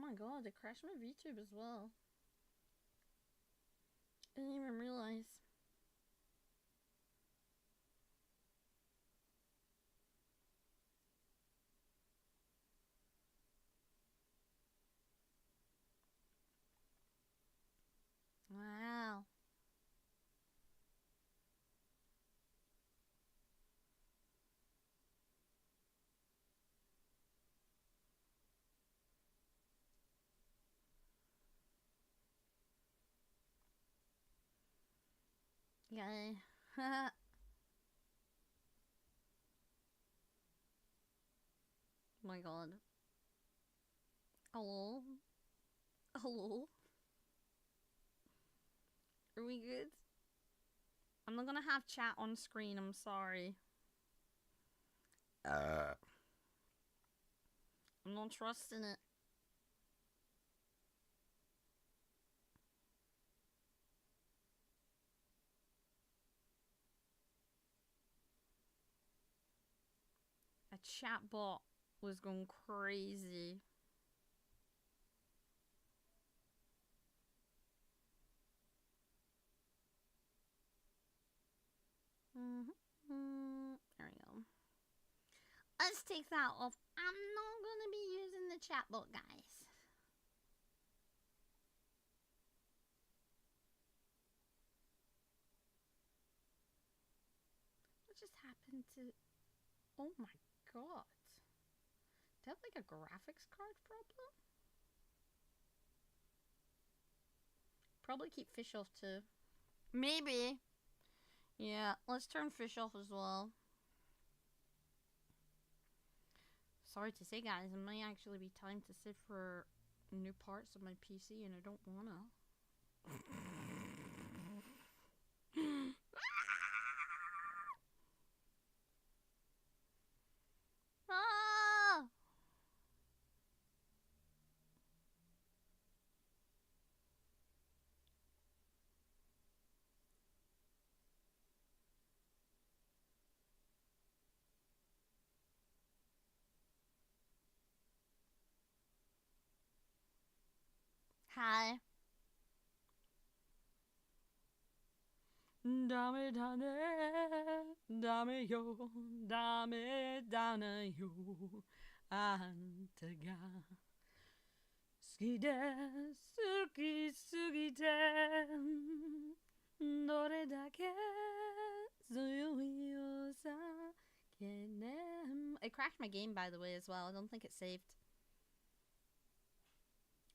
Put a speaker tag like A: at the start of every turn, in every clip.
A: my god, it crashed my VTube as well. I didn't even realize. Wow. Yay. My god. Hello? Hello? Are we good? I'm not gonna have chat on screen, I'm sorry. I'm not trusting it. A chatbot was going crazy. There we go. Let's take that off. I'm not gonna be using the chatbot, guys. What just happened to... Oh my god. Did I have like a graphics card problem? Probably keep fish off too. Maybe. Yeah, let's turn fish off as well. Sorry to say, guys, it might actually be time to sit for new parts of my PC, and I don't wanna. Ah! Hi. Dame dame, dame yo, dame dame yo, anta ga suki suki sugite, dore dake zuyui o sakene. I crashed my game, by the way, as well. I don't think it's saved.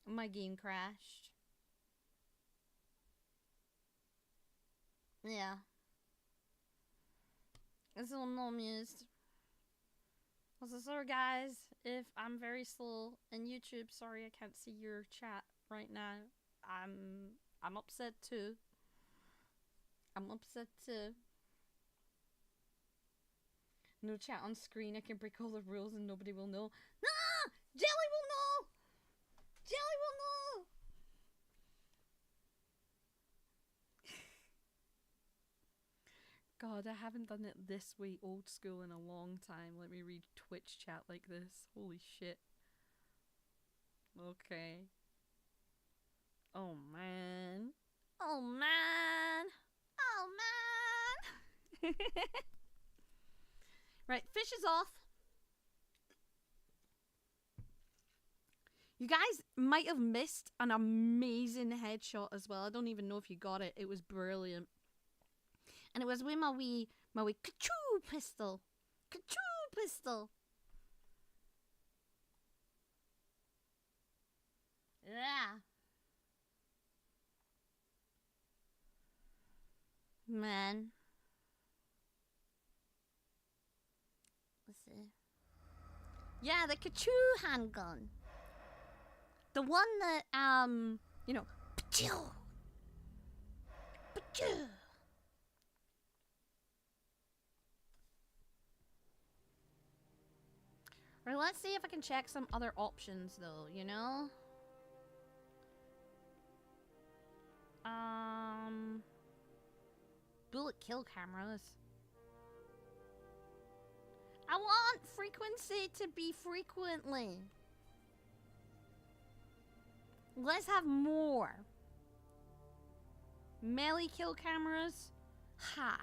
A: My game crashed. Yeah. So I'm not amused. Also, sorry guys, if I'm very slow in YouTube, sorry I can't see your chat right now. I'm upset too. I'm upset too. No chat on screen, I can break all the rules and nobody will know. Nah! Jelly will know! Jelly will know! God, I haven't done it this way old school in a long time. Let me read Twitch chat like this. Holy shit. Okay. Oh man. Oh man. Oh man. Right, fish is off. You guys might have missed an amazing headshot as well. I don't even know if you got it. It was brilliant. And it was with my wee ka-choo pistol. Ka-choo pistol. Yeah. Man. Let's see. Yeah, the ka-choo handgun. The one that, you know, pa-choo. Pa-choo. Right, let's see if I can check some other options, though, you know? Bullet kill cameras. I want frequency to be frequently. Let's have more. Melee kill cameras. High.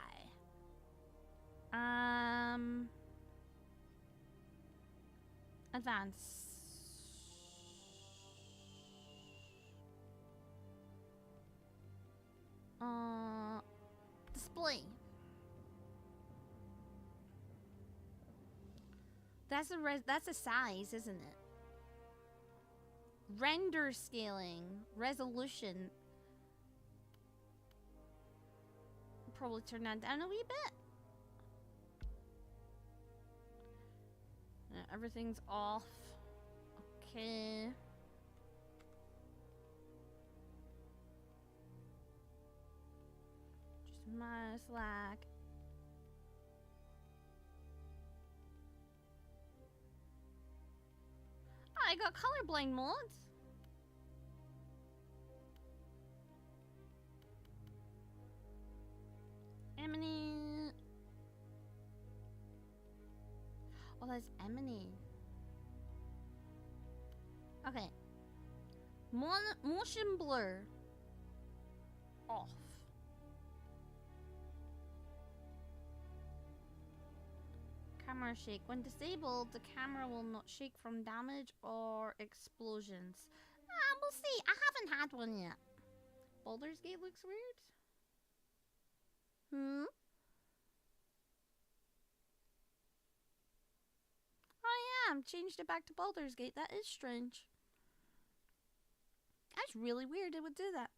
A: Advance. Display. That's a size, isn't it? Render scaling, resolution. Probably turn that down a wee bit. Everything's off. Okay. Just minus lag. Oh, I got colorblind mods. Emily. Oh, that's Emily. Okay. Motion blur. Off. Camera shake. When disabled, the camera will not shake from damage or explosions. We'll see. I haven't had one yet. Baldur's Gate looks weird. Oh yeah, I've changed it back to Baldur's Gate. That is strange. That's really weird it would do that.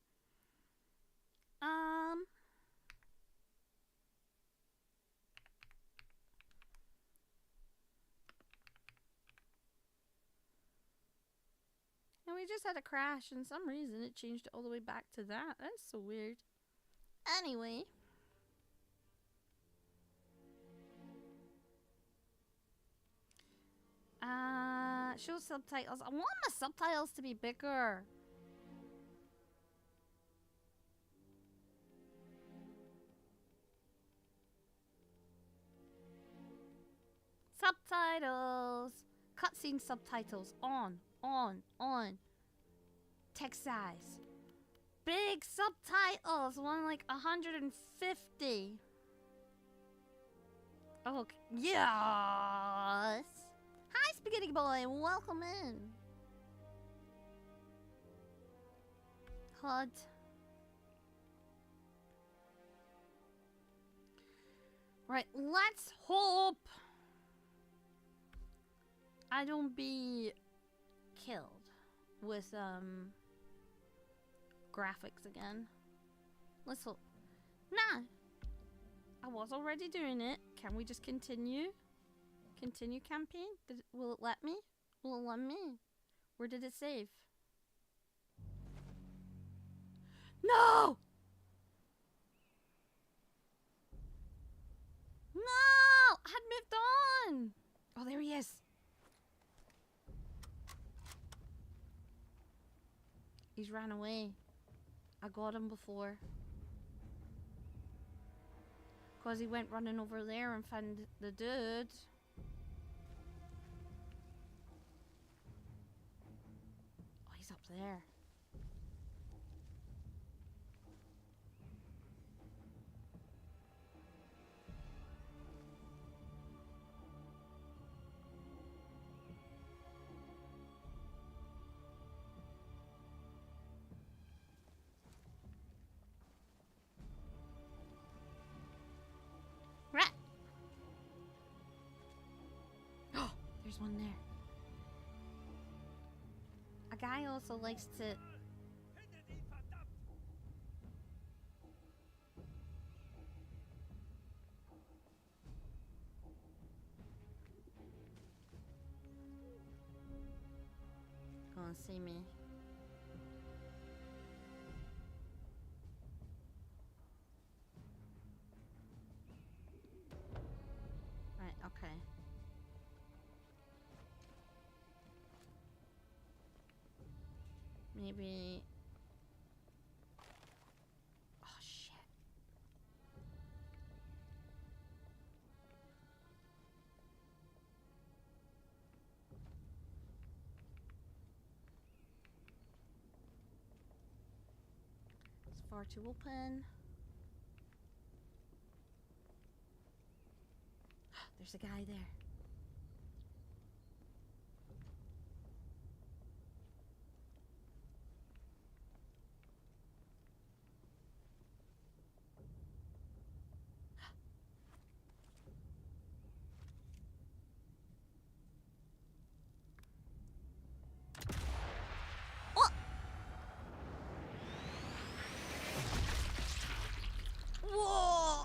A: And we just had a crash, and some reason it changed it all the way back to that. That's so weird. Anyway. Show subtitles. I want my subtitles to be bigger. Subtitles. Cutscene subtitles. On. Text size. Big subtitles. One like 150. Okay. Yes. Hi, Spaghetti Boy. Welcome in. HUD. Right, let's hope I don't be killed with graphics again. Let's hope. Nah. I was already doing it. Can we just continue? Continue campaign? Will it let me? Will it let me? Where did it save? No! No! I had moved on! Oh, there he is. He's ran away. I got him before. Because he went running over there and found the dude. Oh, he's up there. Rat! Oh, there's one there. A guy also likes to... Go and see me. Right, okay. Maybe... Oh, shit. far to open. There's a guy there. Whoa!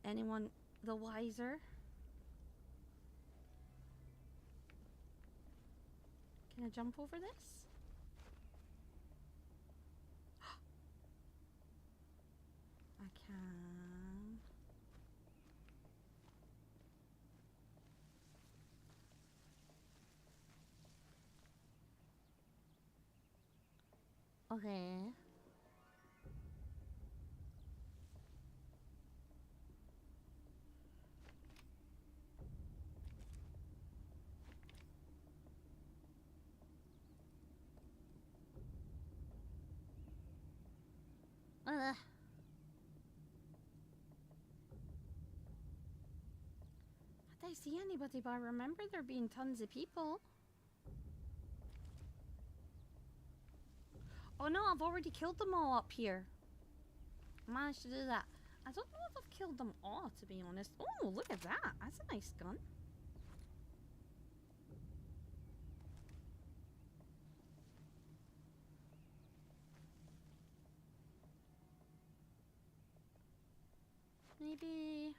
A: Anyone the wiser? Can I jump over this? I can. Okay. Can't I see anybody, but I remember there being tons of people. Oh no, I've already killed them all up here. I managed to do that. I don't know if I've killed them all, to be honest. Oh, look at that. That's a nice gun. Maybe...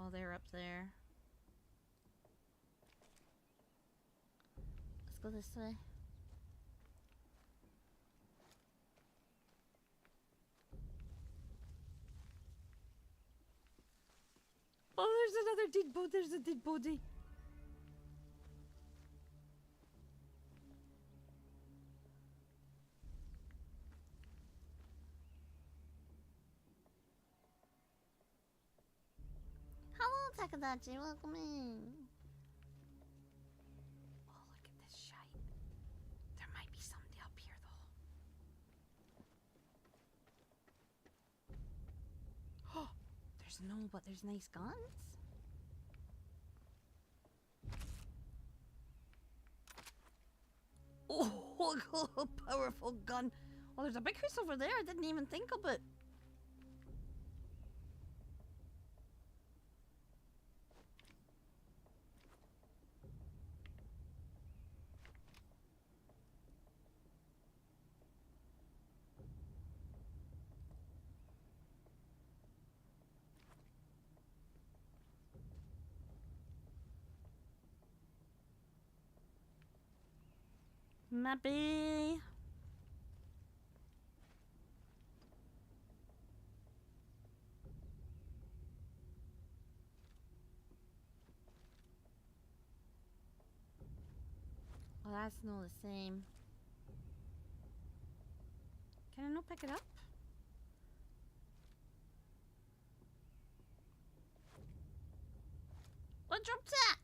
A: Oh, they're up there. Let's go this way. Oh, there's another dead body. There's a dead body. Hello, Takadachi. Welcome in. Oh, look at this shite. There might be somebody up here, though. Oh, there's no, but there's nice guns. Oh, a powerful gun. Oh, there's a big house over there. I didn't even think of it. Maybe. Oh, that's not the same. Can I not pick it up? What dropped that?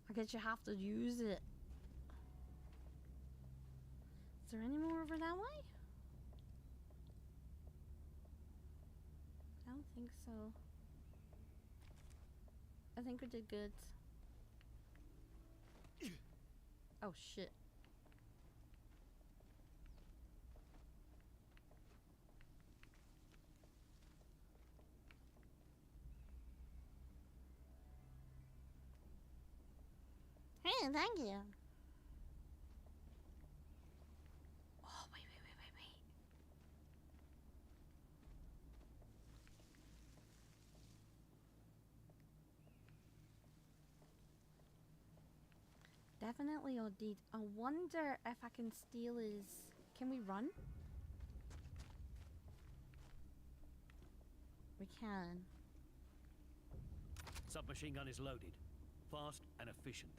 A: I guess you have to use it. Is there any more over that way? I don't think so. I think we did good. Oh shit. Hey, thank you. Oh, wait. Definitely OD'd. I wonder if I can steal his... Can we run? We can.
B: Submachine gun is loaded. Fast and efficient.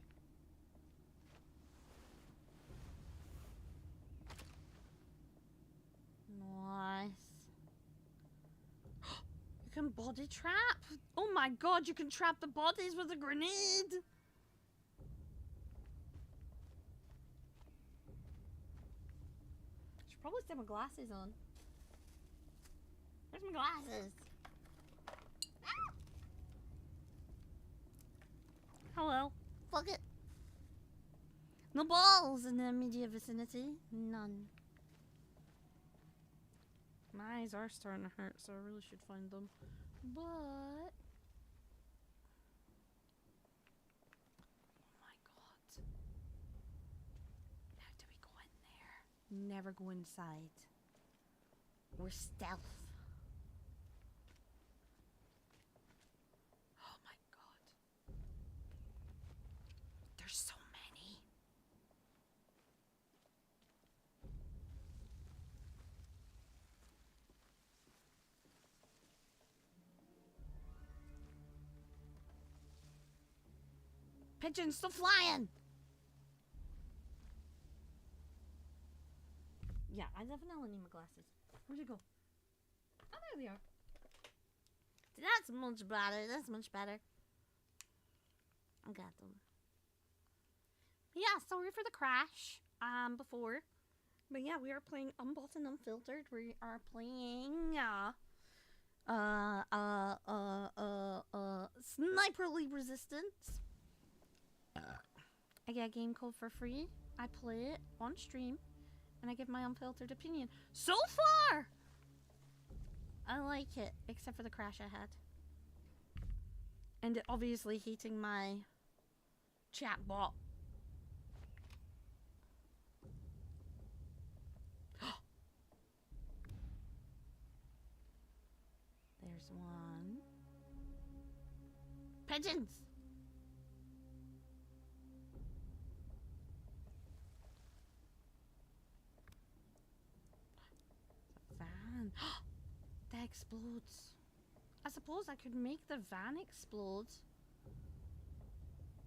A: Nice. You can body trap? Oh my god, you can trap the bodies with a grenade! Should probably set my glasses on. Where's my glasses? Ah! Hello. Fuck it. No balls in the immediate vicinity. None. My eyes are starting to hurt, so I really should find them. But... oh my god. How do we go in there? Never go inside. We're stealth. Oh my god. There's so many. Pigeons still flying! Yeah, I definitely need my glasses. Where'd it go? Oh, there they are. That's much better. That's much better. I got them. Yeah, sorry for the crash. Before. But yeah, we are playing Unbought and Unfiltered. We are playing, Sniperly Resistance. I get a game code for free. I play it on stream. And I give my unfiltered opinion. So far! I like it. Except for the crash I had. And obviously hating my chat bot. There's one. Pigeons! Van. That explodes. I suppose I could make the van explode.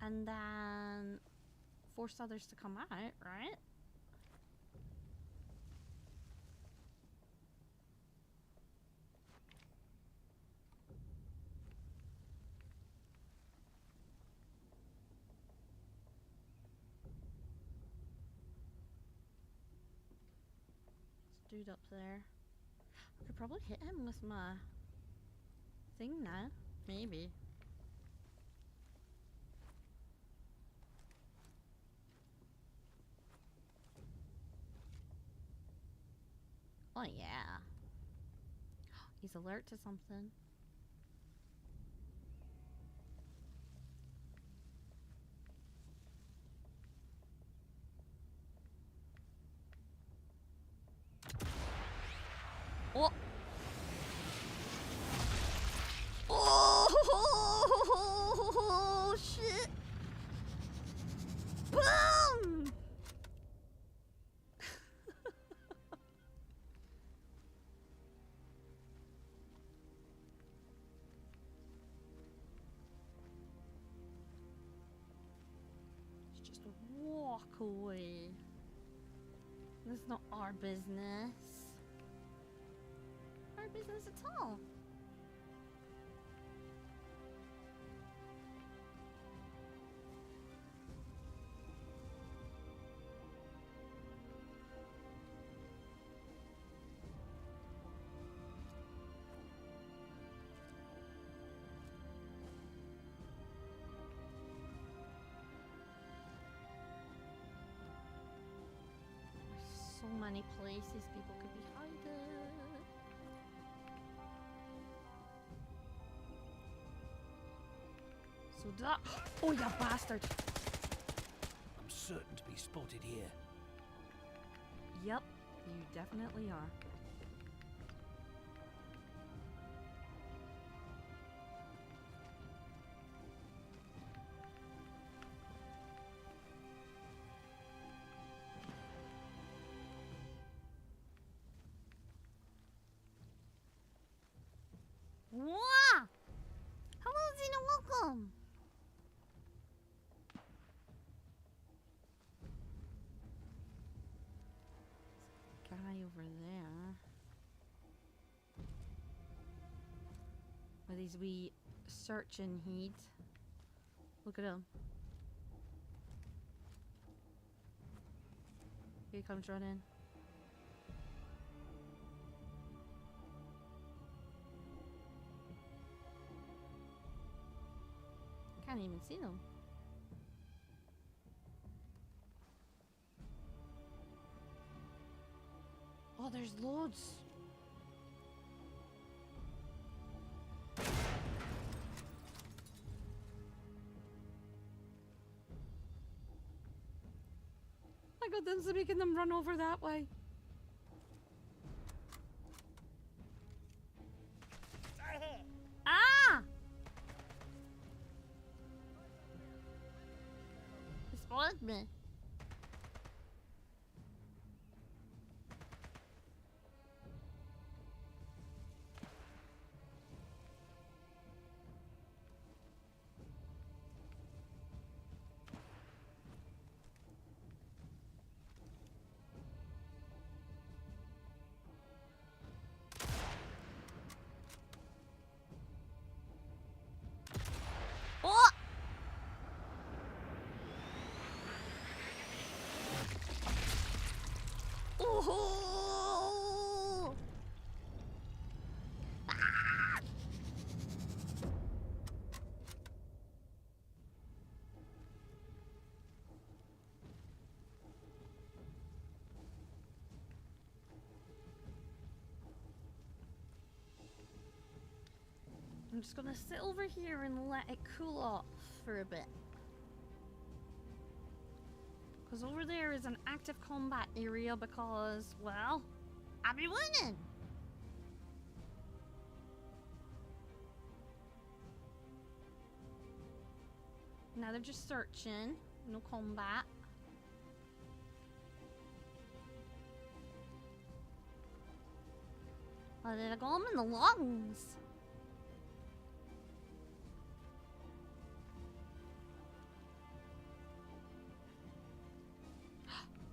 A: And then force others to come out, right? Dude up there. I could probably hit him with my thing now. Maybe. Oh yeah. He's alert to something. Oh! Oh, shit! Boom! Just walk away. That's not our business. Our business at all. So many places people could be hiding. So that. Oh, you bastard!
B: I'm certain to be spotted here.
A: Yep, you definitely are. Wow! Hello, Xena, welcome! Guy over there. With these wee searching heat. Look at him. Here he comes running. Can't even see them. Oh, there's loads. I got them so making them run over that way. Ah! He spotted me. Oh! Oh! Ah! I'm just gonna sit over here and let it cool off for a bit. Because over there is an active combat area because, well, I be winning. Now they're just searching. No combat. Oh, did I go them in the lungs?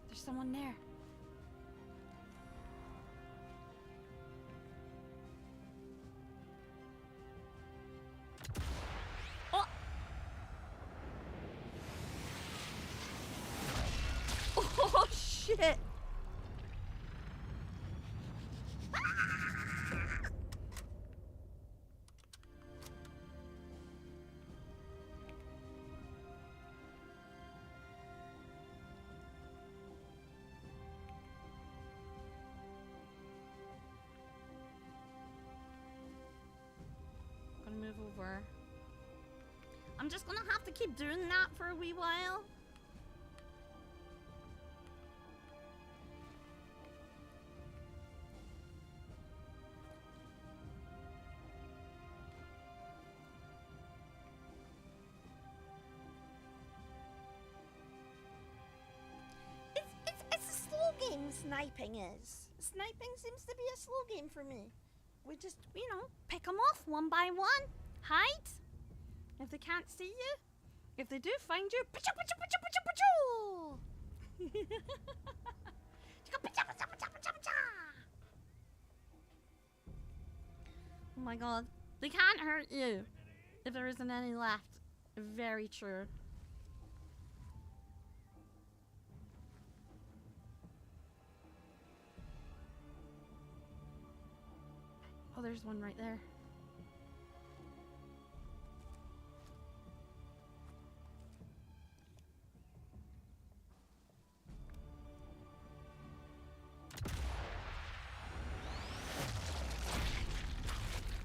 A: There's someone there. Oh! Oh, shit! Gonna move over. I'm just gonna have to keep doing that for a wee while. It's a slow game, sniping is. Sniping seems to be a slow game for me. We just, you know, pick them off one by one. Hide. If they can't see you. If they do find you, pachu, pachu, pachu, pachu, pachu. Oh my god. They can't hurt you if there isn't any left. Very true. Oh, there's one right there.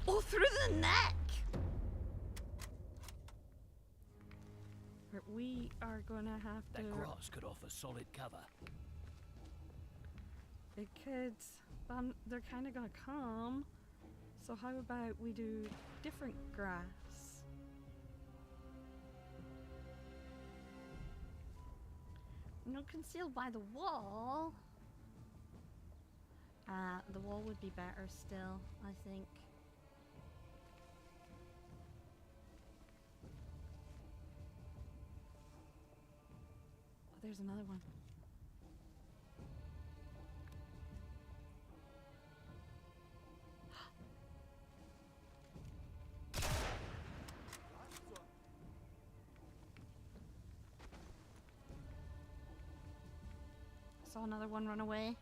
A: Oh, through the neck! We are gonna have to...
B: That grass could offer solid cover.
A: It could. They're kind of gonna come. So how about we do different grass? No, concealed by the wall. The wall would be better still, I think. There's another one. Saw another one run away.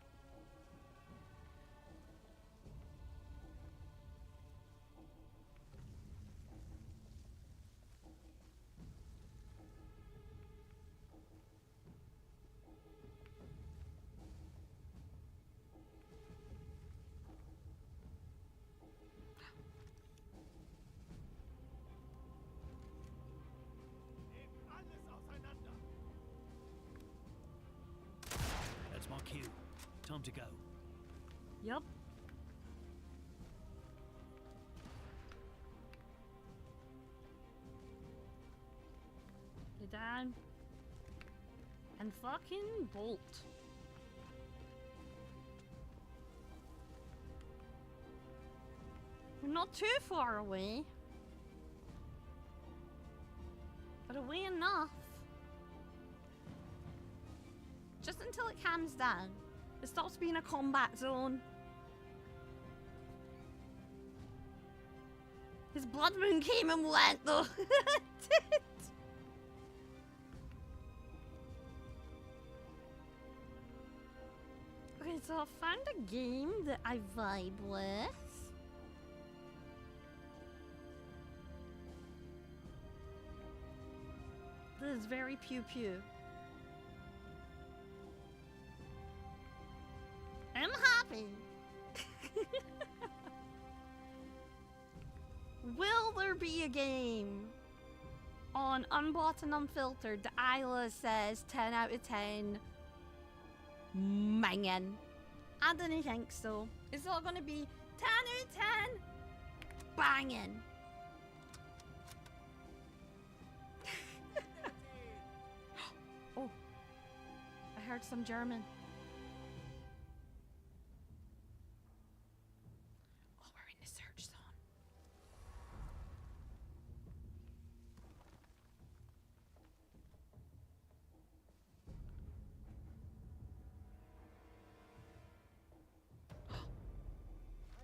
B: That's my cue. Time to go.
A: Yup. Get down. And fucking bolt. We're not too far away. But away enough. Just until it calms down. It stops being a combat zone. His blood moon came and went though. It did. Okay, so I found a game that I vibe with. This is very pew pew. I'm happy. Will there be a game on Unbought and Unfiltered that Isla says 10 out of 10? Mangin'. I didn't think so. It's all gonna be 10 out of 10 banging. Oh, I heard some German. Oh, we're in the search zone.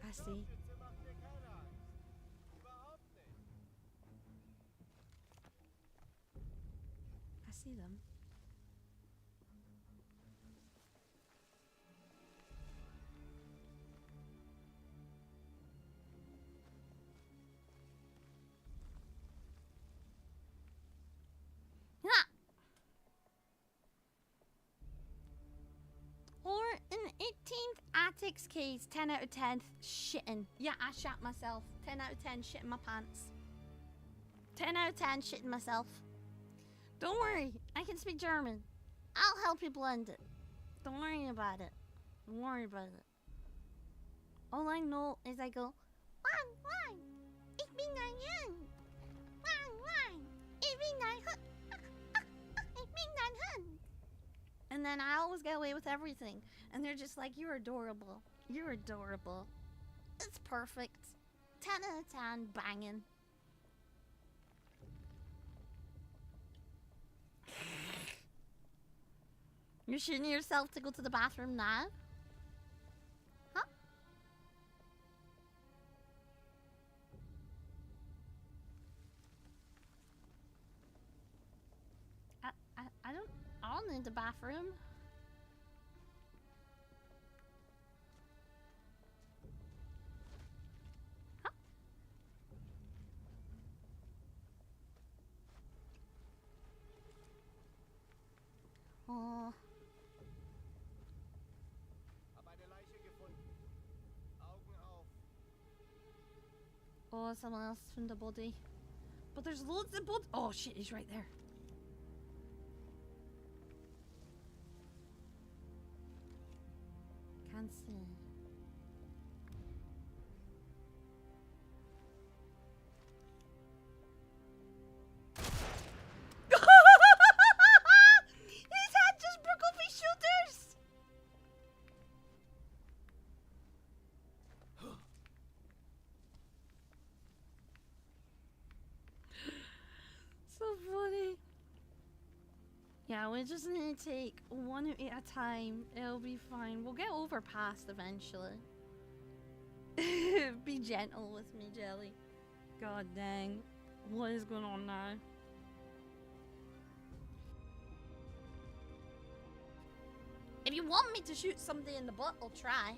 A: I see. I see them. Yeah. Or in 18th Attic's case, 10 out of 10 shitting. Yeah, I shat myself. 10 out of 10 shitting my pants. 10 out of 10 shitting myself. Don't worry, I can speak German. I'll help you blend it. Don't worry about it. Don't worry about it. All I know is I go, Wang, Wang, ich bin ein Jung. Wang, Wang, ich bin ein Hund. Ich bin ein Hund. And then I always get away with everything. And they're just like, you're adorable. You're adorable. It's perfect. 10 out of 10 banging. You're shitting yourself to go to the bathroom now? Huh? I don't need the bathroom. Huh? Oh. Oh, someone else found a body. But there's loads of bodies. Oh shit, he's right there. Can't see. His head just broke off his shoulders. So funny. Yeah, we just need to take one at a time. It'll be fine. We'll get overpassed eventually. Be gentle with me, Jelly. God dang. What is going on now? If you want me to shoot somebody in the butt, I'll try.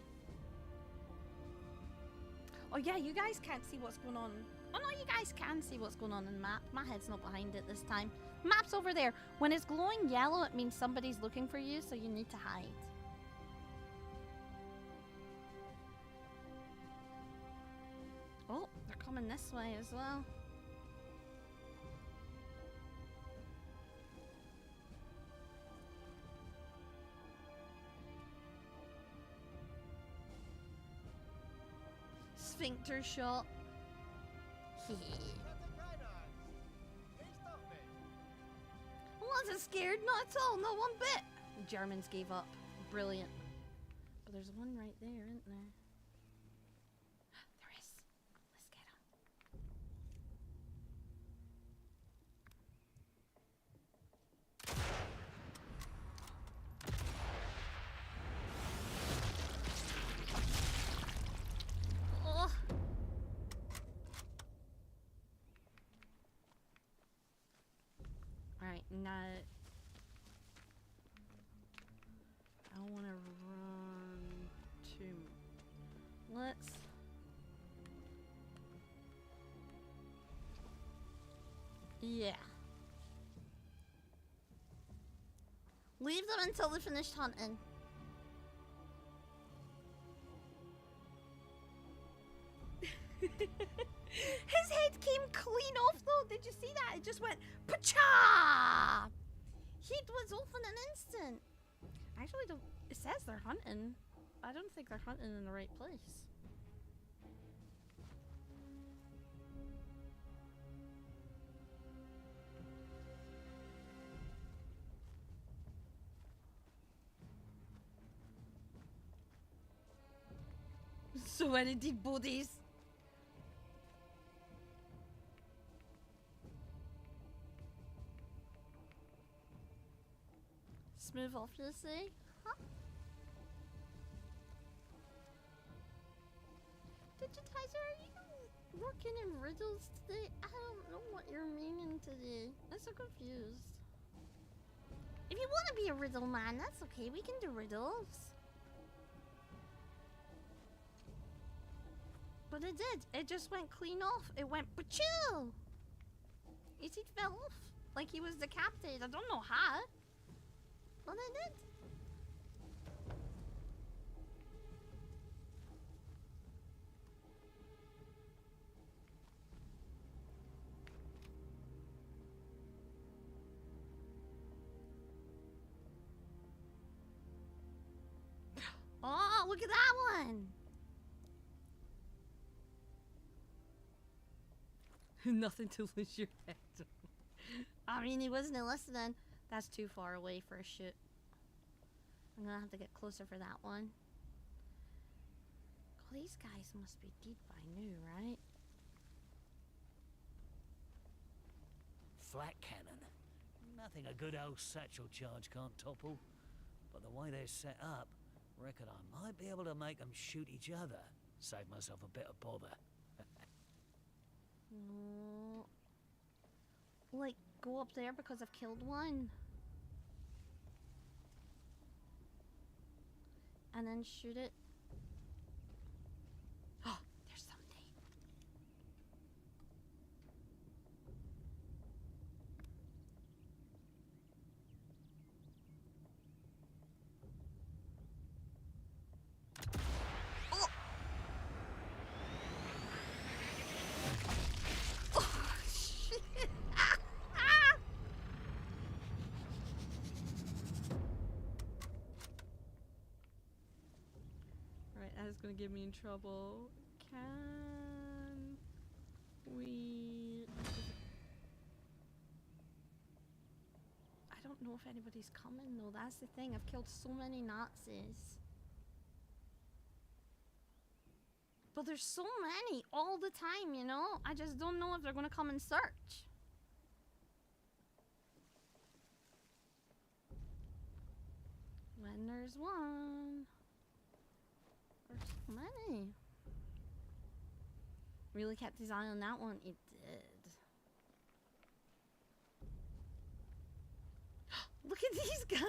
A: Oh yeah, you guys can't see what's going on. Oh no, you guys can see what's going on in the map. My head's not behind it this time. Map's over there. When it's glowing yellow, it means somebody's looking for you, so you need to hide. Oh, they're coming this way as well. Sphincter shot. I wasn't scared, not at all, not one bit. The Germans gave up. Brilliant. But there's one right there, isn't there? There is. Let's get him. Oh. Alright, now I want to run to... Let's... Yeah. Leave them until they finish hunting. His head came clean off though. Did you see that? It just went pacha. He was off in an instant. I actually don't. It says they're hunting. I don't think they're hunting in the right place. So many dead bodies. Smooth off, you see? Huh? Digitizer, are you working in riddles today? I don't know what you're meaning today. I'm so confused. If you want to be a riddle man, that's okay. We can do riddles. But it did. It just went clean off. It went pa-chill. It fell off. Like he was decapitated. I don't know how. But it did. Oh, look at that one. Nothing to lose your head. I mean, he wasn't listening. That's too far away for a shoot. I'm gonna have to get closer for that one. Oh, these guys must be dead by now, right?
B: Flat cannon. Nothing a good old satchel charge can't topple. But the way they're set up, reckon I might be able to make them shoot each other. Save myself a bit of bother.
A: Oh. Like, go up there because I've killed one. And then shoot it. Oh, there's something. Oh! Oh, shit! Ah! Ah! Right, that is gonna get me in trouble. Can we... I don't know if anybody's coming though, that's the thing. I've killed so many Nazis. But there's so many all the time, you know? I just don't know if they're gonna come and search. When there's one, there's so many. Really kept his eye on that one. It did. Look at these guys.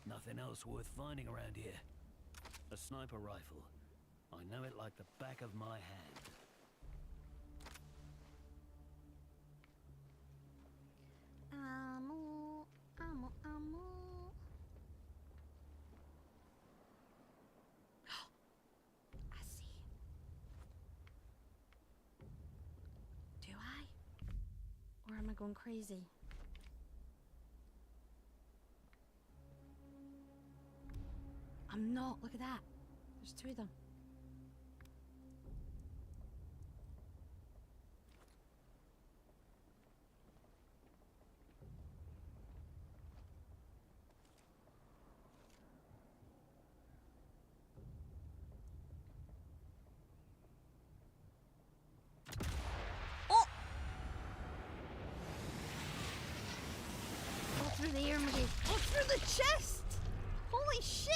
B: Nothing else worth finding around here. A sniper rifle. I know it like the back of my hand.
A: Ammo, ammo, ammo. I see. Do I? Or am I going crazy? I'm not. Look at that. There's two of them. Oh! Go through the ear, Maggie. Go through the chest! Holy shit!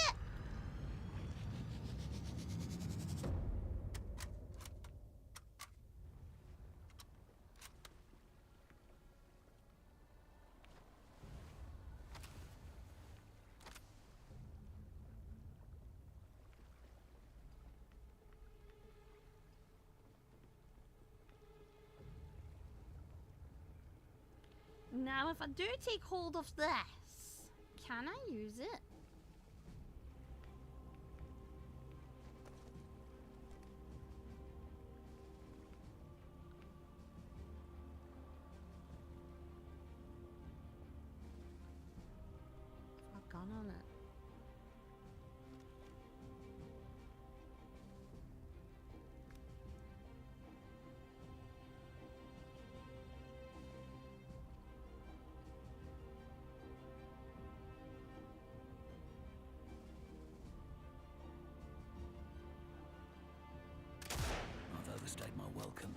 A: Now, if I do take hold of this, can I use it? I've gun on it.
B: I've overstayed my welcome.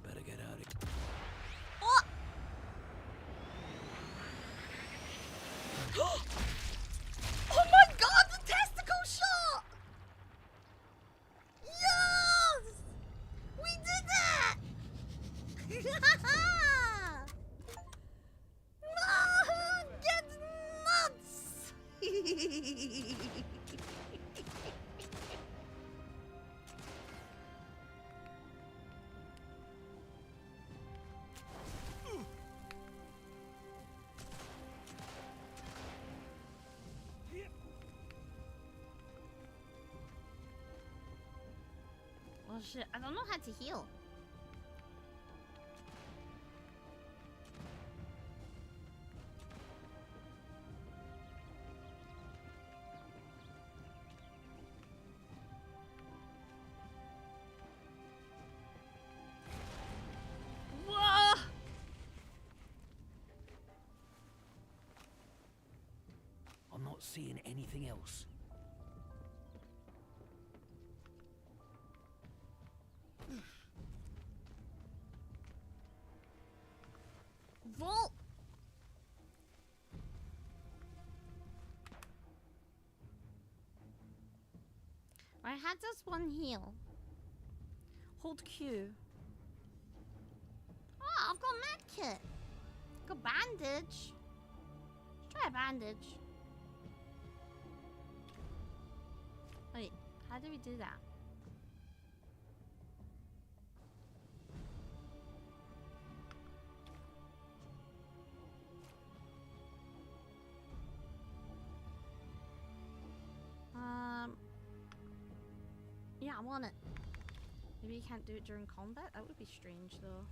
B: Better get out of here.
A: Oh! Oh my god, the testicle shot! Yes! We did that! No! Get nuts! Oh shit, I don't know how to heal. Whoa!
B: I'm not seeing anything else.
A: Vault! I had this one heal. Hold Q. Oh, I've got a med kit. Got bandage. Let's try a bandage. Wait, how do we do that? Yeah, I want it. Maybe you can't do it during combat? That would be strange, though.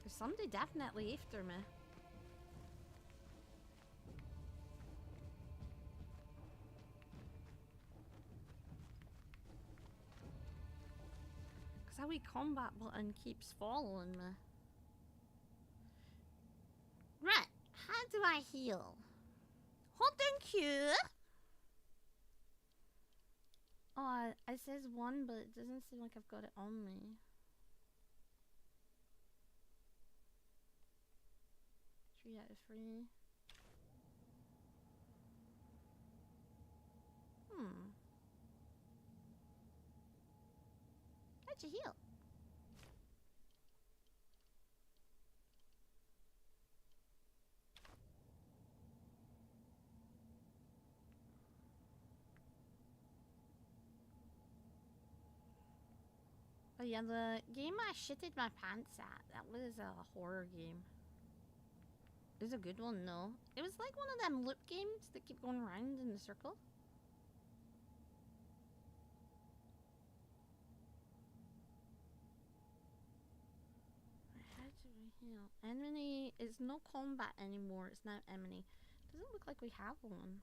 A: There's somebody definitely after me. How we combat button keeps following me. Right, how do I heal? Hold down Q. Oh, it says 1, but it doesn't seem like I've got it on me. 3 out of 3. How'd you heal? Oh yeah, the game I shitted my pants at, that was a horror game. It was a good one though. It was like one of them loop games that keep going around in a circle. How do we heal? Enemy is no combat anymore, it's now enemy. Doesn't look like we have one.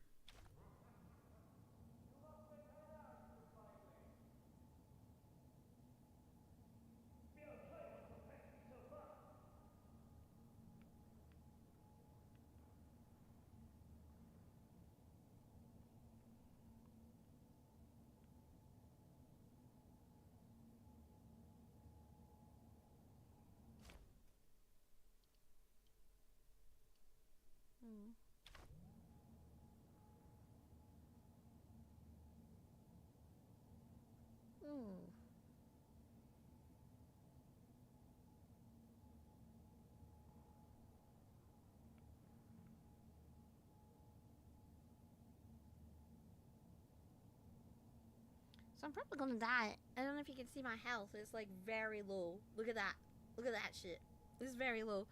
A: So I'm probably gonna die. I don't know if you can see my health. It's like very low. Look at that. Look at that shit. It's very low.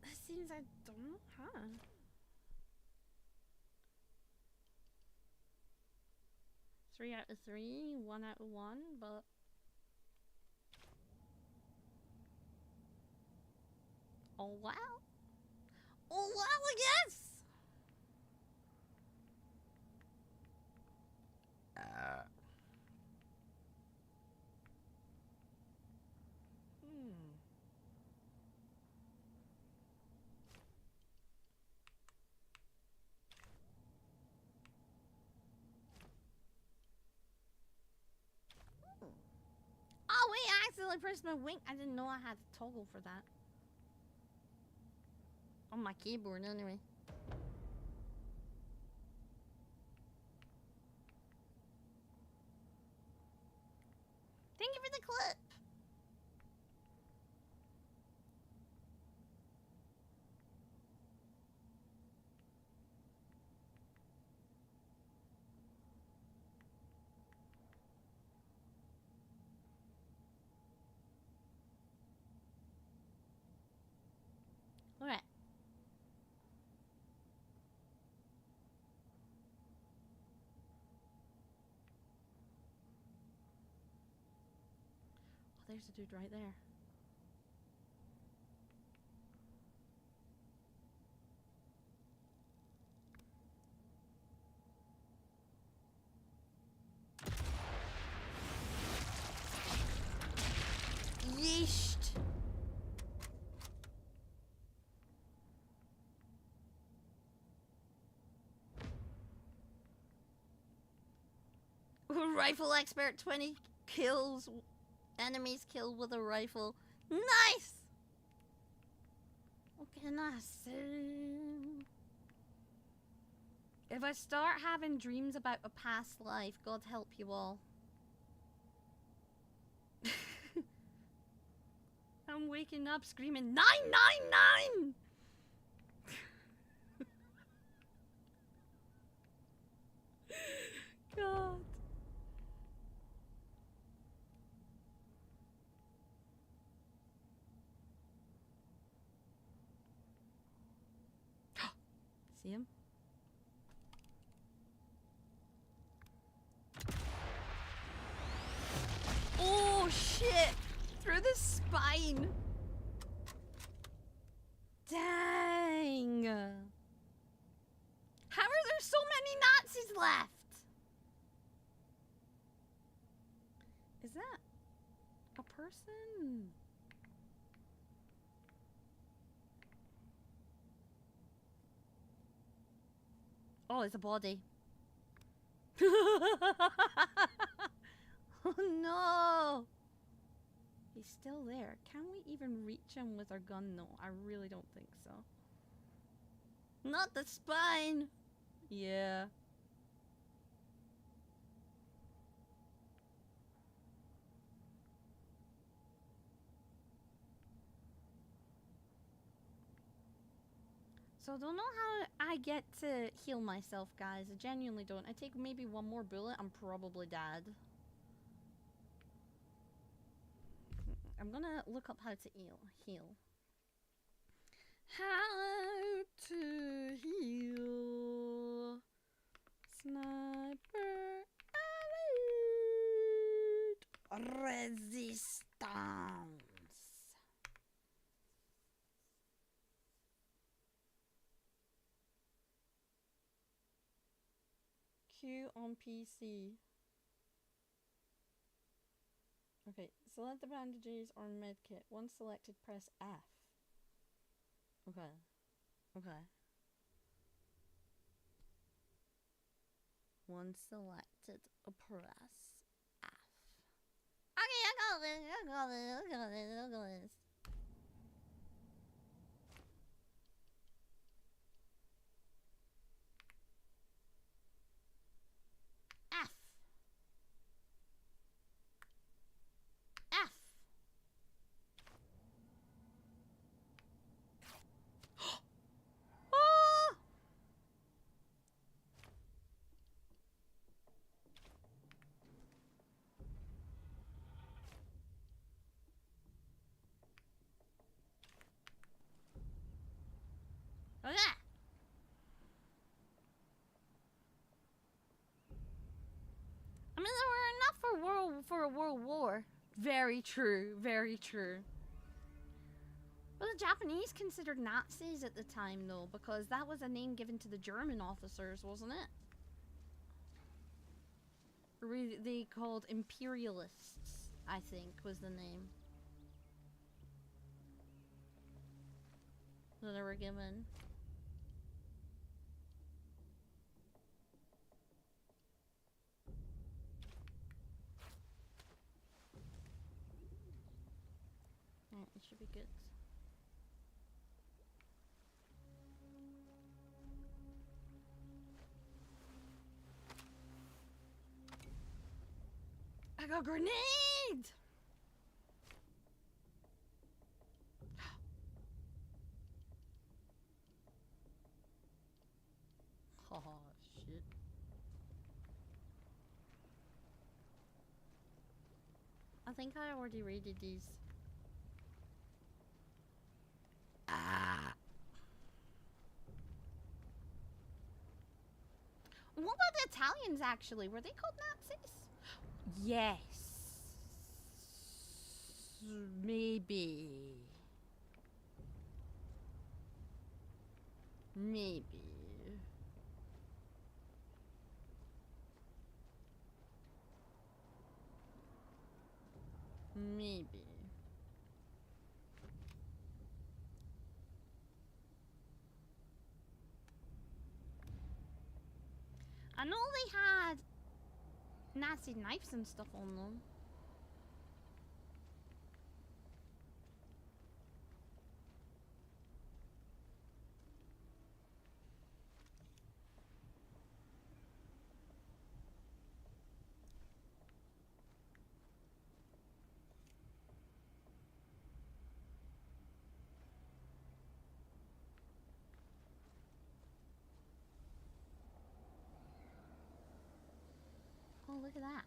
A: That seems I don't know how. Three out of 3, 1 out of 1, but oh wow. Oh wow, I guess. Oh wait, I accidentally pressed my wing. I didn't know I had to toggle for that. On my keyboard anyway. Thank you for the clip. Alright. Oh, there's a dude right there. Yeesh. Rifle expert, 20 kills. Enemies killed with a rifle. Nice! What can I say? If I start having dreams about a past life, God help you all. I'm waking up screaming 999! God. See him? Oh shit! Through the spine! Dang! How are there so many Nazis left? Is that a person? Oh, it's a body. Oh no! He's still there. Can we even reach him with our gun? No, I really don't think so. Not the spine! Yeah. So I don't know how I get to heal myself, guys. I genuinely don't. I take maybe one more bullet, I'm probably dead. I'm gonna look up how to heal. How to heal. Sniper elite resistance. Q on PC. Okay, select the bandages or medkit. Once selected, press F. Okay. Okay. Once selected, press F. Okay, I got this. I got this. I got this. I got this. F. F. Oh! Okay. I mean, there were enough for a world war. Very true. Very true. Well, the Japanese considered Nazis at the time, though, because that was a name given to the German officers, wasn't it? They called imperialists, I think, was the name that they were given. Alright, it should be good. I got a grenade! Oh, shit. I think I already raided these. Ah. What about the Italians, actually? Were they called Nazis? Yes. Maybe. Maybe. Maybe. I know they had Nazi knives and stuff on them. Oh, look at that.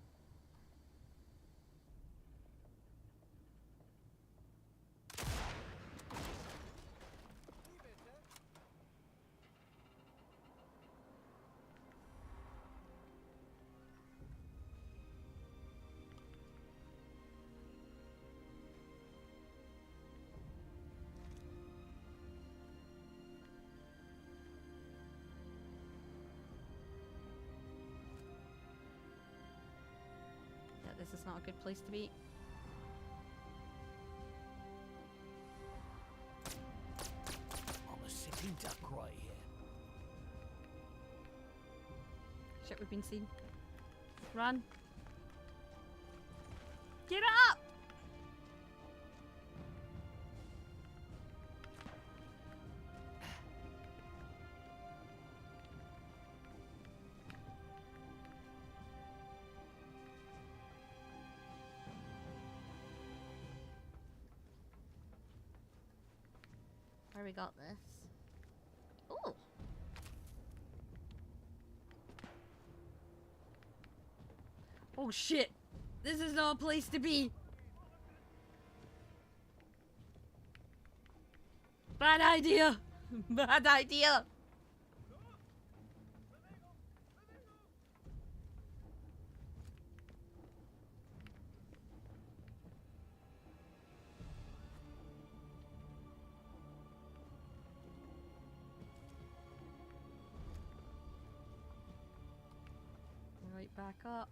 A: Yeah, this is not a good place to be. Shit, we've been seen. Run. Get up! Where we got this? Ooh. Oh shit! This is not a place to be! Bad idea! Bad idea! Right back up.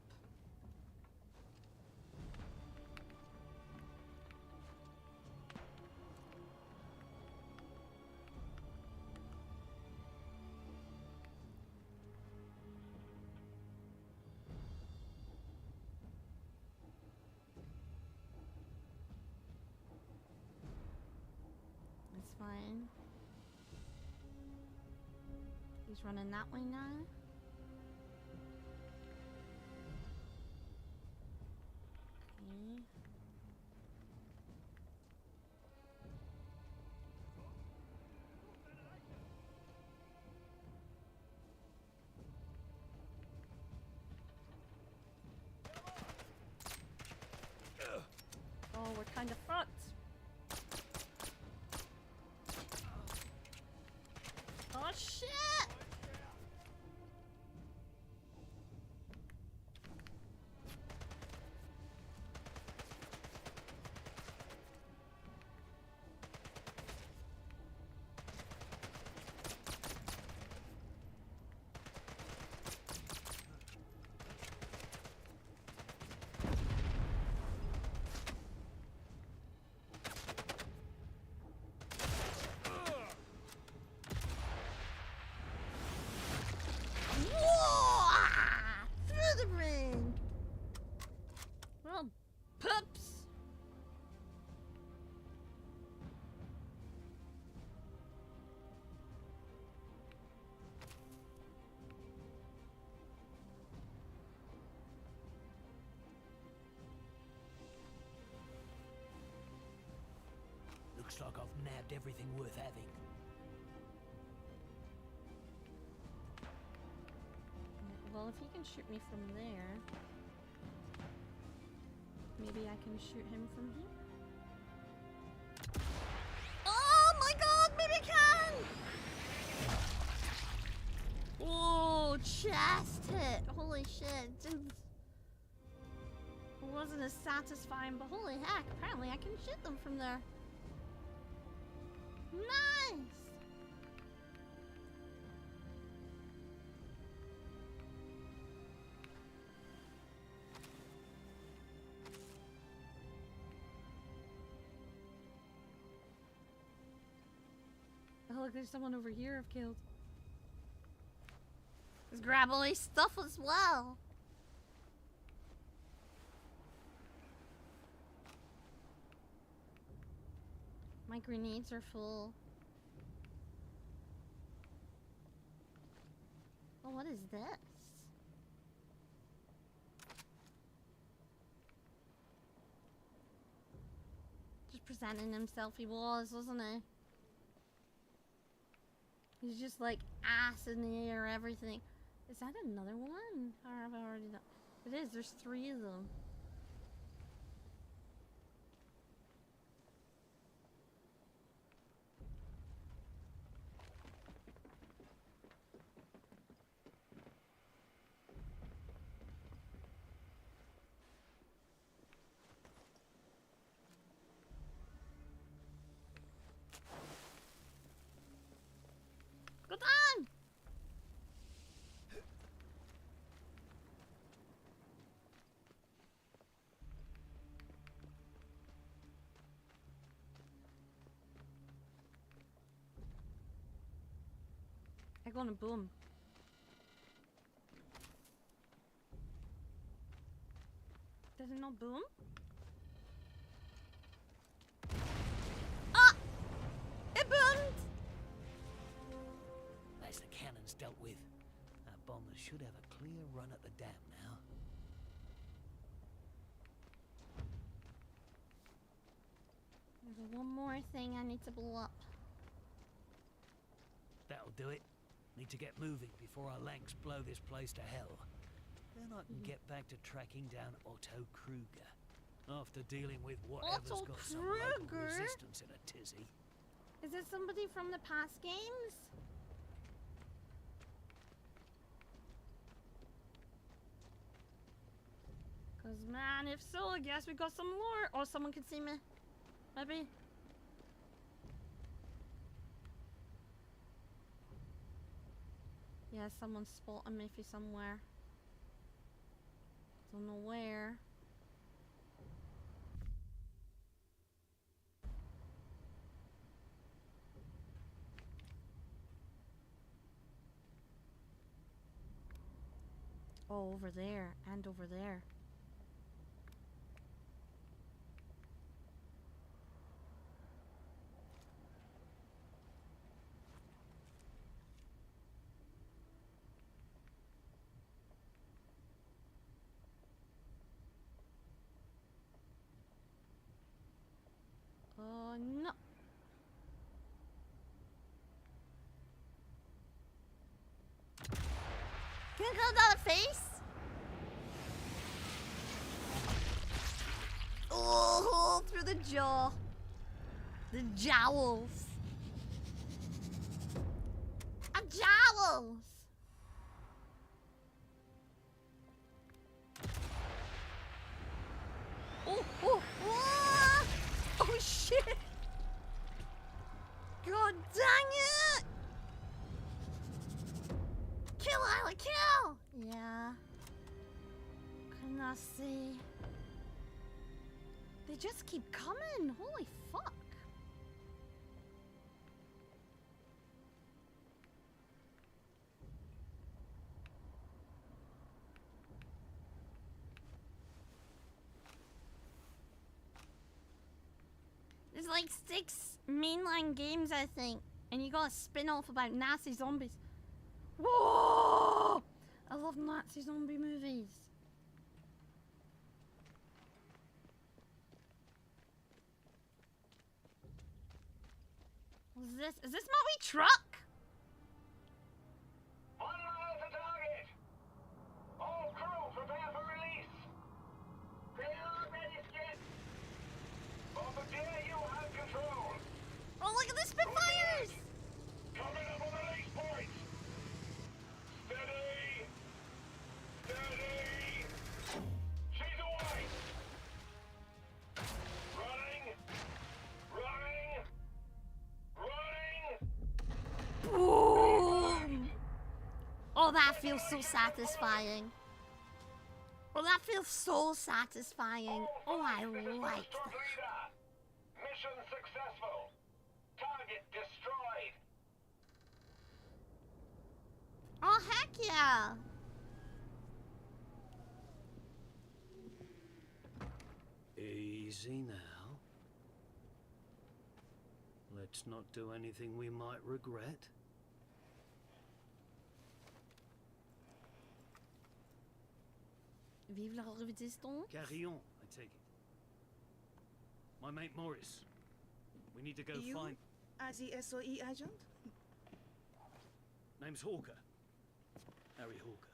A: It's fine. He's running that way now. Okay. Oh, we're kind of fucked. Oh shit! Through the ring! Well, pups!
B: Looks like I've nabbed everything worth having.
A: Well, if he can shoot me from there, maybe I can shoot him from here? Oh my god, maybe I can! Whoa, chest hit! Holy shit, dude. It wasn't as satisfying, but holy heck, apparently I can shoot them from there. Nice! Oh, look, there's someone over here I've killed. Let's grab all his stuff as well. My grenades are full. Oh, what is this? Just presenting himself, he was, wasn't he? He's just like ass in the air, everything. Is that another one? Or have I already done? It is, there's 3 of them. Go on! I go on a boom. Does it not boom? Ah! It boomed!
B: That's the cannons dealt with. That bomber should have a clear run at the dam now.
A: There's one more thing I need to blow up.
B: That'll do it. Need to get moving before our lanks blow this place to hell. Then I can get back to tracking down Otto Kruger. After dealing with whatever's
A: Otto
B: got some local
A: Kruger?
B: resistance in a tizzy.
A: Is it somebody from the past games? Cause man, if so, I guess we got some lore. Or someone can see me. Maybe. Yeah, someone's spotting me somewhere. Don't know where. Oh, over there and over there. Oh no. Can you cut out a face? Oh, through the jaw. The jowls. Jowls. Oh, oh, oh, oh shit. God dang it. Kill, Isla, kill. Yeah. Can I see? They just keep coming. Holy fuck. There's like 6 mainline games, I think. And you got a spin-off about Nazi zombies. Whoa! I love Nazi zombie movies. What is this? Is this my wee truck?
C: 1 mile to target. All crew prepare for release. Clear, ready, skid. Bombardier, you have control.
A: Oh, look at the Spitfires!
C: Coming up on the release point. Steady. Steady. She's away. Running. Running. Running.
A: Boom! Oh, that feels so satisfying. Oh, that feels so satisfying. Oh, I like that.
C: Mission successful. Target destroyed.
A: Oh, heck yeah!
B: Easy now. Let's not do anything we might regret.
A: Vive la résistance.
B: Carillon, I take it. My mate Morris. We need to go
D: You
B: find...
D: as the SOE agent?
B: Name's Hawker. Harry Hawker.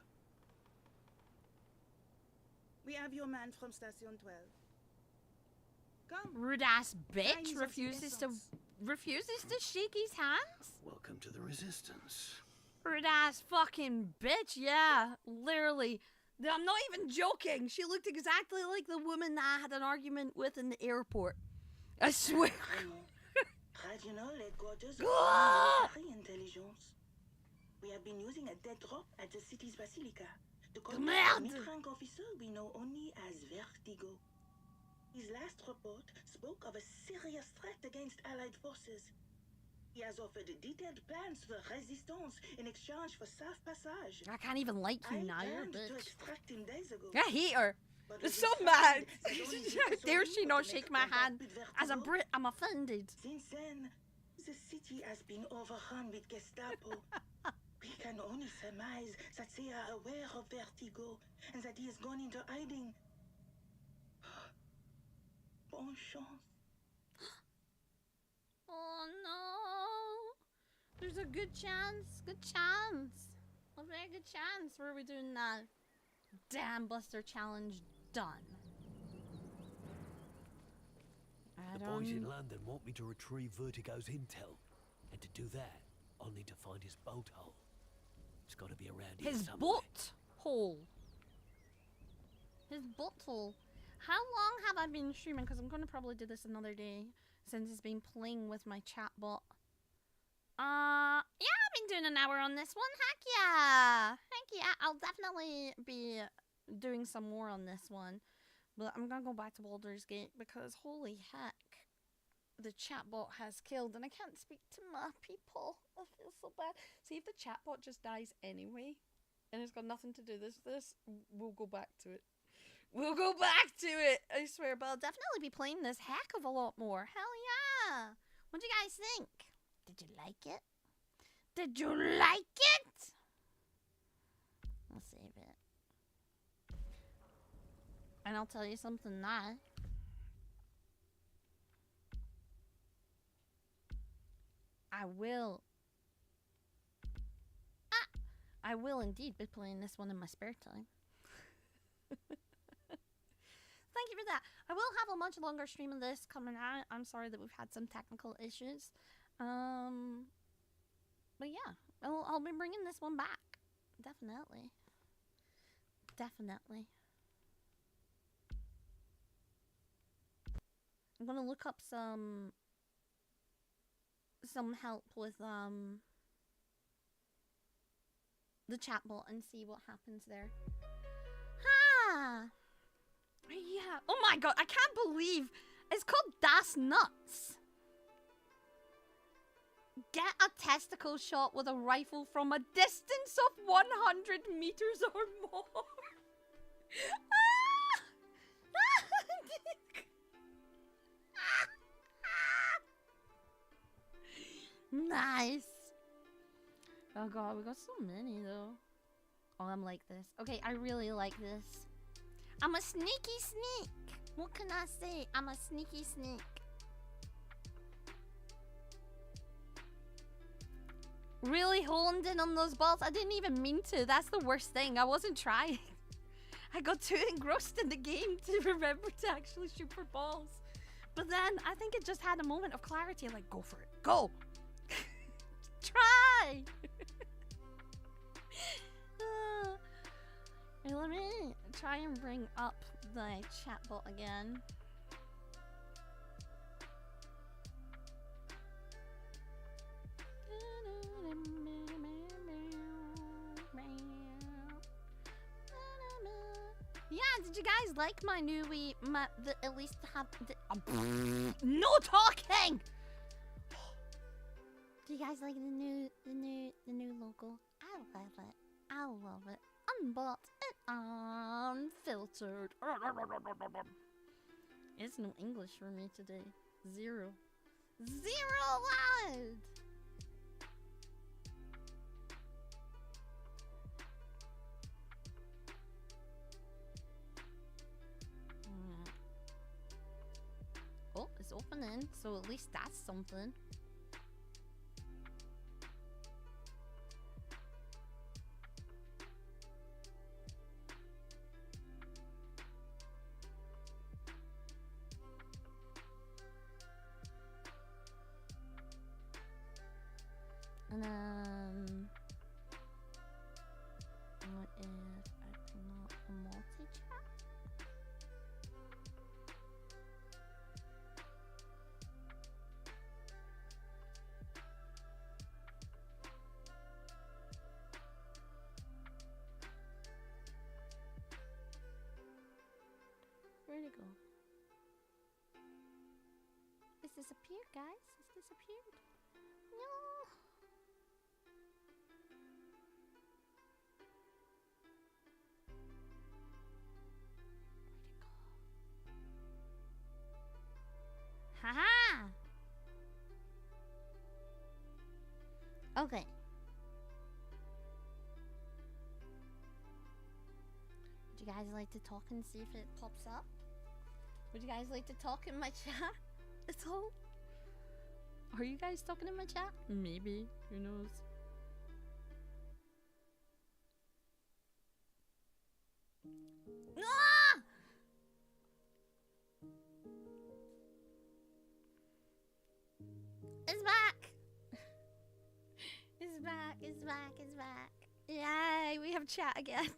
D: We have your man from Station 12. Come.
A: Rude ass bitch
D: Times of
A: refuses to
D: essence.
A: shake his hands.
B: Welcome to the Resistance.
A: Rude ass fucking bitch, yeah. Literally. I'm not even joking. She looked exactly like the woman that I had an argument with in the airport. I swear.
E: Regional headquarters of
A: Ah!
E: military intelligence. We have been using a dead drop at the city's basilica to
A: Merde!
E: contact a mid-rank officer we know only as Vertigo. His last report spoke of a serious threat against Allied forces. He has offered detailed plans for resistance in exchange for safe passage.
A: I can't even like you
E: I
A: now, you're a
E: planned to
A: bitch.
E: extract him days ago.
A: I hate her.
E: But
A: So
E: it is
A: mad.
E: sad that only
A: How
E: because
A: dare
E: of
A: she
E: you
A: not
E: to
A: shake
E: make
A: my
E: contact
A: hand?
E: with
A: As a
E: Vertigo.
A: Brit, I'm offended.
E: Since then, the city has been overrun with Gestapo. We can only surmise that they are aware of Vertigo and that he has gone into hiding. Bonne chance.
A: Oh no. There's a good chance. A very good chance. Where are we doing that? Damn Buster challenge done.
B: The boys in London want me to retrieve Vertigo's intel. And to do that, I'll need to find his boat hole. It's got to be around here
A: His
B: somewhere.
A: butt hole. His butthole. How long have I been streaming? Because I'm going to probably do this another day since it's been playing with my chatbot. Yeah, I've been doing an hour on this one. Heck yeah. Heck yeah. I'll definitely be doing some more on this one. But I'm going to go back to Baldur's Gate because holy heck. The chatbot has killed and I can't speak to my people. I feel so bad. See, if the chatbot just dies anyway and it's got nothing to do with this, we'll go back to it. We'll go back to it, I swear. But I'll definitely be playing this heck of a lot more. Hell yeah. What do you guys think? Did you like it? Did you like it? I'll save it. And I'll tell you something now. I will indeed be playing this one in my spare time. Thank you for that. I will have a much longer stream of this coming out. I'm sorry that we've had some technical issues. But yeah, I'll be bringing this one back. Definitely. Definitely. I'm gonna look up some help with the chatbot and see what happens there. Ha! Yeah. Oh my god, I can't believe it's called Das Nuts. Get a testicle shot with a rifle from a distance of 100 meters or more. Nice. Oh god, we got so many though. Oh, I'm like this. Okay, I really like this. I'm a sneaky sneak. What can I say? I'm a sneaky sneak. Really honed in on those balls. I didn't even mean to. That's the worst thing. I wasn't trying. I got too engrossed in the game to remember to actually shoot for balls. But then I think it just had a moment of clarity. Like, go for it. Go. Try. Hey, let me try and bring up the chatbot again. Yeah, did you guys like my new at least have no talking. Do you guys like the new logo? I love it. I love it. Unbought and unfiltered. It's no English for me today. Zero word. Oh, it's opening, so at least that's something. And what if I promote a multi-chat? Where'd it go? It's disappeared, guys. It's disappeared. No. Okay. Would you guys like to talk and see if it pops up? Would you guys like to talk in my chat? It's all. Are you guys talking in my chat? Maybe. Who knows? Ah! It's back! It's back, it's back, it's back. Yay, we have chat again.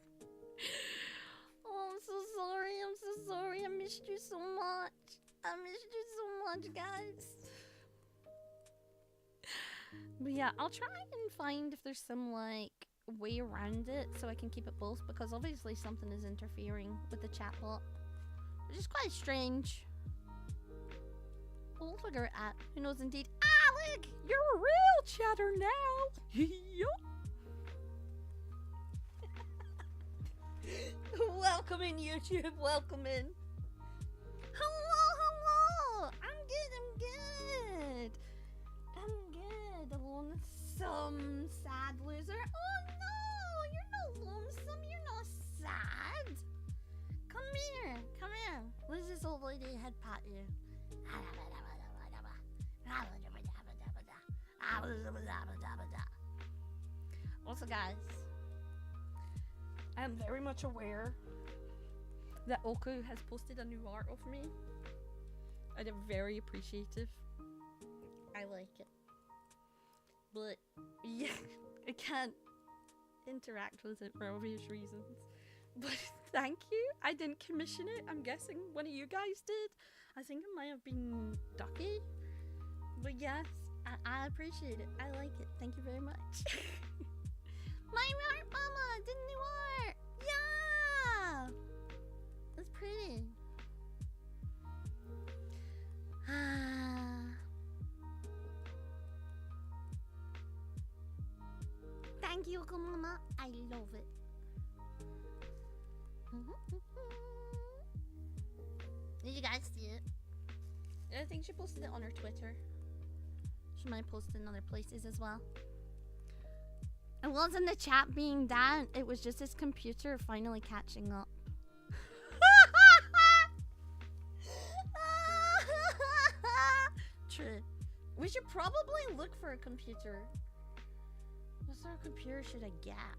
A: Oh, I'm so sorry, I'm so sorry. I missed you so much. I missed you so much, guys. But yeah, I'll try and find if there's some, like, way around it so I can keep it both, because obviously something is interfering with the chatbot, which is quite strange. We'll figure it out. Who knows indeed. Ah, look! You're a real chatter now! Yup. Welcome in, YouTube. Welcome in. Hello, hello! I'm good. The lonesome, sad loser. Oh no! You're not lonesome. You're not sad. Come here. Let this old lady head pat you. Also, guys, I am very much aware that Oku has posted a new art of me. I am very appreciative. I like it. But, yeah, I can't interact with it for obvious reasons. But thank you. I didn't commission it. I'm guessing one of you guys did. I think it might have been Ducky. But yes, I appreciate it. I like it. Thank you very much. My art, Mama! Did new art! Yeah! That's pretty. Thank you, Mama. I love it. Did you guys see it? I think she posted it on her Twitter. She might post it in other places as well. It wasn't the chat being down. It was just his computer finally catching up. True. We should probably look for a computer. What sort of computer should I get?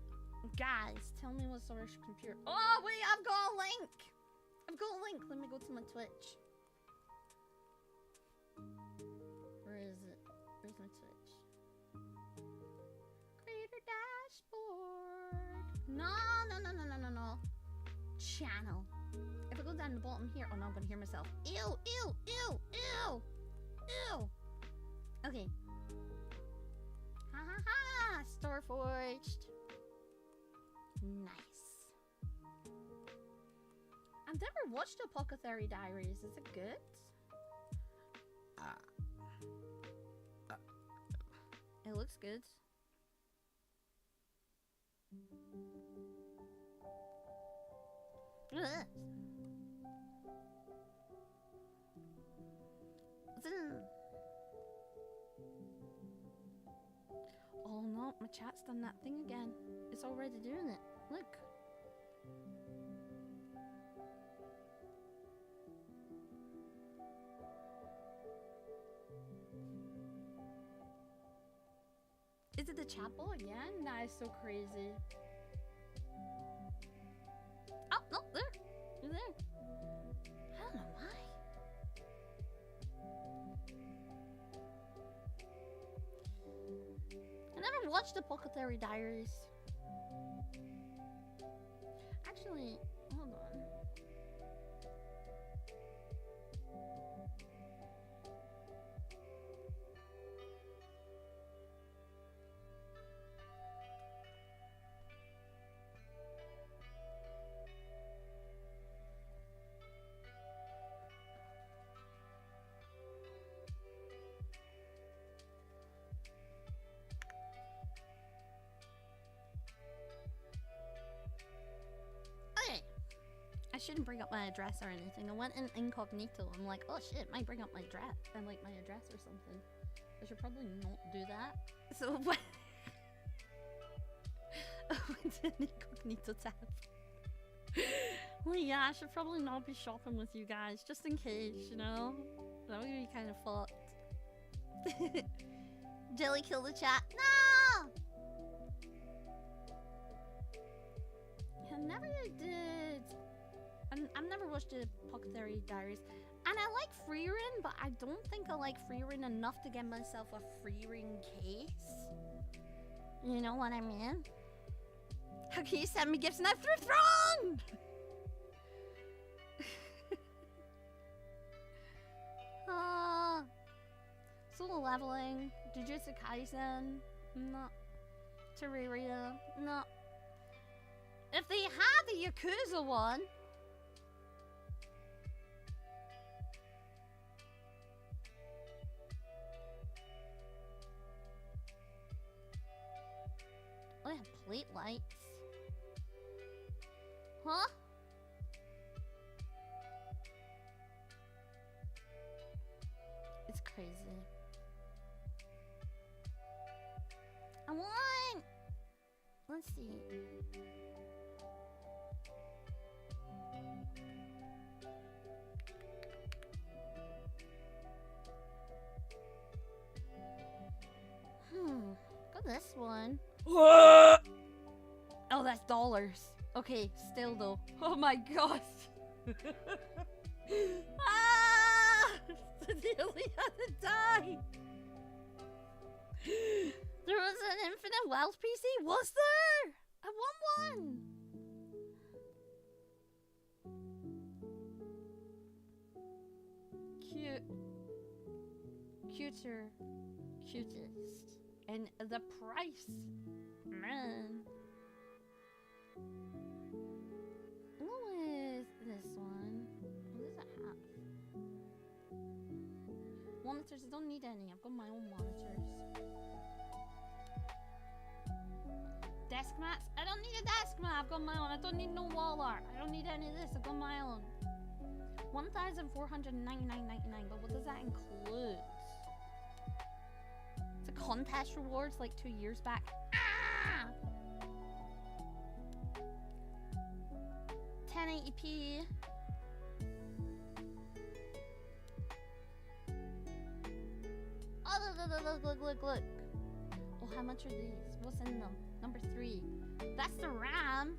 A: Guys, tell me what sort of computer. Oh, wait, I've got a link. Let me go to my Twitch. Where is it? Where's my Twitch? Creator dashboard. No. Channel. If I go down the bottom here, oh no, I'm gonna hear myself. Ew. Okay. Ha. Storeforged. Nice. I've never watched Apothecary Diaries. Is it good? It looks good. Ugh. Oh no, my chat's done that thing again. It's already doing it. Look. Is it the chatbot again? That is so crazy. Oh, no, there. You're there. I don't know why. I never watched Apothecary Diaries. Actually, hold on. I shouldn't bring up my address or anything. I went in incognito. I'm like, oh shit, might bring up my address and like my address or something. I should probably not do that. So with an incognito tab. Well, yeah, I should probably not be shopping with you guys, just in case, you know? That would be kind of fucked. Jelly kill the chat. No! I never did. I've never watched the Pocketary Diaries. And I like Freerin, but I don't think I like Freerin enough to get myself a Freerin case. You know what I mean? How can you send me gifts and I'm through Throne? Solo leveling, Jujutsu Kaisen, no. Terraria, no. If they had the Yakuza one, oh, they have plate lights. Huh? It's crazy. I want. Let's see. Got this one. Oh, that's dollars. Okay, still though. Oh my gosh. Ah! The nearly had to die. There was an infinite wealth PC? Was there? I want one. Cute. Cuter. Cutest. And the price. Man. What is this one? What does it have? Monitors, I don't need any. I've got my own monitors. Desk mats? I don't need a desk mat. I've got my own. I don't need no wall art. I don't need any of this. I've got my own. 1,499.99. But what does that include? It's a contest rewards like 2 years back. Ah! 1080p. Oh, look. Oh, how much are these? What's in them? Number 3. That's the RAM.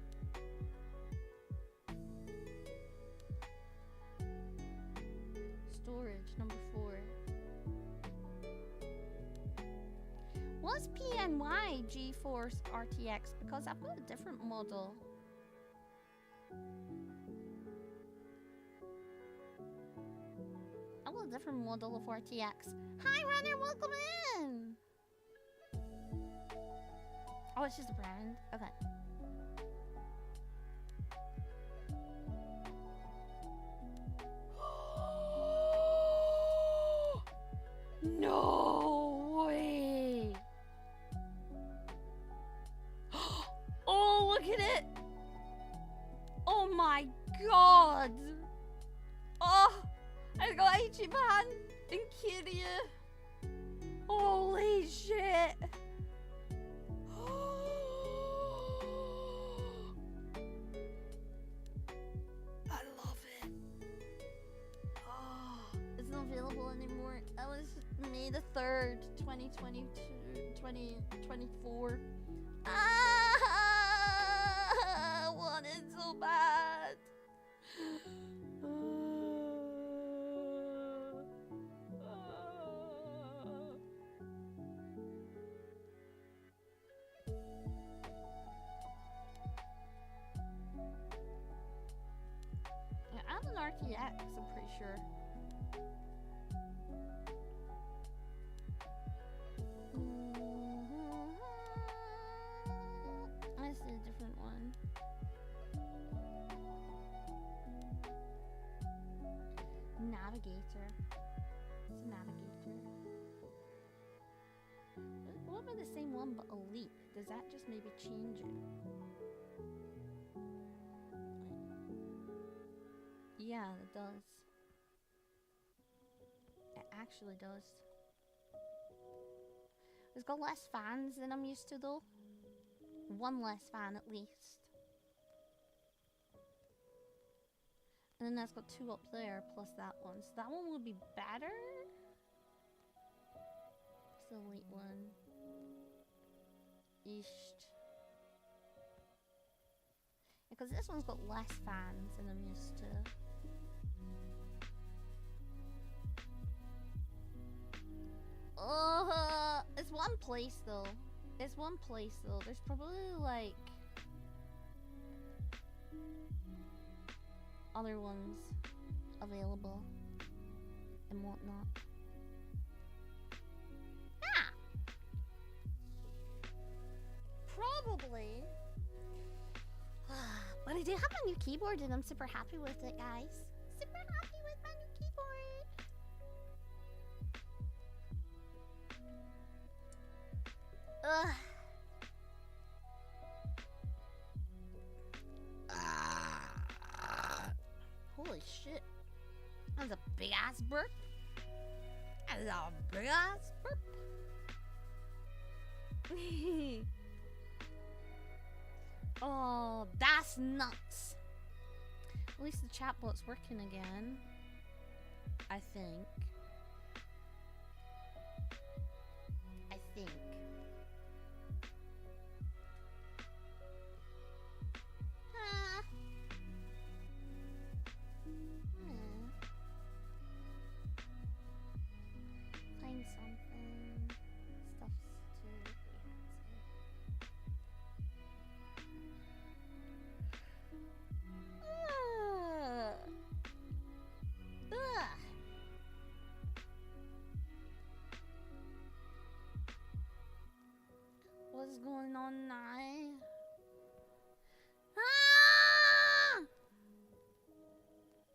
A: Storage, number 4. What's PNY GeForce RTX? Because I've got a different model. I want a different model of RTX. Hi, Runner, welcome in! Oh, it's just a brand? Okay. No way! Oh, look at it! Oh my god! Oh! I got Ichiban and Kiryu! Holy shit! I love it. Oh, it's not available anymore. That was May the 3rd, 2022, 2024. I want it so bad. Yeah, I have an RTX, I'm pretty sure. I see a different one. Navigator. It's a navigator. What about the same one but elite? Does that just maybe change it? Yeah, it does. It actually does. It's got less fans than I'm used to though. one less fan at least. And then that's got 2 up there plus that one. So that one would be better. It's the late one. East. Because this one's got less fans than I'm used to. It's one place though. It's one place though. There's probably like other ones available and whatnot. Yeah. Probably. But I do have my new keyboard and I'm super happy with it, guys. Super happy with my new keyboard. Ugh. Holy shit. That was a big ass burp. That was a big ass burp. Oh, that's nuts. At least the chatbot's working again. I think. Ah. Find something. Stuff's too Ugh. What's going on now?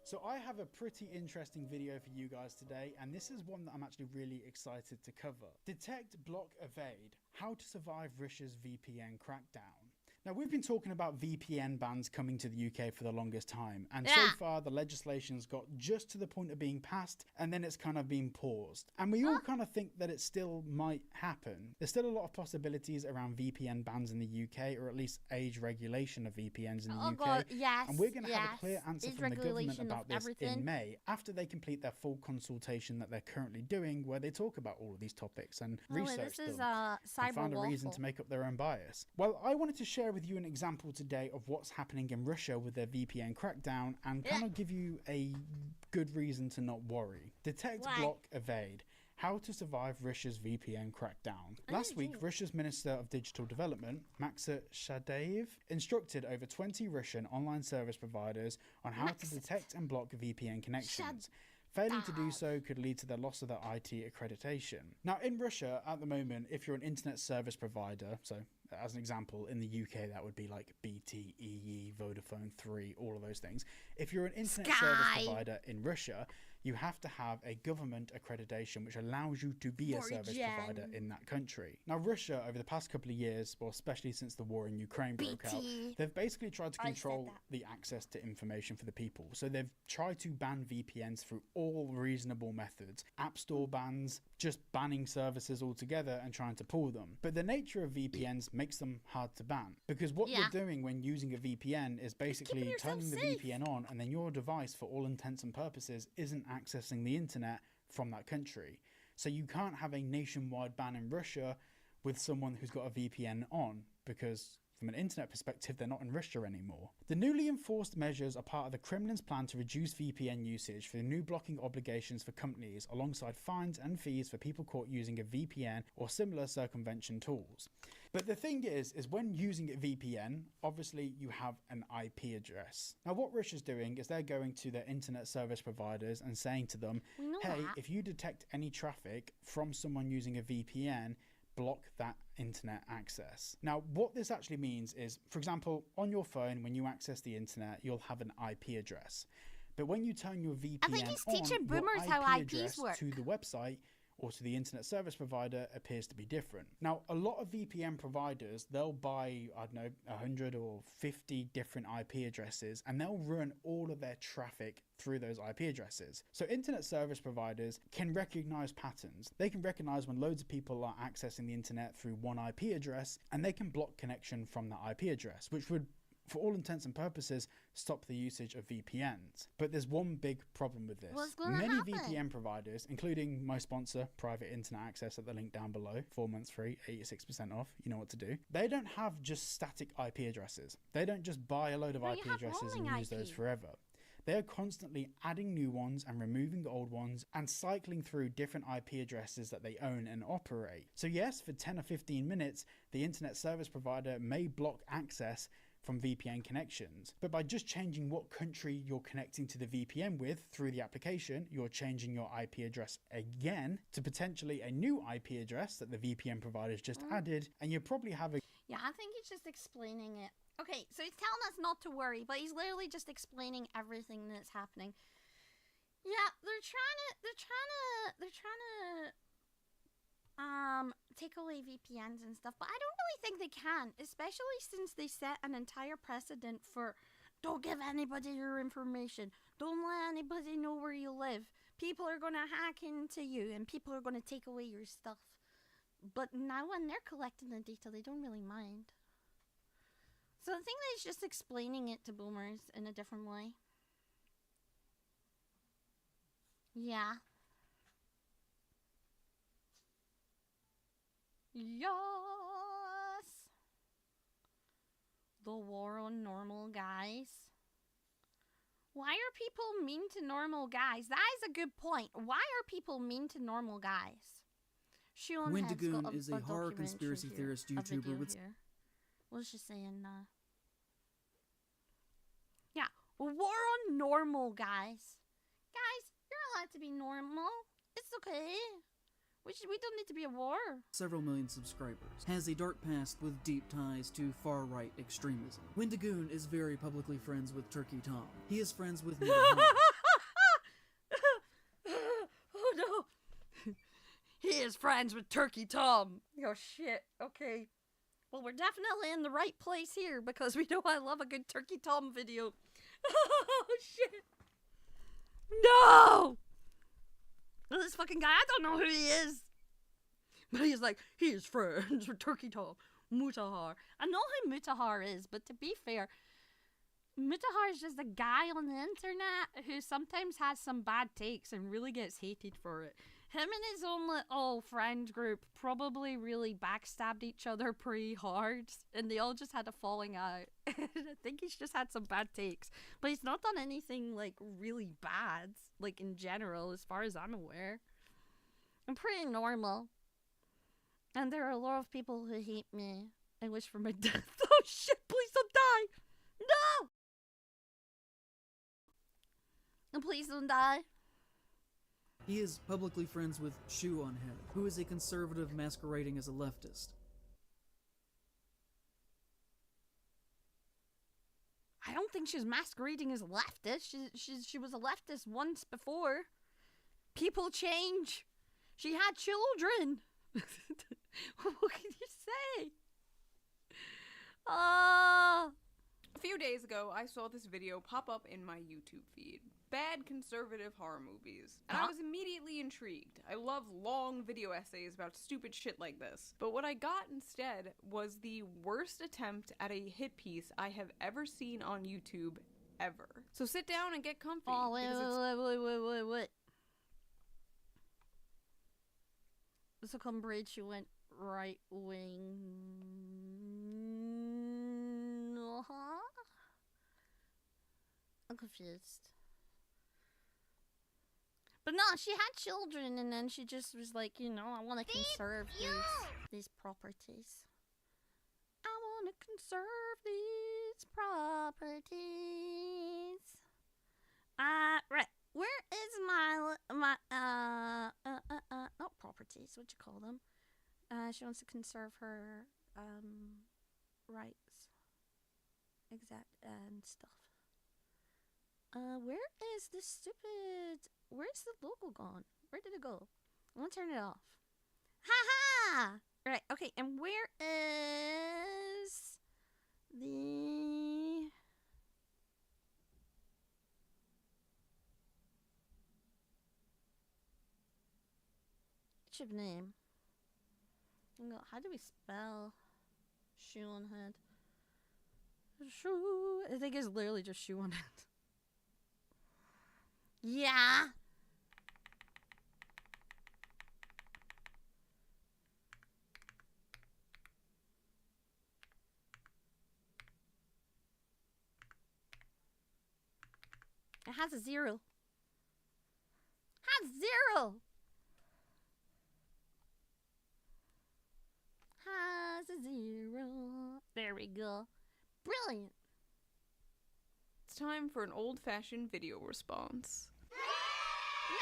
F: So I have a pretty interesting video for you guys today, and this is one that I'm actually really excited to cover. Detect, block, evade. How to survive Russia's VPN crackdown. Now, we've been talking about VPN bans coming to the UK for the longest time, and so far the legislation's got just to the point of being passed, and then it's kind of been paused. And we all kind of think that it still might happen. There's still a lot of possibilities around VPN bans in the UK, or at least age regulation of VPNs in the UK.
A: God, yes,
F: and we're going to have a clear answer
A: age
F: from the government about this
A: everything.
F: in May, after they complete their full consultation that they're currently doing, where they talk about all of these topics and research
A: this is
F: them.
A: cyber
F: And found a reason
A: waffle.
F: to make up their own bias. Well, I wanted to share with you an example today of what's happening in Russia with their VPN crackdown and kind of give you a good reason to not worry. Detect, block, evade. How to survive Russia's VPN crackdown. Last week, Russia's Minister of Digital Development, Maksut Shadayev, instructed over 20 Russian online service providers on how to detect and block VPN connections. Failing to do so could lead to the loss of their IT accreditation. Now, in Russia, at the moment, if you're an internet service provider, so as an example, in the UK, that would be like BT, EE, Vodafone 3, all of those things. If you're an internet service provider in Russia, you have to have a government accreditation which allows you to be a service provider in that country. Now, Russia, over the past couple of years, well, especially since the war in Ukraine broke out, they've basically tried to control the access to information for the people. So they've tried to ban VPNs through all reasonable methods. App Store bans, just banning services altogether and trying to pull them. But the nature of VPNs makes them hard to ban, because what you're doing when using a VPN is basically turning the VPN on, and then your device, for all intents and purposes, isn't accessing the internet from that country. So you can't have a nationwide ban in Russia with someone who's got a VPN on, because from an internet perspective, they're not in Russia anymore. The newly enforced measures are part of the Kremlin's plan to reduce VPN usage for new blocking obligations for companies, alongside fines and fees for people caught using a VPN or similar circumvention tools. But the thing is when using a VPN, obviously you have an IP address. Now, what Russia's doing is they're going to their internet service providers and saying to them, hey, if you detect any traffic from someone using a VPN, block that internet access. Now, what this actually means is, for example, on your phone, when you access the internet, you'll have an IP address. But when you turn your VPN on, your IP address to the website or to the internet service provider appears to be different. Now, a lot of VPN providers, they'll buy, I don't know, 100 or 50 different IP addresses, and they'll run all of their traffic through those IP addresses. So internet service providers can recognize patterns. They can recognize when loads of people are accessing the internet through one IP address, and they can block connection from that IP address, which would, for all intents and purposes, stop the usage of VPNs. But there's one big problem with this.
A: What's gonna
F: Many
A: happen?
F: VPN providers, including my sponsor, Private Internet Access, at the link down below, 4 months free, 86% off, you know what to do. They don't have just static IP addresses. They don't just buy a load of
A: No, you
F: IP
A: have
F: addresses and
A: roaming
F: use those
A: IP.
F: forever. They are constantly adding new ones and removing the old ones and cycling through different IP addresses that they own and operate. So yes, for 10 or 15 minutes, the internet service provider may block access from VPN connections, but by just changing what country you're connecting to the VPN with through the application, you're changing your IP address again to potentially a new IP address that the VPN provider's just added, and you probably have a
A: Yeah, I think he's just explaining it. Okay, so he's telling us not to worry, but he's literally just explaining everything that's happening. Yeah, they're trying to take away VPNs and stuff, but I don't really think they can, especially since they set an entire precedent for don't give anybody your information, don't let anybody know where you live. People are gonna hack into you, and people are gonna take away your stuff. But now when they're collecting the data, they don't really mind. So I think that he's just explaining it to boomers in a different way. Yeah. Yes. The war on normal guys. Why are people mean to normal guys? That is a good point. Why are people mean to normal guys? Sean has got
G: Windagoon is a horror
A: documentary
G: conspiracy
A: here,
G: theorist
A: a
G: YouTuber
A: video
G: with
A: here. What was she saying? Yeah, war on normal guys. Guys, you're allowed to be normal. It's okay. We don't need to be at war.
G: several million subscribers, has a dark past with deep ties to far-right extremism. Windagoon is very publicly friends with Turkey Tom. He is friends with Nita Hall.
A: Oh no. He is friends with Turkey Tom. Oh shit. Okay. Well, we're definitely in the right place here because we know I love a good Turkey Tom video. Oh shit. No! This fucking guy, I don't know who he is. But he's like, he is friends with Turkey Tom. Mutahar. I know who Mutahar is, but to be fair, Mutahar is just a guy on the internet who sometimes has some bad takes and really gets hated for it. Him and his own little friend group probably really backstabbed each other pretty hard, and they all just had a falling out. I think he's just had some bad takes, but he's not done anything like really bad, like in general, as far as I'm aware. I'm pretty normal, and there are a lot of people who hate me and wish for my death. Oh shit! Please don't die! No! And please don't die.
G: He is publicly friends with Shoe on Head, who is a conservative masquerading as a leftist.
A: I don't think she's masquerading as a leftist. She was a leftist once before. People change. She had children. What can you say?
H: A few days ago, I saw this video pop up in my YouTube feed. Bad conservative horror movies. And I was immediately intrigued. I love long video essays about stupid shit like this. But what I got instead was the worst attempt at a hit piece I have ever seen on YouTube, ever. So sit down and get comfy.
A: Oh, wait. So come Braid, she went right wing. I'm confused. But no, she had children, and then she just was like, you know, I want to conserve these properties. I want to conserve these properties. Right. Where is my not properties, what you call them? She wants to conserve her rights. Exact and stuff. Where is this stupid... Where's the logo gone? Where did it go? I'm gonna turn it off. Ha ha! Right, okay, and where is the YouTube name? How do we spell shoe on head? Shoe. I think it's literally just shoe on head. Yeah. It has a 0. Has 0. Has a 0. There we go. Brilliant.
H: It's time for an old-fashioned video response.
A: Yay!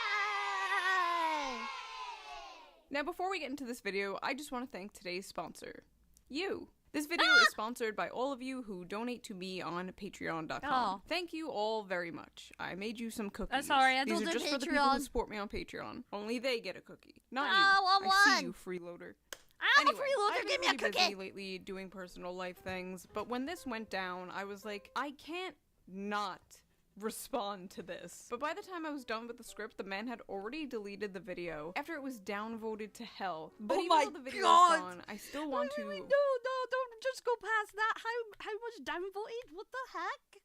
H: Now, before we get into this video, I just want to thank today's sponsor, you. This video is sponsored by all of you who donate to me on patreon.com.
A: Oh.
H: Thank you all very much. I made you some cookies.
A: Sorry, I
H: These
A: don't
H: are
A: do
H: just for the people
A: Patreon.
H: who support me on Patreon. Only they get a cookie, not
A: No,
H: you.
A: I
H: see
A: won.
H: you, freeloader.
A: I'm
H: Anyway,
A: a freeloader.
H: I've
A: Give
H: been
A: me a
H: really
A: cookie.
H: busy lately doing personal life things, but when this went down, I was like, I can't not respond to this. But by the time I was done with the script, the man had already deleted the video after it was downvoted to hell. But
A: Oh
H: even
A: my
H: though the video
A: God.
H: is gone, I still want to...
A: No, don't just go past that. How much downvoted? What the heck?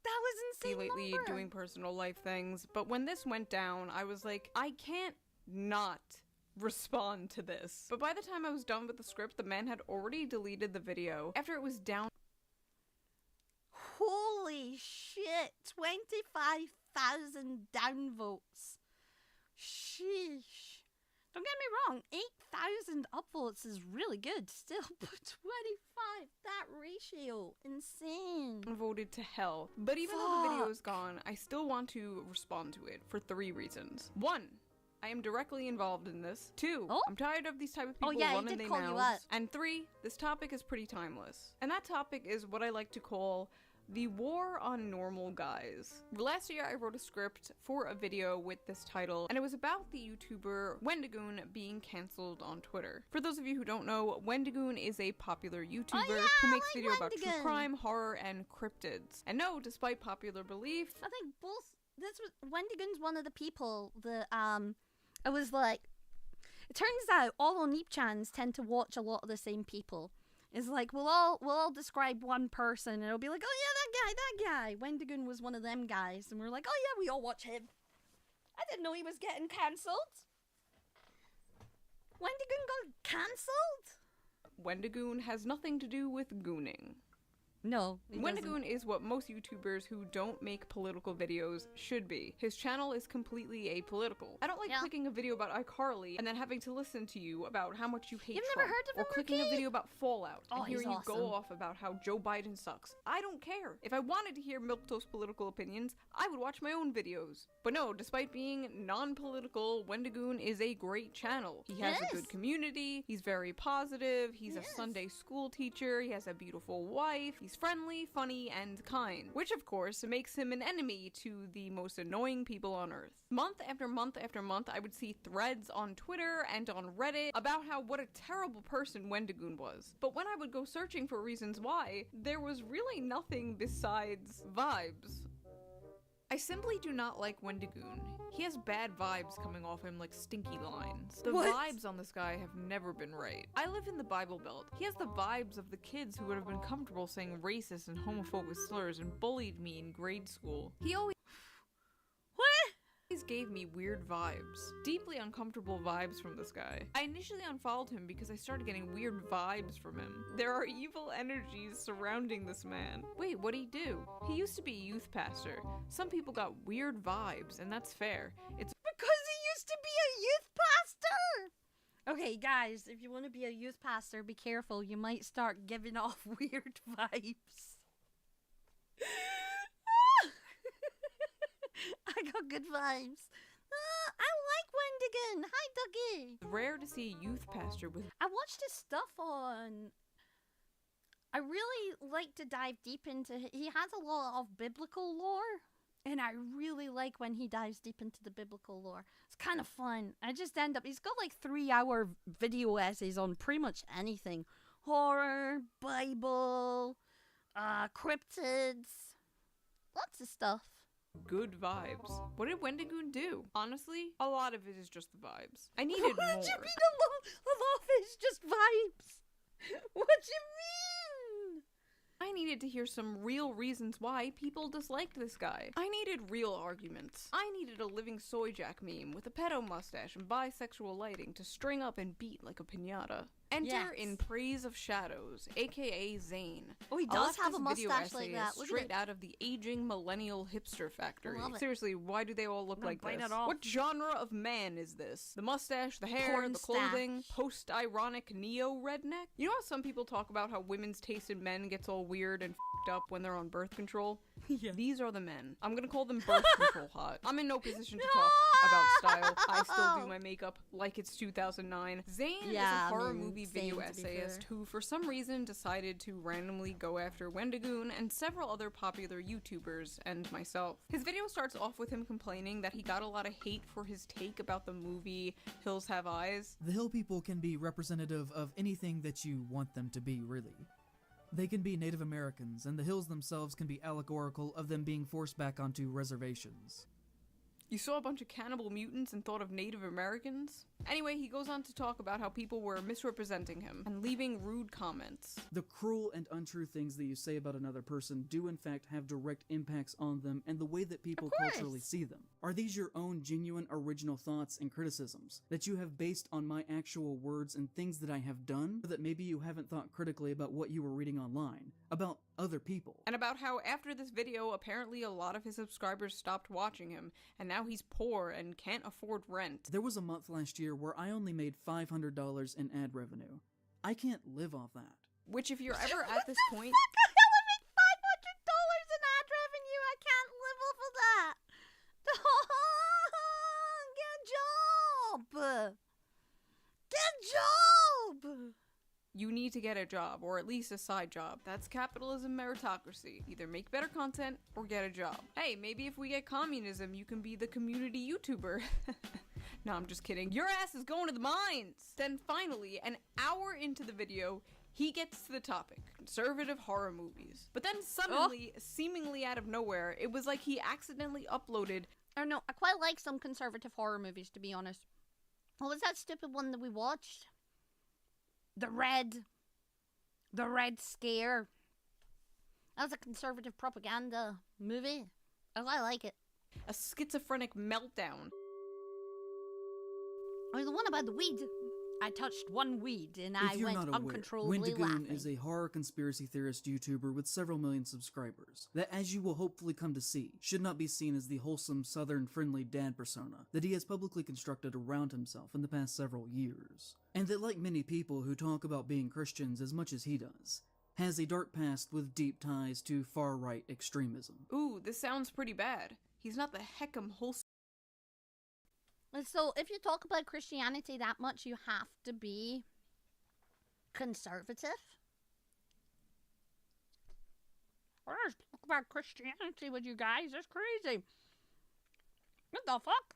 A: That was insane.
H: lately
A: number.
H: doing personal life things, but when this went down, I was like, I can't not respond to this. But by the time I was done with the script, the man had already deleted the video after it was down.
A: Holy shit! 25,000 downvotes. Sheesh. Don't get me wrong, 8,000 upvotes is really good still, but 25, that ratio, insane.
H: Voted to hell. But even though the video
A: Fuck.
H: is gone, I still want to respond to it for 3 reasons. 1, I am directly involved in this. 2,
A: Oh.
H: I'm tired of these type of
A: Oh,
H: people
A: yeah, he
H: running
A: did
H: their
A: call you
H: mouths.
A: up.
H: And 3, this topic is pretty timeless. And that topic is what I like to call the war on normal guys. Last year I wrote a script for a video with this title, and it was about the YouTuber Wendigoon being cancelled on Twitter. For those of you who don't know, Wendigoon is a popular YouTuber
A: yeah,
H: who
A: I
H: makes
A: like
H: videos about true
A: Wendigoon.
H: crime, horror, and cryptids. And no, despite popular belief,
A: I think both, this was, Wendigoon's one of the people that, it was like, it turns out all Oneep-chans tend to watch a lot of the same people. It's like, we'll all describe one person, and it'll be like, oh yeah, that guy. Wendigoon was one of them guys, and we're like, oh yeah, we all watch him. I didn't know he was getting cancelled. Wendigoon got cancelled?
H: Wendigoon has nothing to do with gooning.
A: No, he
H: Wendigoon is what most YouTubers who don't make political videos should be. His channel is completely apolitical. I don't like
A: Yeah.
H: clicking a video about iCarly and then having to listen to you about how much you hate
A: You've
H: Trump,
A: never heard of
H: or
A: him,
H: clicking a
A: Ricky?
H: video about Fallout
A: Oh,
H: and hearing
A: he's
H: you
A: awesome.
H: go off about how Joe Biden sucks. I don't care. If I wanted to hear milquetoast political opinions, I would watch my own videos. But no, despite being non-political, Wendigoon is a great channel. He has a
A: Yes.
H: good community, he's very positive, he's a
A: Yes.
H: Sunday school teacher, he has a beautiful wife, he's friendly, funny, and kind, which of course makes him an enemy to the most annoying people on earth. Month after month after month, I would see threads on Twitter and on Reddit about how what a terrible person Wendigoon was. But when I would go searching for reasons why, there was really nothing besides vibes. I simply do not like Wendigoon. He has bad vibes coming off him like stinky lines. The
A: What?
H: vibes on this guy have never been right. I live in the Bible Belt. He has the vibes of the kids who would have been comfortable saying racist and homophobic slurs and bullied me in grade school. He always gave me weird vibes. Deeply uncomfortable vibes from this guy. I initially unfollowed him because I started getting weird vibes from him. There are evil energies surrounding this man. Wait, what'd he do? He used to be a youth pastor. Some people got weird vibes, and that's fair. It's
A: Because he used to be a youth pastor! Okay, guys, if you want to be a youth pastor, be careful. You might start giving off weird vibes. I got good vibes. I like Wendigoon. Hi, Dougie.
H: rare to see a youth pastor with
A: I watched his stuff on. I really like to dive deep into. He has a lot of biblical lore And I really like when he dives deep into the biblical lore. It's kind of fun. I just end up, he's got like 3-hour video essays on pretty much anything. Horror, Bible, cryptids, lots of stuff.
H: Good vibes. What did Wendigoon do? Honestly, a lot of it is just the vibes. I needed
A: What
H: more.
A: do you mean a lot of it's just vibes? What do you mean?
H: I needed to hear some real reasons why people disliked this guy. I needed real arguments. I needed a living soy jack meme with a pedo mustache and bisexual lighting to string up and beat like a piñata. Enter in Praise of Shadows, aka Zane.
A: Oh, he does have a
H: video
A: mustache
H: essay
A: like
H: is
A: that. Look at
H: straight
A: it.
H: out of the aging millennial hipster factory.
A: love it.
H: Seriously, why do they all look
A: I'm gonna
H: like
A: bite
H: this?
A: it off.
H: What genre of man is this? The mustache, the hair,
A: Porn
H: the clothing,
A: stash.
H: post-ironic neo-redneck? You know how some people talk about how women's taste in men gets all weird and f***ed up when they're on birth control?
A: Yeah.
H: These are the men. I'm gonna call them birth control hot. I'm in no position to talk about style. I still do my makeup like it's 2009. Zane is
A: Yeah,
H: a horror
A: I mean,
H: movie
A: Zane,
H: video
A: to be fair.
H: essayist who for some reason decided to randomly go after Wendigoon and several other popular YouTubers and myself. His video starts off with him complaining that he got a lot of hate for his take about the movie Hills Have Eyes.
G: The hill people can be representative of anything that you want them to be, really. They can be Native Americans, and the hills themselves can be allegorical of them being forced back onto reservations.
H: You saw a bunch of cannibal mutants and thought of Native Americans? Anyway, he goes on to talk about how people were misrepresenting him and leaving rude comments.
G: The cruel and untrue things that you say about another person do in fact have direct impacts on them and the way that people culturally see them. Are these your own genuine original thoughts and criticisms that you have based on my actual words and things that I have done, or that maybe you haven't thought critically about what you were reading online, about other people?
H: And about how after this video, apparently a lot of his subscribers stopped watching him, and now he's poor and can't afford rent.
G: There was a month last year where I only made $500 in ad revenue. I can't live off that.
H: Which, if you're ever at this point,
A: I make $500 in ad revenue. I can't live off of that. Get a job. Get a job.
H: you need to get a job, or at least a side job. That's capitalism meritocracy. Either make better content or get a job. Hey, maybe if we get communism, you can be the community YouTuber. No, I'm just kidding. Your ass is going to the mines! Then finally, an hour into the video, he gets to the topic, conservative horror movies. But then suddenly, seemingly out of nowhere, it was like he accidentally uploaded.
A: I know, I quite like some conservative horror movies, to be honest. What was that stupid one that we watched? The Red Scare. That was a conservative propaganda movie. I like it.
H: A schizophrenic meltdown.
A: I mean, the one about the weed. I touched one weed and I
G: If you're
A: went
G: not aware,
A: uncontrollably
G: Wendigoon
A: laughing.
G: is a horror conspiracy theorist YouTuber with several million subscribers that, as you will hopefully come to see, should not be seen as the wholesome, southern-friendly dad persona that he has publicly constructed around himself in the past several years. And that, like many people who talk about being Christians as much as he does, has a dark past with deep ties to far-right extremism.
H: Ooh, this sounds pretty bad. He's not the heckum wholesome.
A: And so, if you talk about Christianity that much, you have to be conservative. I just talk about Christianity with you guys. That's crazy. What the fuck?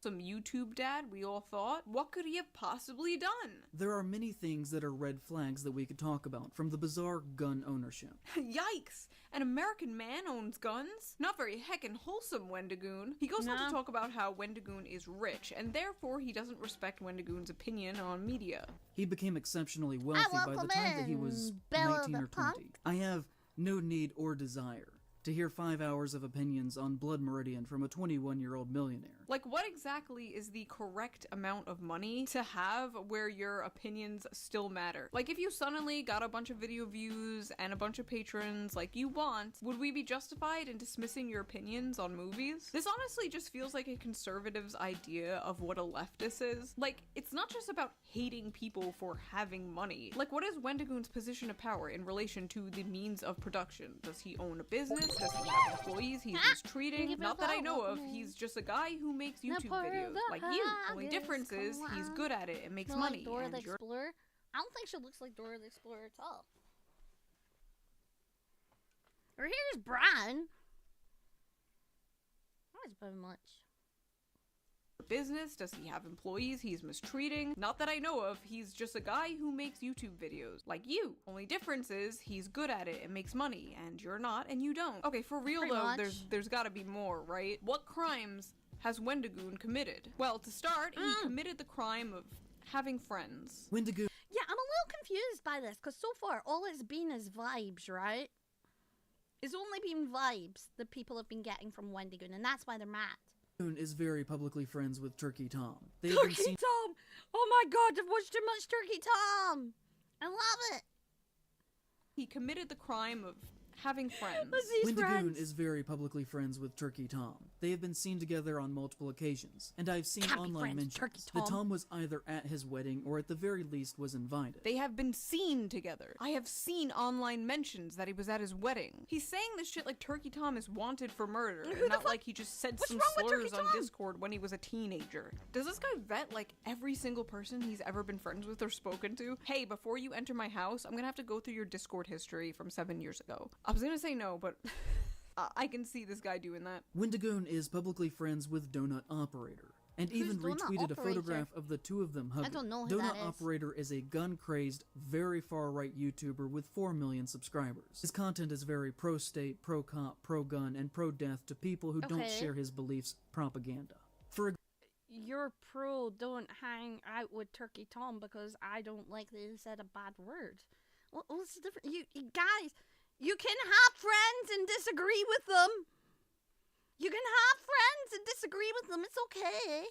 H: Some YouTube dad, we all thought. What could he have possibly done?
G: There are many things that are red flags that we could talk about, from the bizarre gun ownership.
H: Yikes! An American man owns guns? Not very heckin' wholesome, Wendigoon. He goes on to talk about how Wendigoon is rich, and therefore he doesn't respect Wendigoon's opinion on media.
G: He became exceptionally wealthy by the time that he was 19 or 20. I have no need or desire to hear 5 hours of opinions on Blood Meridian from a 21-year-old millionaire.
H: Like, what exactly is the correct amount of money to have where your opinions still matter? Like, if you suddenly got a bunch of video views and a bunch of patrons like you want, would we be justified in dismissing your opinions on movies? This honestly just feels like a conservative's idea of what a leftist is. Like, it's not just about hating people for having money. Like, what is Wendigoon's position of power in relation to the means of production? Does he own a business? Does he have employees he's mistreating? Not that I know of. He's just a guy who makes YouTube videos like you. Only difference is he's good at it and makes money.
A: Like Dora the
H: and you're
A: Explorer. I don't think she looks like Dora the Explorer at all. Or here's Brian. was very much.
H: Business? Does he have employees he's mistreating? Not that I know of. He's just a guy who makes YouTube videos. Like you. Only difference is he's good at it and makes money, and you're not, and you don't. Okay, for real
A: Pretty
H: though,
A: much.
H: there's gotta be more, right? What crimes has Wendigoon committed? Well, to start, he committed the crime of having friends.
G: Wendigoon
A: Yeah, I'm a little confused by this, because so far all it's been is vibes, right? It's only been vibes that people have been getting from Wendigoon, and that's why they're mad.
G: is very publicly friends with Turkey Tom. They have been
A: Turkey
G: seen
A: Tom! Oh my god, I've watched too much Turkey Tom! I love it!
H: He committed the crime of having friends.
A: What's these
G: Wendigoon
A: friends?
G: is very publicly friends with Turkey Tom. They have been seen together on multiple occasions, and I've seen
A: Can't be
G: online
A: friends with
G: mentions
A: Turkey
G: that
A: Tom.
G: Tom was either at his wedding or at the very least was invited.
H: They have been seen together. I have seen online mentions that he was at his wedding. He's saying this shit like Turkey Tom is wanted for murder,
A: Who
H: and
A: the
H: not
A: fuck-
H: like he just said
A: What's
H: some
A: wrong with
H: slurs
A: Turkey
H: on
A: Tom?
H: Discord when he was a teenager. Does this guy vet like every single person he's ever been friends with or spoken to? Hey, before you enter my house, I'm gonna have to go through your Discord history from 7 years ago. I was gonna say no, but I can see this guy doing that.
G: Wendigoon is publicly friends with Donut Operator, and even
A: Donut
G: retweeted a
A: Operator?
G: photograph of the two of them hugging.
A: don't know who
G: Donut
A: that is.
G: Operator is a gun-crazed, very far-right YouTuber with 4 million subscribers. His content is very pro-state, pro-cop, pro-gun, and pro-death to people who don't
A: Okay.
G: share his beliefs propaganda. For
A: You're pro don't hang out with Turkey Tom because I don't like that he said a bad word. What's the difference? You guys, you can have friends and disagree with them. You can have friends and disagree with them. It's okay.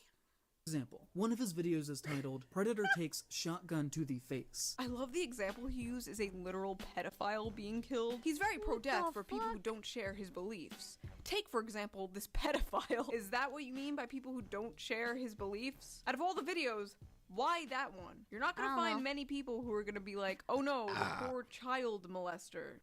G: example, one of his videos is titled, Predator Takes Shotgun to the Face.
H: I love the example he used is a literal pedophile being killed. He's very
A: What
H: pro-death
A: the
H: for people who
A: fuck?
H: don't share his beliefs. Take, for example, this pedophile. Is that what you mean by people who don't share his beliefs? Out of all the videos, why that one? You're not
A: I
H: gonna
A: don't
H: find
A: know.
H: many people who are gonna be like, oh no, the poor child molester.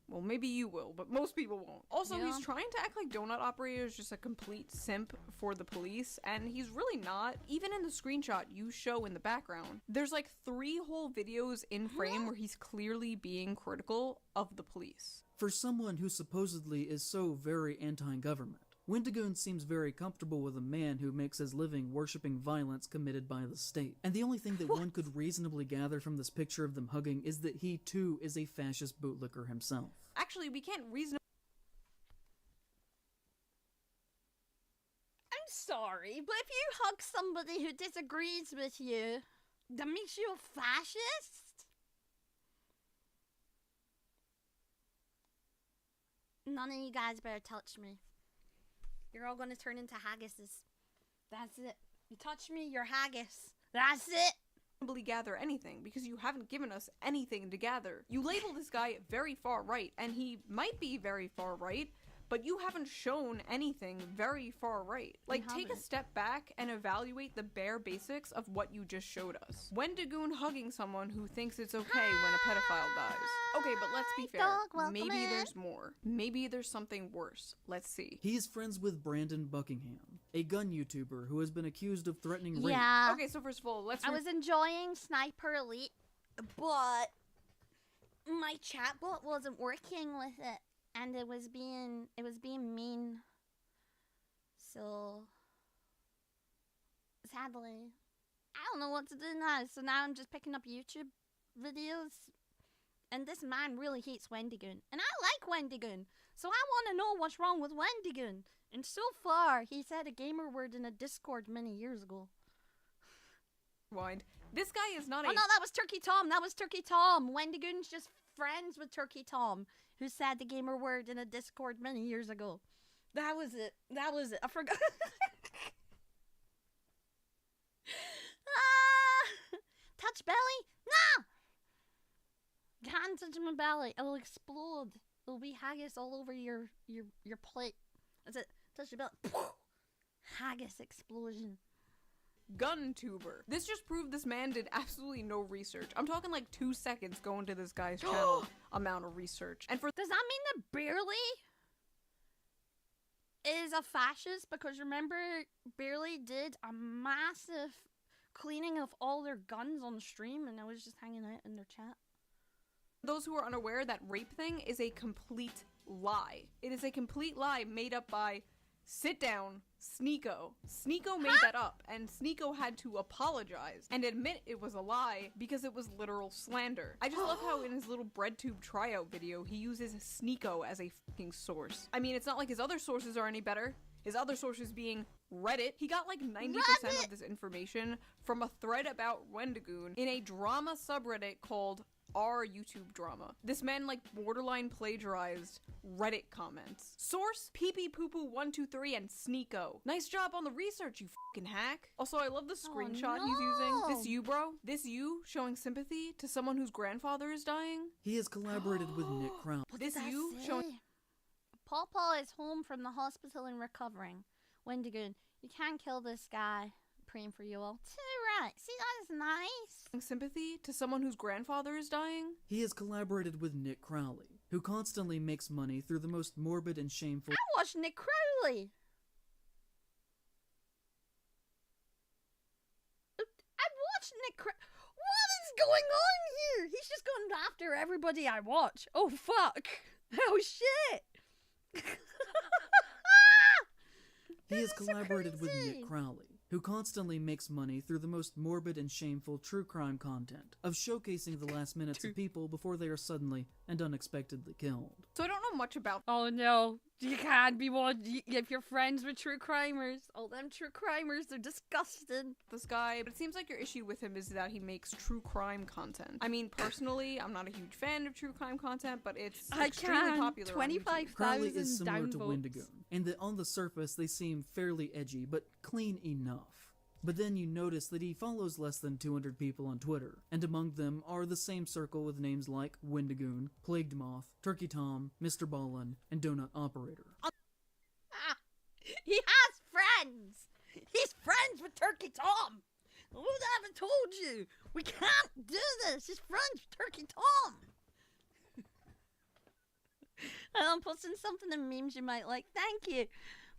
H: Well, maybe you will, but most people won't. Also,
A: Yeah.
H: he's trying to act like Donut Operator is just a complete simp for the police, and he's really not. Even in the screenshot you show in the background, there's like 3 whole videos in frame where he's clearly being critical of the police.
G: For someone who supposedly is so very anti-government, Wendigoon seems very comfortable with a man who makes his living worshipping violence committed by the state. And the only thing that one could reasonably gather from this picture of them hugging is that he too is a fascist bootlicker himself.
H: Actually, we can't reasonably
A: I'm sorry, but if you hug somebody who disagrees with you, that makes you a fascist? None of you guys better touch me. You're all gonna turn into haggises. That's it. You touch me, you're haggis. That's it.
H: gather anything because you haven't given us anything to gather. You label this guy very far right, and he might be very far right, but you haven't shown anything very far right. Like, take a
A: haven't.
H: step back and evaluate the bare basics of what you just showed us. Wendigoon hugging someone who thinks it's okay when a pedophile dies. Okay, but let's be
A: Hi,
H: fair.
A: dog, welcome
H: Maybe
A: in.
H: there's more. Maybe there's something worse. Let's see.
G: He is friends with Brandon Buckingham, a gun YouTuber who has been accused of threatening rape.
A: Yeah.
H: Okay, so first of all, let's
A: I was enjoying Sniper Elite, but my chatbot wasn't working with it, and it was being mean. So sadly, I don't know what to do now. So now I'm just picking up YouTube videos, and this man really hates Wendigoon, and I like Wendigoon, so I want to know what's wrong with Wendigoon. And so far, he said a gamer word in a Discord many years ago.
H: rewind. This guy is not
A: Oh
H: a
A: no, that was Turkey Tom. That was Turkey Tom. Wendigoon's just friends with Turkey Tom, who said the gamer word in a Discord many years ago. That was it. That was it. I forgot. Touch belly? No! Can't touch my belly. It'll explode. It'll be haggis all over your plate. That's it. Touch your belly. Haggis explosion.
H: gun tuber. This just proved this man did absolutely no research. I'm talking like 2 seconds going to this guy's channel amount of research. And for
A: Does that mean that Barely is a fascist? Because remember, Barely did a massive cleaning of all their guns on stream, and I was just hanging out in their chat.
H: those who are unaware, that rape thing is a complete lie. It is a complete lie made up by Sit down. Sneeko. Sneeko made that up, and Sneeko had to apologize and admit it was a lie because it was literal slander. I just love how in his little breadtube tryout video, he uses Sneeko as a fucking source. I mean, it's not like his other sources are any better. His other sources being Reddit. He got like 90% of this information from a thread about Wendigoon in a drama subreddit called R YouTube Drama. This man like borderline plagiarized Reddit comments. Source, pee-pee-poo-poo-123 and Sneeko. Nice job on the research, you fucking hack. Also, I love the screenshot he's using. This you, bro. This you showing sympathy to someone whose grandfather is dying.
G: He has collaborated with Nick Crown.
H: This you showing...
A: Paw Paw is home from the hospital and recovering. Wendigoon, you can't kill this guy. Praying for you all. Too right. See, that is nice.
H: Sympathy to someone whose grandfather is dying.
G: He has collaborated with Nick Crowley, who constantly makes money through the most morbid and shameful.
A: I watched Nick Crowley. I watched Nick Crowley. What is going on here? He's just going after everybody I watch. Oh, fuck. Oh, shit.
G: He has collaborated with Nick Crowley, who constantly makes money through the most morbid and shameful true crime content of showcasing the last minutes of people before they are suddenly and unexpectedly killed.
H: So I don't know much about...
A: Oh no, you can't be one if you're friends with true crimers. All them true crimers, they're disgusting.
H: This guy, but it seems like your issue with him is that he makes true crime content. I mean, personally, I'm not a huge fan of true crime content, but it's extremely popular.
A: 25,000
G: Crowley is similar to
A: downvotes.
G: Wendigoon, in that on the surface they seem fairly edgy, but clean enough. But then you notice that he follows less than 200 people on Twitter, and among them are the same circle with names like Wendigoon, Plagued Moth, Turkey Tom, Mr. Ballin, and Donut Operator.
A: He has friends! He's friends with Turkey Tom! Who haven't told you? We can't do this! He's friends with Turkey Tom! I'm posting something in memes you might like. Thank you.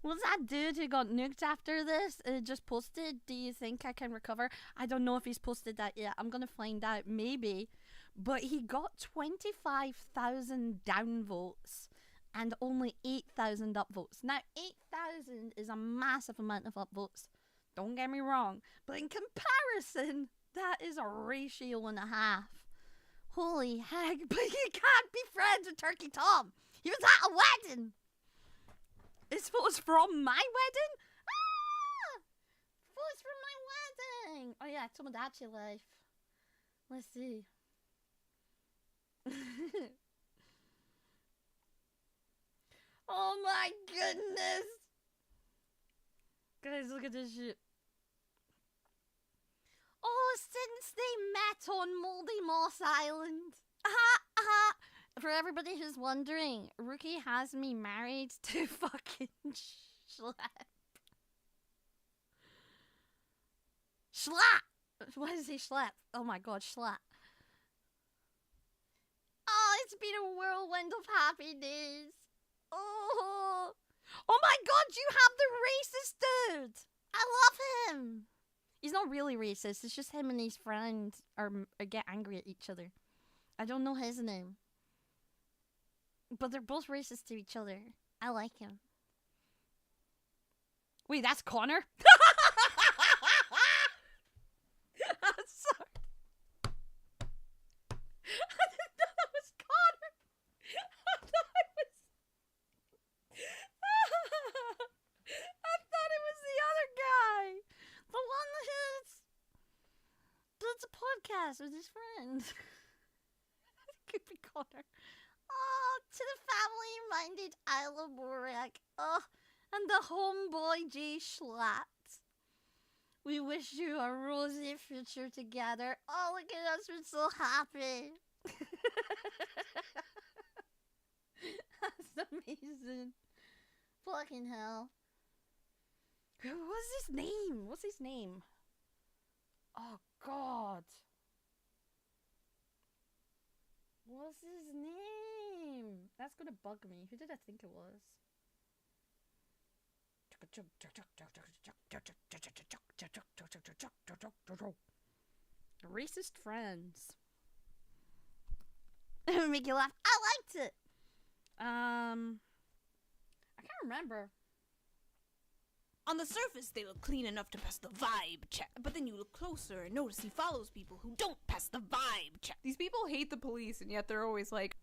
A: Was that dude who got nuked after this just posted, do you think I can recover? I don't know if he's posted that yet. I'm gonna find out, maybe. But he got 25,000 downvotes and only 8,000 upvotes. Now, 8,000 is a massive amount of upvotes. Don't get me wrong. But in comparison, that is a ratio and a half. Holy heck, but you can't be friends with Turkey Tom. He was at a wedding. This was from my wedding? Ah! Photos from my wedding. Oh yeah, Tomodachi life. Let's see. Oh my goodness. Guys, look at this shit. Oh, since they met on Moldy Moss Island. For everybody who's wondering, Rookie has me married to fucking Schlap. Schlap! What is he, Schlap? Oh my god, Schlap. Oh, it's been a whirlwind of happy days. Oh my god, you have the racist dude! I love him! He's not really racist, it's just him and his friend are get angry at each other. I don't know his name. But they're both racist to each other. I like him. Wait, that's Connor? I'm sorry. I didn't know that was Connor. I thought it was the other guy. The one who's does a podcast with his friends. It could be Connor. Oh, to the family-minded Isla Borak. Oh, and the homeboy J. Schlatt. We wish you a rosy future together. Oh, look at us, we're so happy. That's amazing. Fucking hell. What's his name? What's his name? Oh, God. What's his name? That's gonna bug me. Who did I think it was? Racist friends. Make you laugh. I liked it. I can't remember.
I: On the surface, they look clean enough to pass the vibe check, but then you look closer and notice he follows people who don't pass the vibe check.
H: These people hate the police, and yet they're always like,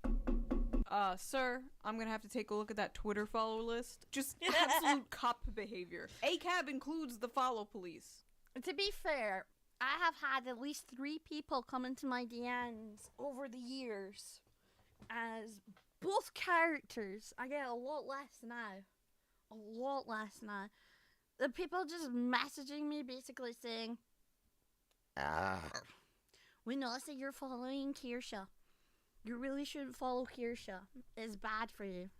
H: sir, I'm gonna have to take a look at that Twitter follow list. Just absolute cop behavior. ACAB includes the follow police.
A: To be fair, I have had at least 3 people come into my DMs over the years as both characters. I get a lot less now. A lot less now. The people just messaging me basically saying, we noticed that you're following Kirsha. You really shouldn't follow Kirsha. It's bad for you.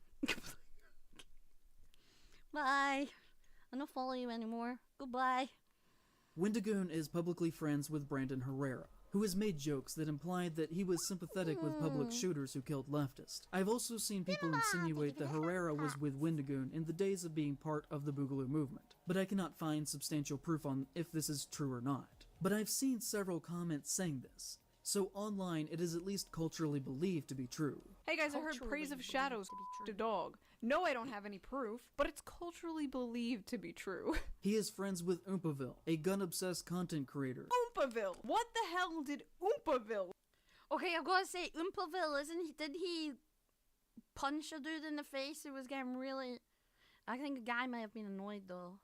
A: Bye. I don't follow you anymore. Goodbye.
G: Wendigoon is publicly friends with Brandon Herrera, who has made jokes that implied that he was sympathetic with public shooters who killed leftists. I've also seen people insinuate that Herrera was with Wendigoon in the days of being part of the Boogaloo movement, but I cannot find substantial proof on if this is true or not. But I've seen several comments saying this, so online it is at least culturally believed to be true.
H: Hey guys, I heard Praise of Shadows to dog. No, I don't have any proof, but it's culturally believed to be true.
G: He is friends with Oompaville, a gun-obsessed content creator.
H: Oompaville! What the hell did Oompaville?
A: Okay, I'm gonna say Oompaville, did he punch a dude in the face who was getting really... I think a guy might have been annoyed though.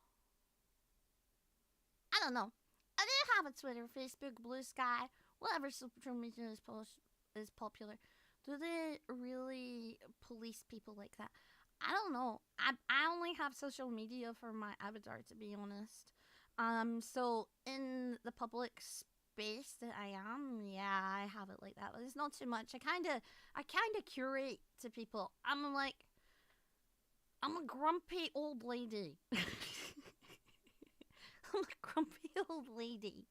A: I don't know. I do have a Twitter, Facebook, Blue Sky, whatever social media is popular. Do they really police people like that? I don't know. I only have social media for my avatar, to be honest. So in the public space that I am, yeah, I have it like that. But it's not too much. I kind of curate to people. I'm a grumpy old lady. I'm a grumpy old lady.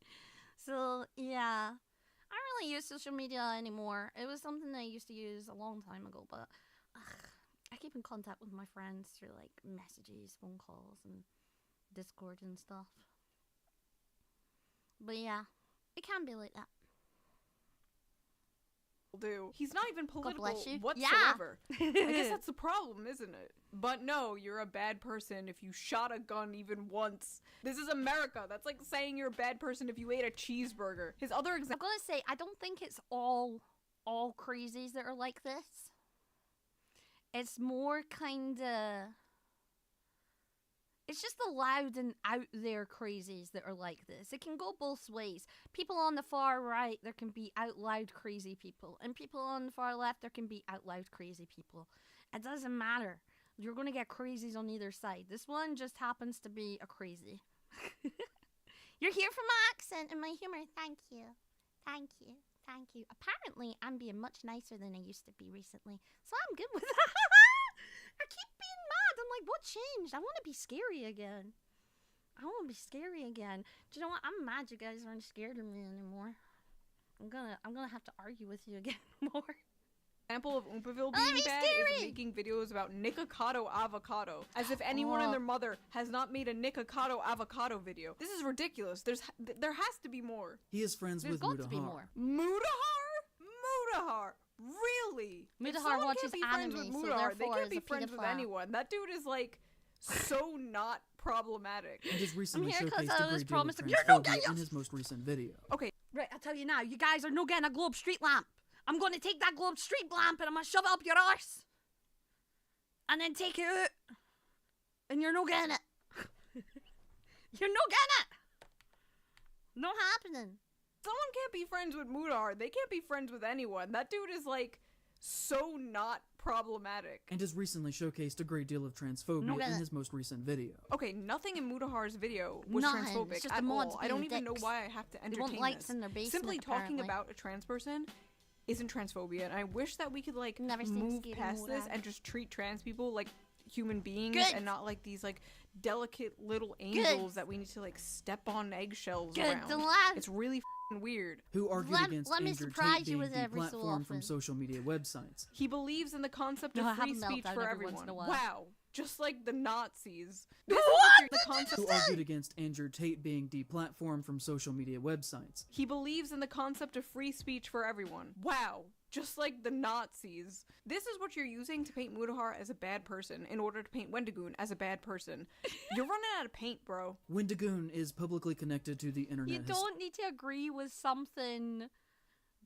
A: So yeah, I don't really use social media anymore. It was something I used to use a long time ago, but I keep in contact with my friends through like messages, phone calls, and Discord and stuff. But yeah, it can be like that.
H: He's not even political
A: bless you.
H: whatsoever.
A: Yeah.
H: I guess that's the problem, isn't it? But no, you're a bad person if you shot a gun even once. This is America. That's like saying you're a bad person if you ate a cheeseburger. His other
A: I'm
H: example.
A: gonna say I don't think it's all crazies that are like this. It's more kinda... It's just the loud and out there crazies that are like this. It can go both ways. People on the far right, there can be out loud crazy people. And people on the far left, there can be out loud crazy people. It doesn't matter. You're going to get crazies on either side. This one just happens to be a crazy. You're here for my accent and my humor. Thank you. Thank you. Thank you. Apparently, I'm being much nicer than I used to be recently. So I'm good with that. I keep being mad. I'm like, what changed? I want to be scary again. I want to be scary again. Do you know what? I'm mad you guys aren't scared of me anymore. I'm gonna have to argue with you again more.
H: Example of Oompaville being bad is making videos about Nikocado avocado, as if anyone and their mother has not made a Nikocado avocado video. This is ridiculous. There has to be more.
G: He is friends with
A: There's got to be
G: Mutahar.
A: more.
H: Mutahar? Really? If
A: Mutahar
H: someone
A: watches
H: can't be friends
A: anime,
H: with
A: so
H: Mutahar, they
A: therefore
H: can't
A: is
H: be
A: a
H: friends with
A: pedophile.
H: anyone. That dude is like so not problematic.
G: And just recently
A: here 'cause
G: showcased
A: I
G: a
A: was
G: great deal of
A: promising- You're no
G: transphobia
A: gay-
G: in his most recent video.
H: Okay,
A: Right, I'll tell you now. You guys are no getting a globe street lamp. I'm going to take that globe street lamp and I'm going to shove it up your arse. And then take it out. And you're no getting it. You're no getting it. No happening.
H: someone can't be friends with Mutahar. They can't be friends with anyone. That dude is like so not problematic.
G: And has recently showcased a great deal of transphobia in his most recent video.
H: Okay, nothing in Mutahar's video was
A: Nothing.
H: transphobic
A: It's just
H: at
A: the mods
H: all. I don't
A: being
H: even know
A: dicks.
H: why I have to
A: They
H: entertain
A: want lights
H: this.
A: in their basement,
H: Simply talking
A: apparently.
H: about a trans person isn't transphobia, and I wish that we could like
A: Never seen
H: move
A: Skating
H: past this
A: Mutahar.
H: and just treat trans people like human beings
A: Good.
H: and not like these like delicate little angels that we need to like step on eggshells
A: Good.
H: around.
A: The last-
H: It's really f***ing weird.
G: Who argued against
A: let me
G: Andrew
A: surprise
G: Tate
A: you
G: being
A: with every so
G: deplatformed from
A: often.
G: social media websites.
H: He believes in the concept
A: No, I
H: of
A: have
H: free
A: a
H: speech
A: meltdown
H: for
A: every once
H: everyone.
A: in a while.
H: Wow. Just like the Nazis.
A: What?
H: The concept
G: Who argued against Andrew Tate being deplatformed from social media websites.
H: He believes in the concept of free speech for everyone. Wow. just like the Nazis. This is what you're using to paint Mudahar as a bad person in order to paint Wendigoon as a bad person. You're running out of paint, bro.
G: Wendigoon is publicly connected to the internet.
A: You don't need to agree with something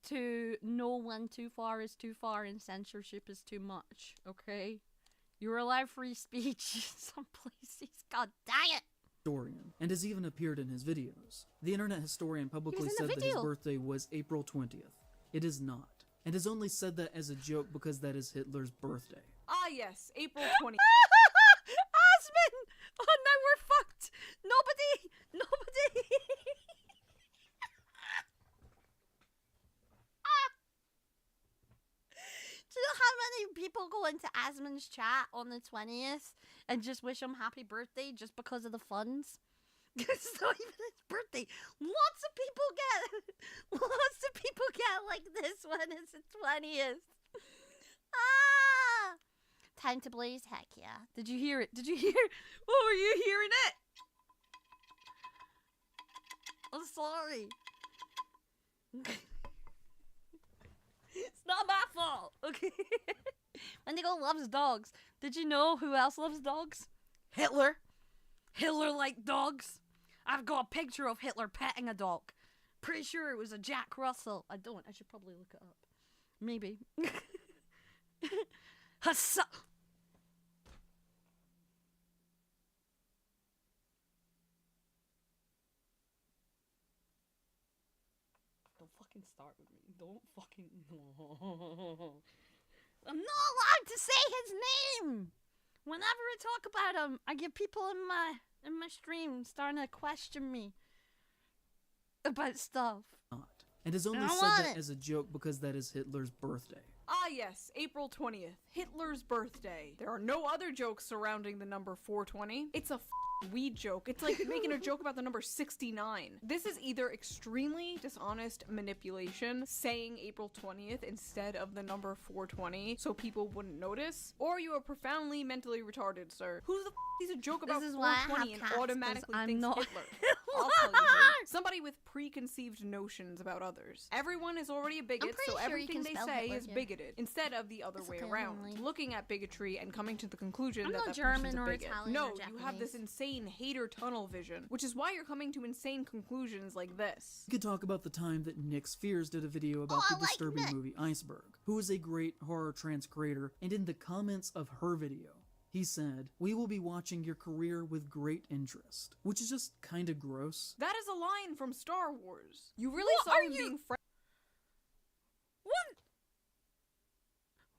A: to know when too far is too far and censorship is too much, okay? You're allowed free speech in some places. God dang it!
G: Historian, and has even appeared in his videos. The internet historian publicly said that his birthday was April 20th. It is not, and has only said that as a joke because that is Hitler's birthday.
H: Ah yes, April 20th.
A: Asmin! Oh, now we're fucked! Nobody! Do you know how many people go into Asmin's chat on the 20th and just wish him happy birthday just because of the funds? It's not even his birthday. Lots of people get like this when it's the 20th. Ah! Time to blaze, heck yeah. Did you hear it? Oh, are you hearing it? I'm sorry. It's not my fault, okay? Wendigo loves dogs. Did you know who else loves dogs? Hitler. Hitler liked dogs. I've got a picture of Hitler petting a dog. Pretty sure it was a Jack Russell. I should probably look it up. Maybe. Hassa. Don't fucking start with me. Don't fucking. I'm not allowed to say his name. Whenever I talk about him, I get people in my stream starting to question me about stuff.
G: And has only said that as a joke because that is Hitler's birthday.
H: Ah yes, April 20th, Hitler's birthday. There are no other jokes surrounding the number 420. It's a weed joke. It's like making a joke about the number 69. This is either extremely dishonest manipulation, saying April 20th instead of the number 420 so people wouldn't notice, or you are profoundly mentally retarded, sir. Who the is a joke about 420 and automatically thinks Hitler? I'll tell you who. Somebody with preconceived notions about others. Everyone is already a bigot, so everything they say is bigoted, instead of the other way around. Looking at bigotry and coming to the conclusion that person's a bigot. No, you have this insane hater tunnel vision, which is why you're coming to insane conclusions like this.
G: We could talk about the time that Nick Spheres did a video about the disturbing movie Iceberg, who is a great horror trans creator, and in the comments of her video, he said, "We will be watching your career with great interest," which is just kinda gross.
H: That is a line from Star Wars. You really saw him being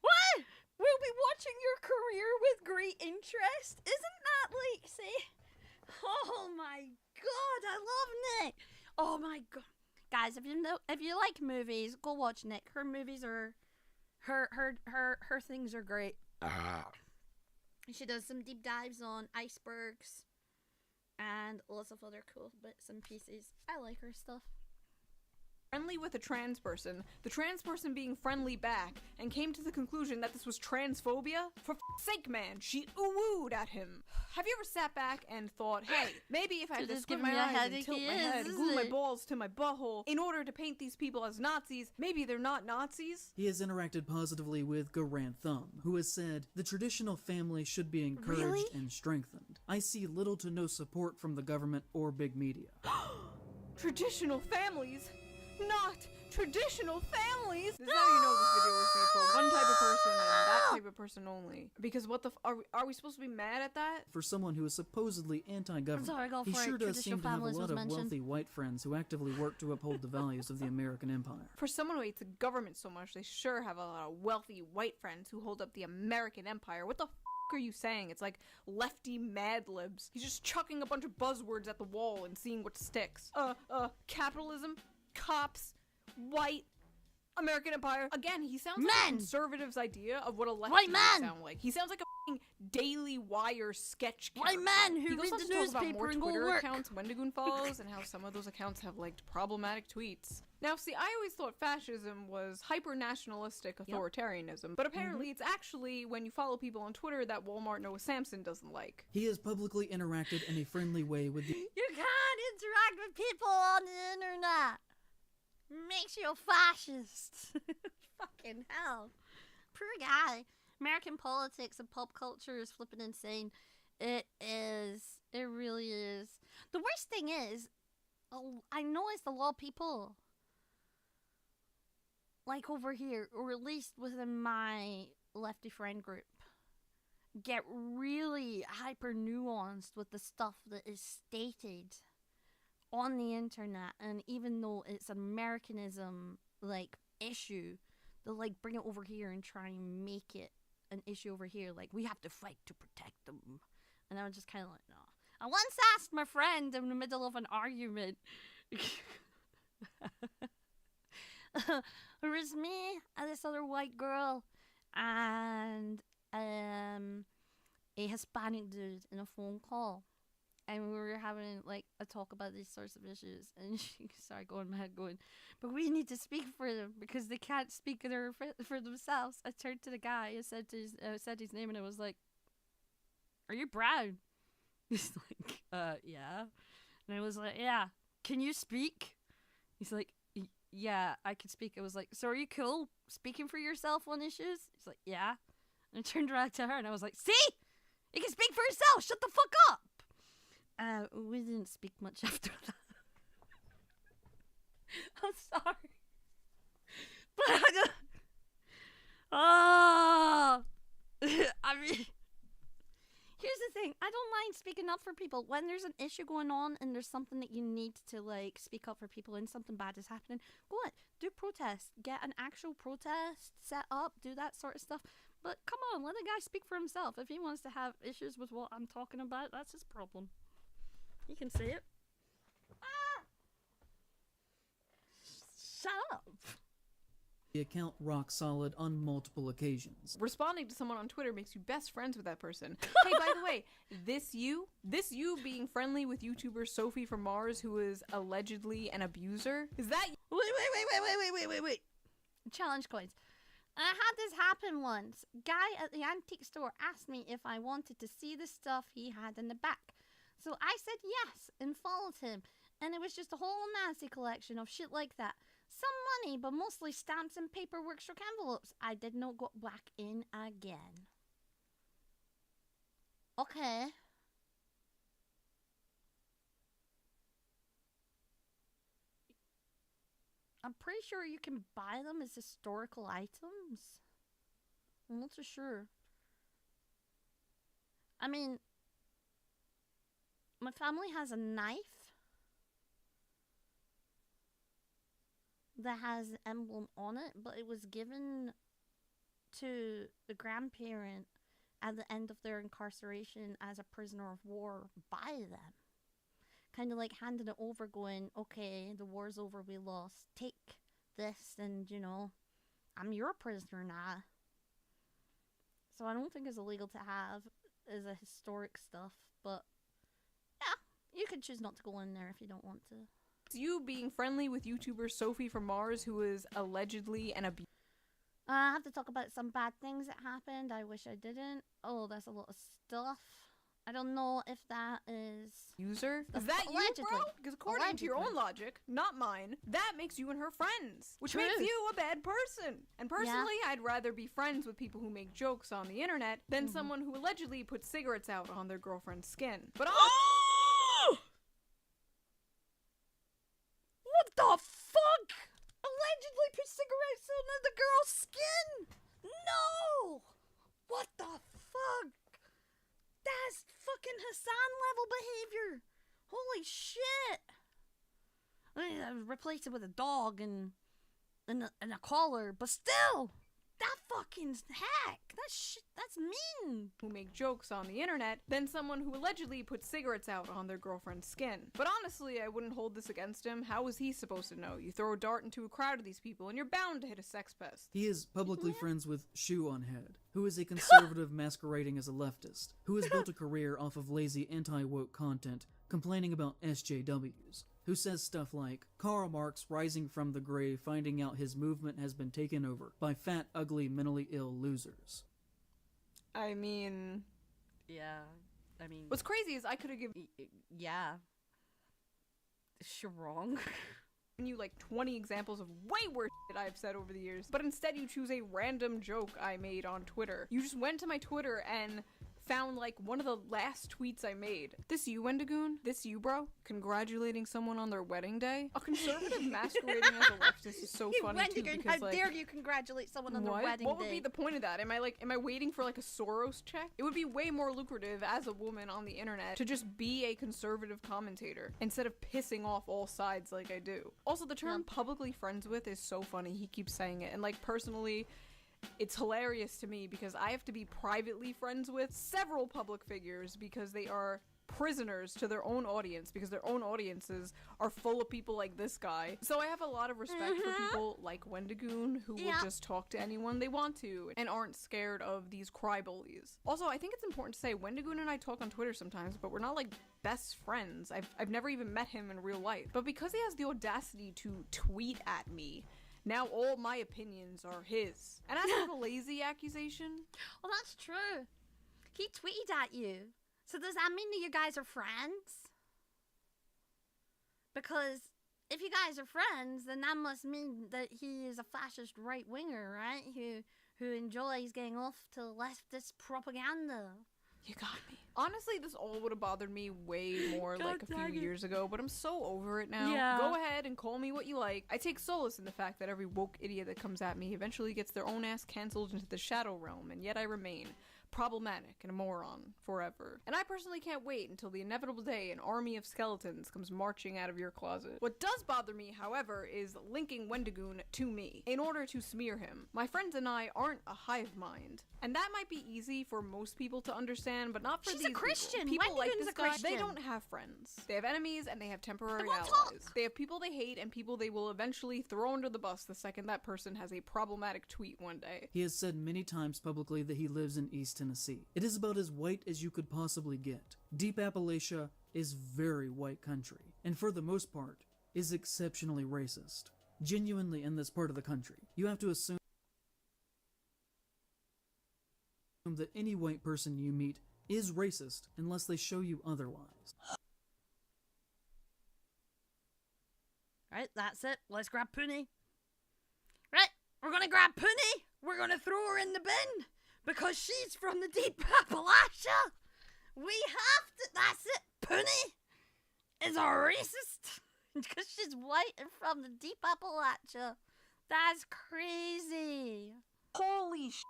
A: What? We'll be watching your career with great interest? Isn't that like, say... Oh my god, I love Nick! Oh my god. Guys, if you like movies, go watch Nick. Her movies are... Her things are great. She does some deep dives on icebergs and lots of other cool bits and pieces. I like her stuff.
H: Friendly with a trans person, the trans person being friendly back, and came to the conclusion that this was transphobia? For f***'s sake, man, she ooh-wooed at him. Have you ever sat back and thought, hey, maybe if I just squint my eyes and tilt my head and glue my balls to my butthole in order to paint these people as Nazis, maybe they're not Nazis?
G: He has interacted positively with Garant Thumb, who has said, "The traditional family should be encouraged and strengthened. I see little to no support from the government or big media."
H: Traditional families? Not traditional families! This is how you know this video was made for one type of person and that type of person only. Because what the are we supposed to be mad at that?
G: For someone who is supposedly anti-government, he sure does seem to have a lot of wealthy white friends who actively work to uphold the values of the American empire.
H: For someone who hates the government so much, they sure have a lot of wealthy white friends who hold up the American empire. What the f*** are you saying? It's like lefty Mad Libs. He's just chucking a bunch of buzzwords at the wall and seeing what sticks. Capitalism? Cops, white, American empire. Again, he sounds like a conservative's idea of what a lefty would sound like. He sounds like a f***ing Daily Wire sketch character.
A: White man who reads the newspaper and go to work.
H: Accounts Wendigoon follows and how some of those accounts have liked problematic tweets. Now, see, I always thought fascism was hyper-nationalistic authoritarianism, but apparently it's actually when you follow people on Twitter that Walmart Noah Samson doesn't like.
G: He has publicly interacted in a friendly way with the—
A: You can't interact with people on the internet! makes you a fascist. Fucking hell. Poor guy. American politics and pop culture is flipping insane. It is. It really is. The worst thing is, I know it's the law people. Like over here, or at least within my lefty friend group, get really hyper nuanced with the stuff that is stated on the internet, and even though it's an Americanism like issue, they'll like bring it over here and try and make it an issue over here. Like, we have to fight to protect them, and I was just kind of like, no. I once asked my friend in the middle of an argument. It was me and this other white girl and a Hispanic dude in a phone call, and we were having like a talk about these sorts of issues, and she started going mad, going, but we need to speak for them because they can't speak for themselves. I turned to the guy and said his name, and I was like, are you brown? He's like, yeah. And I was like, yeah, can you speak? He's like, yeah, I can speak. I was like, so are you cool speaking for yourself on issues? He's like, yeah. And I turned around to her and I was like, see? You can speak for yourself. Shut the fuck up. We didn't speak much after that. I'm sorry. But I just... Oh. I mean... Here's the thing, I don't mind speaking up for people. When there's an issue going on and there's something that you need to, like, speak up for people and something bad is happening, go on, do protest. Get an actual protest set up, do that sort of stuff. But come on, let the guy speak for himself. If he wants to have issues with what I'm talking about, that's his problem. He can say it. Ah! Shut up.
G: The account rock solid on multiple occasions.
H: Responding to someone on Twitter makes you best friends with that person. Hey, by the way, this you being friendly with YouTuber Sophie from Mars, who is allegedly an abuser, is that...
A: Wait. Challenge coins. I had this happen once. Guy at the antique store asked me if I wanted to see the stuff he had in the back. So I said yes and followed him. And it was just a whole Nancy collection of shit like that. Some money, but mostly stamps and paperwork struck envelopes. I did not go back in again. Okay. I'm pretty sure you can buy them as historical items. I'm not so sure. I mean, my family has a knife that has an emblem on it, but it was given to the grandparent at the end of their incarceration as a prisoner of war by them. Kind of like handing it over, going, okay, the war's over, we lost. Take this, and, you know, I'm your prisoner now. So I don't think it's illegal to have as a historic stuff, but yeah, you can choose not to go in there if you don't want to.
H: It's you being friendly with YouTuber Sophie from Mars, who is allegedly an abuser.
A: I have to talk about some bad things that happened. I wish I didn't. Oh, that's a lot of stuff. I don't know if that is...
H: User? Is that you, bro? Because according to your own logic, not mine, that makes you and her friends. Which makes you a bad person. And personally, I'd rather be friends with people who make jokes on the internet than someone who allegedly puts cigarettes out on their girlfriend's skin. But
A: What the fuck? Allegedly put cigarettes on the girl's skin? No! What the fuck? That's fucking Hassan level behavior. Holy shit. I mean, I replaced it with a dog and a collar, but still, that fucking heck. That's mean.
H: Who make jokes on the internet than someone who allegedly puts cigarettes out on their girlfriend's skin. But honestly, I wouldn't hold this against him. How is he supposed to know? You throw a dart into a crowd of these people and you're bound to hit a sex pest.
G: He is publicly friends with Shoe on Head, who is a conservative masquerading as a leftist, who has built a career off of lazy anti-woke content, complaining about SJWs, who says stuff like, Karl Marx rising from the grave, finding out his movement has been taken over by fat, ugly, mentally ill losers.
H: I mean...
A: Yeah, I mean...
H: What's crazy is I could have given...
A: Yeah. Is she wrong?
H: you like 20 examples of way worse shit I've said over the years, but instead you choose a random joke I made on Twitter. You just went to my Twitter and found like one of the last tweets I made. This you, Wendigoon? This you, bro? Congratulating someone on their wedding day? A conservative masquerading as a leftist is so funny too,
A: Wendigoon,
H: because
A: how
H: like,
A: dare you congratulate someone on their
H: what?
A: wedding
H: What would
A: day?
H: be the point of that? Am I waiting for like a Soros check? It would be way more lucrative as a woman on the internet to just be a conservative commentator instead of pissing off all sides like I do. Also, the term publicly friends with is so funny. He keeps saying it, and like personally, it's hilarious to me because I have to be privately friends with several public figures because they are prisoners to their own audience, because their own audiences are full of people like this guy. So I have a lot of respect for people like Wendigoon who will just talk to anyone they want to and aren't scared of these crybullies. Also, I think it's important to say Wendigoon and I talk on Twitter sometimes, but we're not like best friends. I've never even met him in real life. But because he has the audacity to tweet at me, now all my opinions are his. And that's not a lazy accusation.
A: Well, that's true. He tweeted at you. So does that mean that you guys are friends? Because if you guys are friends, then that must mean that he is a fascist right-winger, right? Who enjoys getting off to leftist propaganda.
H: You got me. Honestly, this all would have bothered me way more like a few years ago, but I'm so over it now.
A: Yeah.
H: Go ahead and call me what you like. I take solace in the fact that every woke idiot that comes at me eventually gets their own ass cancelled into the shadow realm, and yet I remain problematic and a moron forever. And I personally can't wait until the inevitable day an army of skeletons comes marching out of your closet. What does bother me, however, is linking Wendigoon to me in order to smear him. My friends and I aren't a hive mind, and that might be easy for most people to understand, but not for
A: She's
H: these
A: a Christian.
H: people. People like
A: Wendigoon's
H: this
A: a
H: guy,
A: Christian.
H: they don't have friends. They have enemies and they have temporary
A: They won't
H: allies.
A: talk.
H: They have people they hate and people they will eventually throw under the bus the second that person has a problematic tweet one day.
G: He has said many times publicly that he lives in East Tennessee. It is about as white as you could possibly get. Deep Appalachia is very white country, and for the most part, is exceptionally racist. Genuinely in this part of the country, you have to assume that any white person you meet is racist unless they show you otherwise.
A: Right, that's it. Let's grab Poonie. Right, we're gonna grab Poonie. We're gonna throw her in the bin because she's from the deep Appalachia. We have to. That's it. Poonie is a racist because she's white and from the deep Appalachia. That's crazy.
H: Holy shit!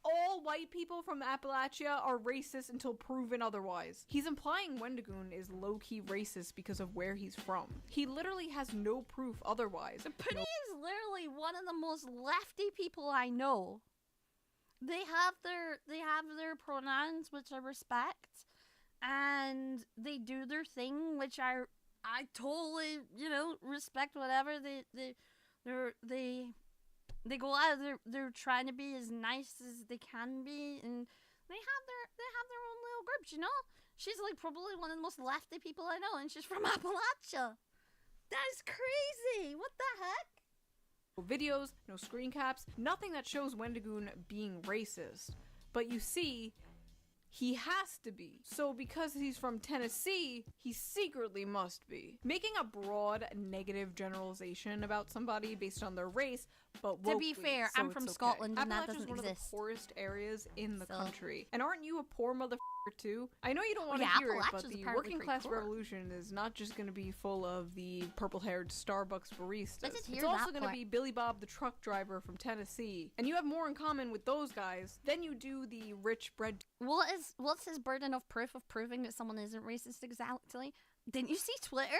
H: All white people from Appalachia are racist until proven otherwise. He's implying Wendigoon is low-key racist because of where he's from. He literally has no proof otherwise.
A: Poonie is literally one of the most lefty people I know. They have their pronouns, which I respect, and they do their thing, which I totally, respect. Whatever they go out. They're trying to be as nice as they can be, and they have their own little groups. She's like probably one of the most lefty people I know, and she's from Appalachia. That is crazy. What the heck?
H: No videos, no screen caps, nothing that shows Wendigoon being racist. But you see, he has to be. So because he's from Tennessee, he secretly must be. Making a broad negative generalization about somebody based on their race, but
A: To be
H: wokely,
A: fair,
H: so
A: I'm from
H: it's okay.
A: Scotland and that
H: Appalachia's
A: doesn't
H: one
A: exist.
H: of the poorest areas in the
A: So-
H: country. And aren't you a poor motherfucker too? I know you don't want to
A: Yeah,
H: hear it, but
A: Appalachia's
H: the
A: apparently
H: working
A: pretty
H: class
A: poor.
H: revolution is not just going to be full of the purple-haired Starbucks baristas.
A: I did hear
H: It's also
A: that
H: going to
A: part.
H: be Billy Bob the truck driver from Tennessee. And you have more in common with those guys than you do the rich bread.
A: What's his burden of proof of proving that someone isn't racist exactly? Didn't you see Twitter?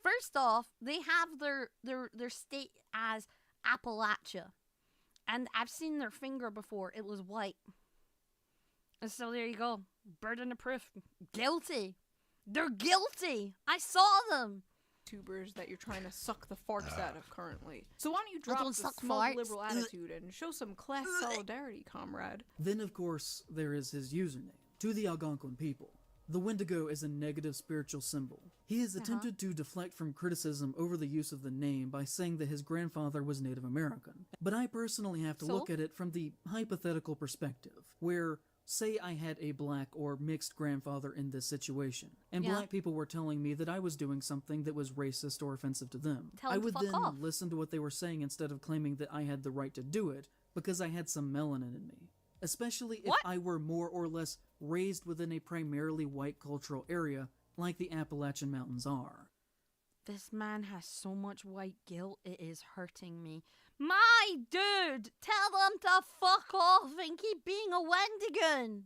A: First off, they have their state as Appalachia. And I've seen their finger before. It was white. And so there you go. Burden of proof. Guilty. They're guilty. I saw them.
H: YouTubers that you're trying to suck the farts out of currently. So why don't you drop
A: don't
H: the
A: suck
H: smug
A: farts.
H: liberal attitude and show some class solidarity, comrade?
G: Then, of course, there is his username. To the Algonquin people, the Wendigo is a negative spiritual symbol. He has attempted to deflect from criticism over the use of the name by saying that his grandfather was Native American. But I personally have to look at it from the hypothetical perspective, where Say I had a black or mixed grandfather in this situation, and
A: Yeah.
G: black people were telling me that I was doing something that was racist or offensive to them.
A: Tell
G: I
A: them to
G: would
A: fuck
G: then
A: off.
G: listen to what they were saying instead of claiming that I had the right to do it because I had some melanin in me. Especially if
A: What?
G: I were more or less raised within a primarily white cultural area like the Appalachian Mountains are.
A: This man has so much white guilt, it is hurting me. My dude, tell them to fuck off and keep being a Wendigo.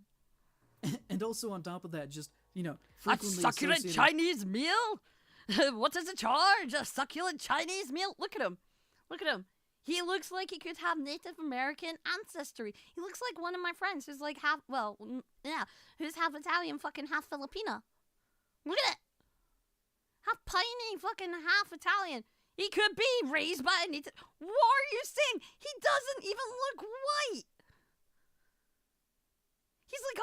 G: And also on top of that, just,
A: A
G: frequently
A: succulent
G: associated-
A: Chinese meal? What does it charge? A succulent Chinese meal? Look at him. Look at him. He looks like he could have Native American ancestry. He looks like one of my friends who's like half, who's half Italian, fucking half Filipino. Look at it. Half piney, fucking half Italian. He could be raised by a Native. What are you saying? He doesn't even look white. He's like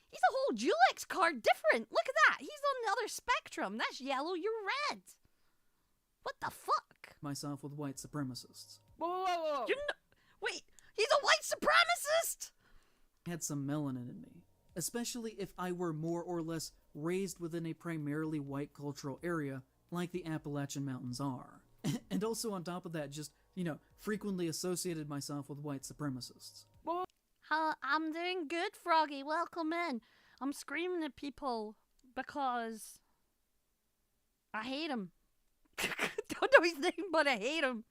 A: he's a whole Julex card different. Look at that. He's on the other spectrum. That's yellow, you're red. What the fuck?
G: myself with white supremacists.
H: Whoa.
A: Wait, he's a white supremacist?
G: I had some melanin in me, especially if I were more or less raised within a primarily white cultural area like the Appalachian Mountains are. And also on top of that, just, frequently associated myself with white supremacists.
A: I'm doing good, Froggy. Welcome in. I'm screaming at people because I hate him. Don't know his name, but I hate him.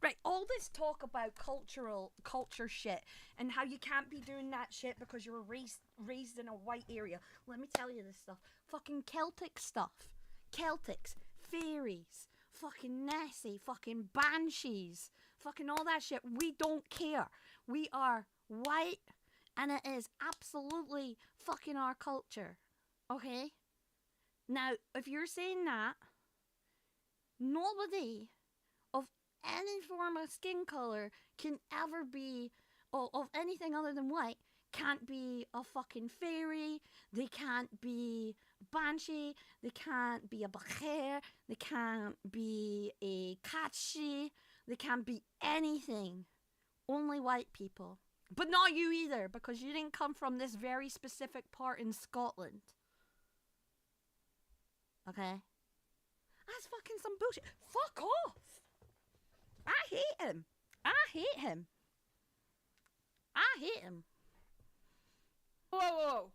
A: Right, all this talk about culture shit and how you can't be doing that shit because you were raised in a white area. Let me tell you this stuff. Fucking Celtic stuff. Celtics, fairies, fucking Nessie, fucking banshees, fucking all that shit. We don't care. We are white and it is absolutely fucking our culture. Okay? Now, if you're saying that, nobody of any form of skin color can ever be, of anything other than white, can't be a fucking fairy, they can't be banshee, they can't be a bakher, they can't be a catchy, they can't be anything. Only white people. But not you either, because you didn't come from this very specific part in Scotland. Okay? That's fucking some bullshit. Fuck off! I hate him. I hate him. I hate him.
H: Whoa.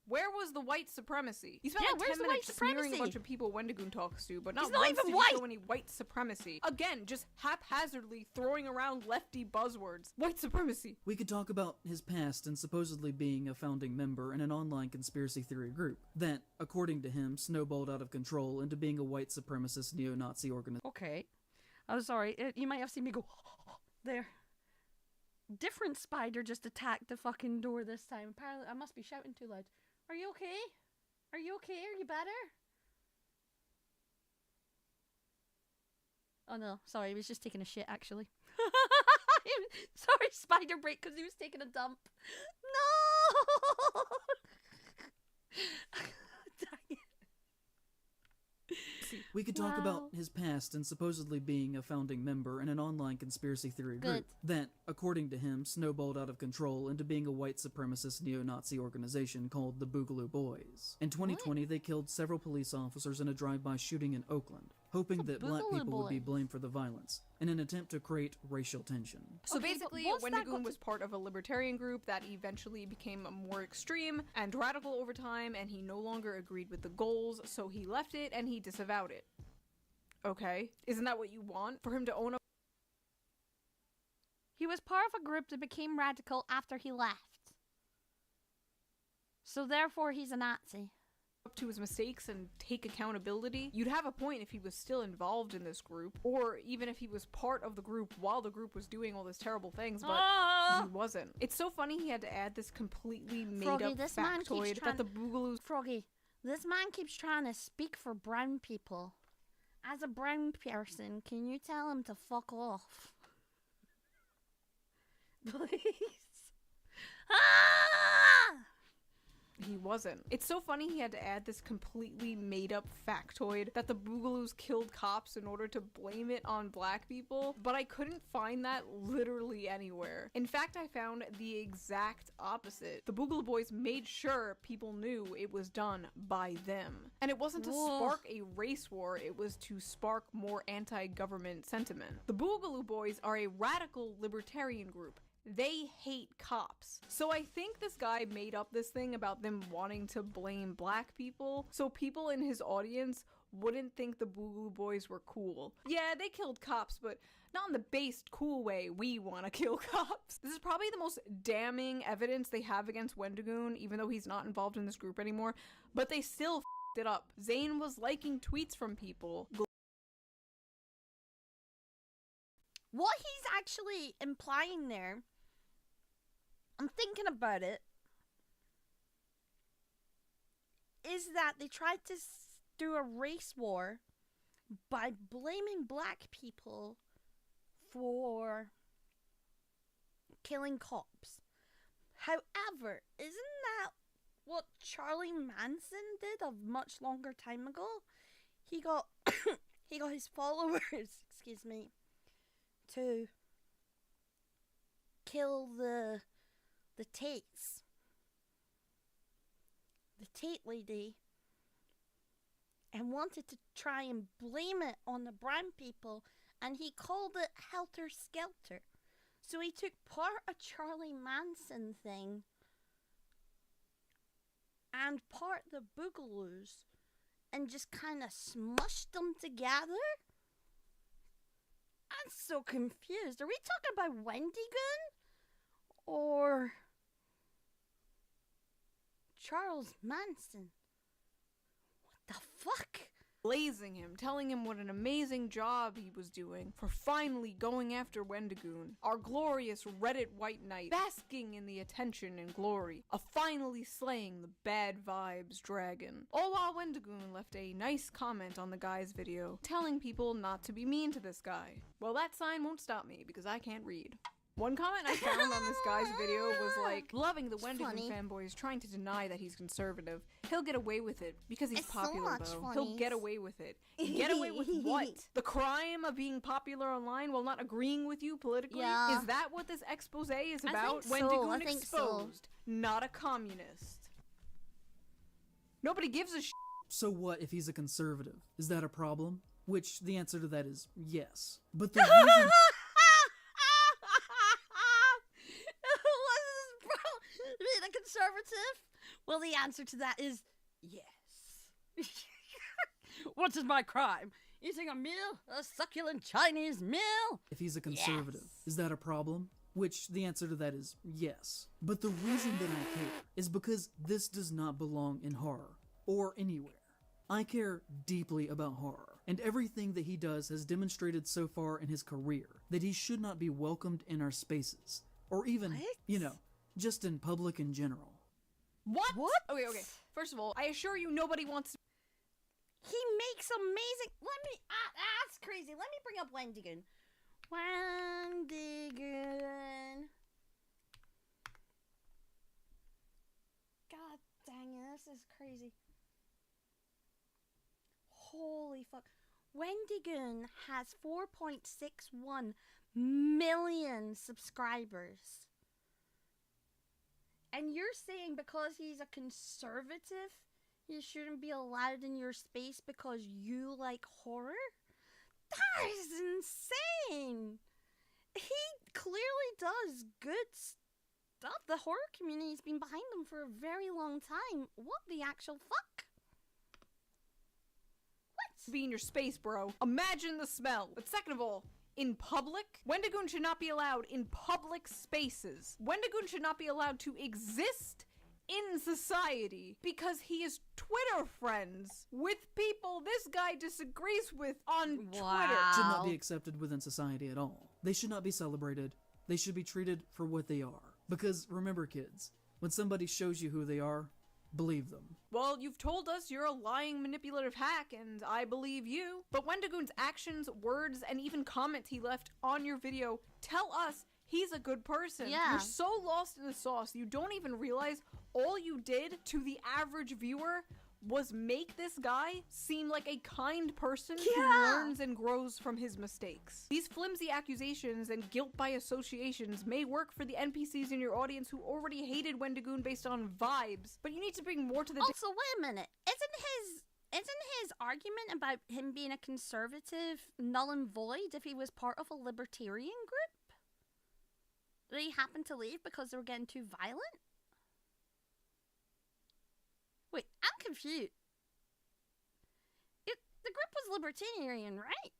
H: Where was the white supremacy? You spent
A: Yeah,
H: like
A: where's
H: 10
A: the white
H: minutes smearing a
A: supremacy?
H: bunch of people Wendigoon talks to, but
A: He's
H: not
A: not
H: once
A: even
H: did you
A: white.
H: show any white supremacy. Again, just haphazardly throwing around lefty buzzwords. White supremacy.
G: We could talk about his past and supposedly being a founding member in an online conspiracy theory group that, according to him, snowballed out of control into being a white supremacist neo-Nazi organization.
A: Okay. I'm sorry. You might have seen me go there. Different spider just attacked the fucking door this time. Apparently, I must be shouting too loud. Are you okay? Are you okay? Are you better? Oh no, sorry, he was just taking a shit actually. Sorry, spider break, because he was taking a dump. No! Dang it.
G: We could talk
A: Wow.
G: about his past and supposedly being a founding member in an online conspiracy theory
A: Good.
G: group that, according to him, snowballed out of control into being a white supremacist neo-Nazi organization called the Boogaloo Boys. In 2020, they killed several police officers in a drive-by shooting in Oakland, hoping that black
A: Boogaloo
G: people would be
A: Boys?
G: blamed for the violence, in an attempt to create racial tension.
H: So
A: Okay, but
H: basically,
A: what's that got
H: Wendigoon
A: to-
H: was part of a libertarian group that eventually became more extreme and radical over time, and he no longer agreed with the goals, so he left it and he disavowed it. Okay, isn't that what you want? For him to own up
A: He was part of a group that became radical after he left. So therefore, he's a Nazi.
H: to his mistakes and take accountability? You'd have a point if he was still involved in this group, or even if he was part of the group while the group was doing all these terrible things, but he wasn't. It's so funny he had to add this completely
A: Froggy,
H: made-up
A: this man keeps
H: factoid
A: trying-
H: that the Boogaloo
A: Froggy, this man keeps trying to speak for brown people. As a brown person, can you tell him to fuck off? Please. Ah!
H: he wasn't. It's so funny he had to add this completely made-up factoid that the Boogaloos killed cops in order to blame it on black people, but I couldn't find that literally anywhere. In fact, I found the exact opposite. The Boogaloo Boys made sure people knew it was done by them. And it wasn't to spark a race war, it was to spark more anti-government sentiment. The Boogaloo Boys are a radical libertarian group. They hate cops. So I think this guy made up this thing about them wanting to blame black people, so people in his audience wouldn't think the Boogaloo Boys were cool. Yeah, they killed cops, but not in the based cool way we want to kill cops. This is probably the most damning evidence they have against Wendigoon, even though he's not involved in this group anymore, but they still f***ed it up. Zane was liking tweets from people.
A: What he's actually implying there, I'm thinking about it, is that they tried to do a race war by blaming black people for killing cops. However, isn't that what Charlie Manson did a much longer time ago? He got he got his followers, excuse me, to kill the Tates. The Tate lady, and wanted to try and blame it on the brown people, and he called it Helter Skelter. So he took part of Charlie Manson thing and part the Boogaloos and just kind of smushed them together. I'm so confused. Are we talking about Wendigoon or Charles Manson? What the fuck?
H: Blazing him, telling him what an amazing job he was doing for finally going after Wendigoon, our glorious Reddit white knight, basking in the attention and glory of finally slaying the bad vibes dragon. All while Wendigoon left a nice comment on the guy's video, telling people not to be mean to this guy. Well, that sign won't stop me because I can't read. One comment I found on this guy's video was like, loving the Wendigoon fanboys trying to deny that he's conservative. He'll get away with it because he's popular, though. He'll get away with it. Get away with what? The crime of being popular online while not agreeing with you politically?
A: Yeah.
H: Is that what this expose is about?
A: I think so.
H: Wendigoon
A: I think
H: exposed, not a communist. Nobody gives a shit.
G: So what if he's a conservative? Is that a problem? Which the answer to that is yes. But the reason...
A: Being a conservative? Well, the answer to that is yes. What is my crime? Eating a meal? A succulent Chinese meal?
G: If he's a conservative, is that a problem? Which the answer to that is yes. But the reason that I care is because this does not belong in horror, or anywhere. I care deeply about horror, and everything that he does has demonstrated so far in his career that he should not be welcomed in our spaces, or even, you know, just in public in general.
H: What? Okay. First of all, I assure you nobody wants to...
A: He makes amazing... that's crazy. Let me bring up Wendigoon. Wendigoon. God dang it, this is crazy. Holy fuck. Wendigoon has 4.61 million subscribers. And you're saying because he's a conservative, he shouldn't be allowed in your space because you like horror? That is insane! He clearly does good stuff. The horror community's been behind him for a very long time. What the actual fuck? What?
H: Be in your space, bro. Imagine the smell. But second of all, in public, Wendigoon should not be allowed in public spaces. Wendigoon should not be allowed to exist in society because he is Twitter friends with people this guy disagrees with on Twitter.
G: Should not be accepted within society at all. They should not be celebrated. They should be treated for what they are. Because remember, kids, when somebody shows you who they are, believe them.
H: Well, you've told us you're a lying, manipulative hack, and I believe you. But Wendigoon's actions, words, and even comments he left on your video tell us he's a good person.
A: Yeah.
H: You're so lost in the sauce, you don't even realize All you did to the average viewer was make this guy seem like a kind person who learns and grows from his mistakes. These flimsy accusations and guilt by associations may work for the NPCs in your audience who already hated Wendigoon based on vibes, but you need to bring more to the
A: Also, wait a minute. Isn't his argument about him being a conservative null and void if he was part of a libertarian group that he happened to leave because they were getting too violent? Wait, I'm confused. The group was libertarian, right?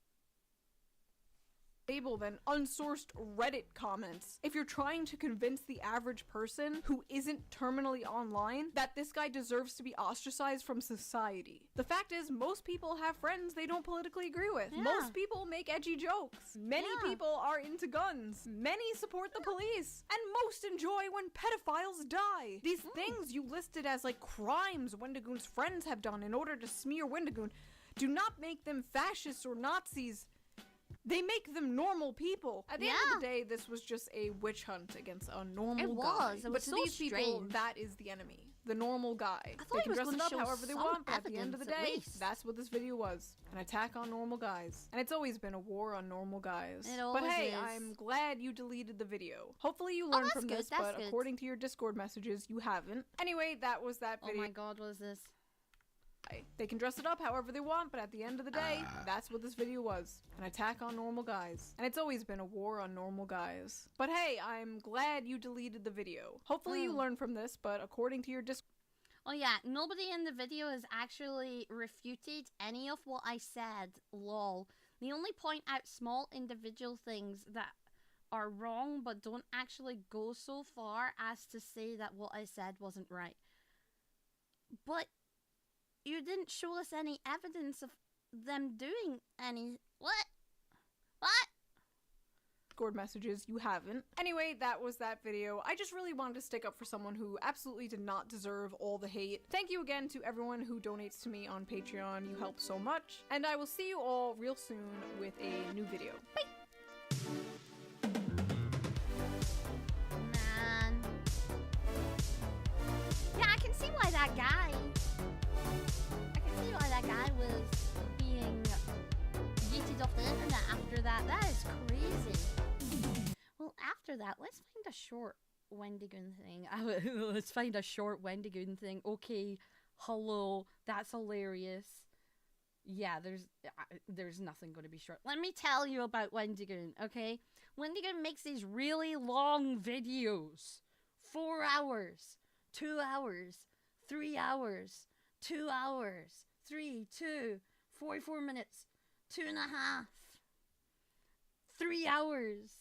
H: Than unsourced Reddit comments. If you're trying to convince the average person who isn't terminally online that this guy deserves to be ostracized from society. The fact is, most people have friends they don't politically agree with.
A: Yeah.
H: Most people make edgy jokes. Many people are into guns. Many support the police. And most enjoy when pedophiles die. These things you listed as like crimes Wendigoon's friends have done in order to smear Wendigoon do not make them fascists or Nazis. They make them normal people. At the end of the day, this was just a witch hunt against a normal guy.
A: It was
H: But
A: so
H: to these people,
A: strange.
H: that is the enemy. The normal guy.
A: I thought
H: They
A: he
H: can
A: was
H: dress
A: gonna
H: it up
A: show
H: however they
A: some
H: want, but at the end of the
A: evidence, at
H: day,
A: least.
H: that's what this video was. An attack on normal guys. And it's always been a war on normal guys.
A: It
H: But
A: always
H: hey,
A: is.
H: I'm glad you deleted the video. Hopefully you learned
A: that's
H: from
A: good,
H: this,
A: that's
H: but
A: good.
H: according to your Discord messages, you haven't. Anyway, that was that
A: Oh
H: video.
A: my god, what is this?
H: They can dress it up however they want, but at the end of the day, that's what this video was. An attack on normal guys. And it's always been a war on normal guys. But hey, I'm glad you deleted the video. Hopefully you learned from this, but according to your Discord...
A: Oh yeah, nobody in the video has actually refuted any of what I said, lol. They only point out small individual things that are wrong but don't actually go so far as to say that what I said wasn't right. But you didn't show us any evidence of them doing any... What?
H: Discord messages, you haven't. Anyway, that was that video. I just really wanted to stick up for someone who absolutely did not deserve all the hate. Thank you again to everyone who donates to me on Patreon. You help so much. And I will see you all real soon with a new video. Bye!
A: Man. Yeah, I can see why that guy was being yeeted off the internet after that. That is crazy. Well, after that, let's find a short Wendigoon thing. Let's find a short Wendigoon thing. Okay, hello, that's hilarious. Yeah, there's nothing going to be short. Let me tell you about Wendigoon, okay? Wendigoon makes these really long videos. 4 hours, 2 hours, 3 hours, 2 hours, 3, 2, 44 minutes, 2.5, 3 hours.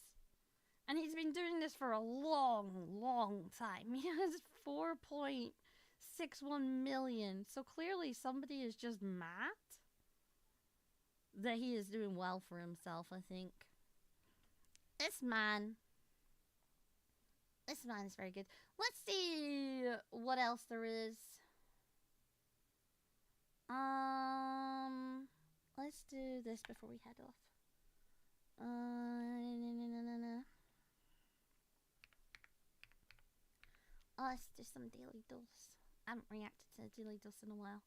A: And he's been doing this for a long time. He has 4.61 million. So clearly somebody is just mad that he is doing well for himself, I think. This man is very good. Let's see what else there is. Let's do this before we head off. Let's do some Daily Dose. I haven't reacted to Daily Dose in a while.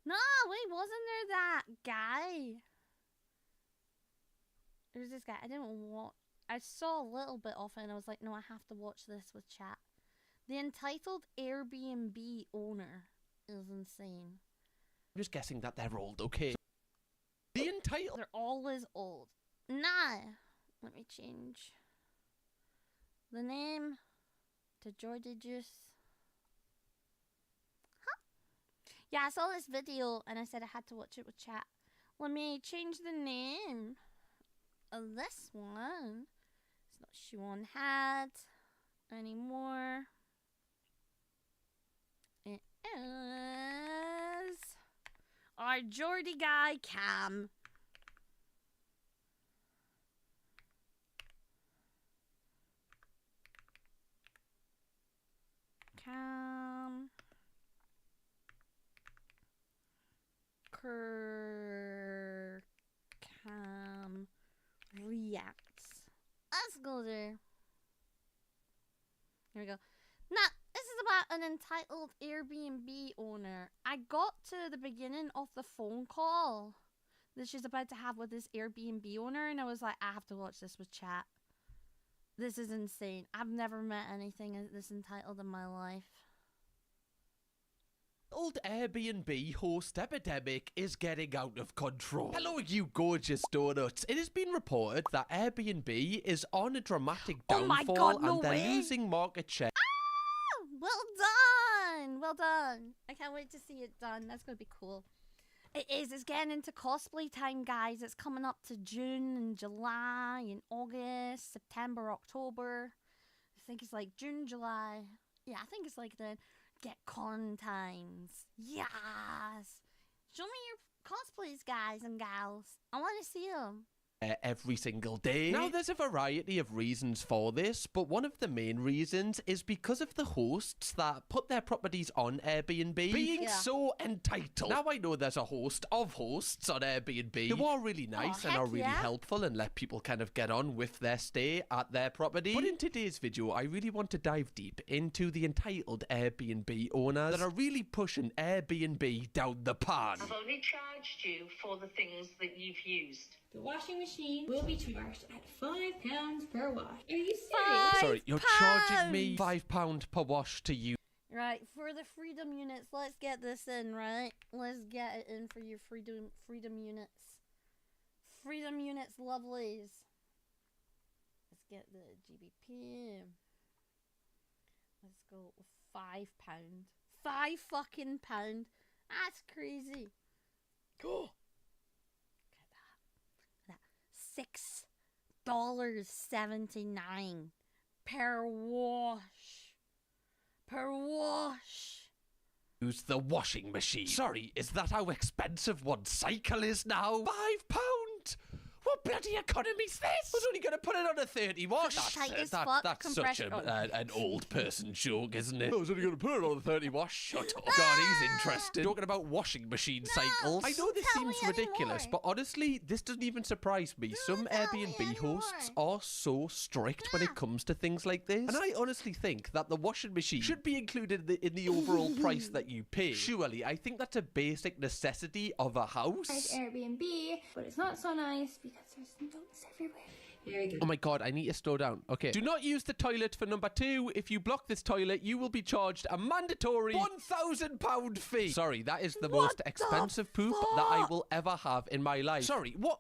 A: No, wait, wasn't there that guy? There's this guy. I saw a little bit of it and I was like, no, I have to watch this with chat. The entitled Airbnb owner is insane.
J: I'm just guessing that they're old, okay? The entitled...
A: They're always old. Nah. Let me change the name to Jordy Juice. Huh? Yeah, I saw this video and I said I had to watch it with chat. Let me change the name of this one. It's not Shoe on Hat anymore. It is our Geordie guy, Cam. Cam. Cam. go there. Here we go. Now, this is about an entitled Airbnb owner. I got to the beginning of the phone call that she's about to have with this Airbnb owner, and I was like, I have to watch this with chat. This is insane. I've never met anything this entitled in my life.
J: Old Airbnb host epidemic is getting out of control. Hello, you gorgeous donuts. It has been reported that Airbnb is on a dramatic downfall
A: no
J: and they're
A: way.
J: losing market share.
A: Well done! Well done. I can't wait to see it done. That's going to be cool. It is. It's getting into cosplay time, guys. It's coming up to June and July and August, September, October. I think it's like June, July. Yeah, I think it's like the get con times. Yes! Show me your cosplays, guys and gals. I want to see them.
J: Every single day. Now, there's a variety of reasons for this, but one of the main reasons is because of the hosts that put their properties on Airbnb being so entitled. Now, I know there's a host of hosts on Airbnb who are really nice and are really helpful and let people kind of get on with their stay at their property. But in today's video, I really want to dive deep into the entitled Airbnb owners that are really pushing Airbnb down the pan.
K: I've only charged you for the things that you've used.
L: The washing machine will be charged at £5 per wash. Are you serious?
J: Sorry, you're charging me £5 per wash to use.
A: Right, for the freedom units, let's get this in, right? Let's get it in for your freedom units. Freedom units, lovelies. Let's get the GBP. Let's go with £5. £5 That's crazy. Go. $6.79 per wash. Per wash.
J: Use the washing machine. Sorry, is that how expensive one cycle is now? £5? What bloody economy's this? I was only going to put it on a 30 wash. That's such an old person joke, isn't it? I was only going to put it on a 30 wash. Shut up. God, he's interested. Talking about washing machine cycles. I know this seems ridiculous, but honestly, this doesn't even surprise me. Some Airbnb hosts are so strict when it comes to things like this. And I honestly think that the washing machine should be included in the overall price that you pay. Surely, I think that's a basic necessity of a house.
L: Nice Airbnb, but it's not so nice because there's notes everywhere. Here we go.
J: Oh my god, I need to slow down. Okay. Do not use the toilet for number 2. If you block this toilet, you will be charged a mandatory £1,000 fee. Sorry, that is the most expensive poop that I will ever have in my life. Sorry, what?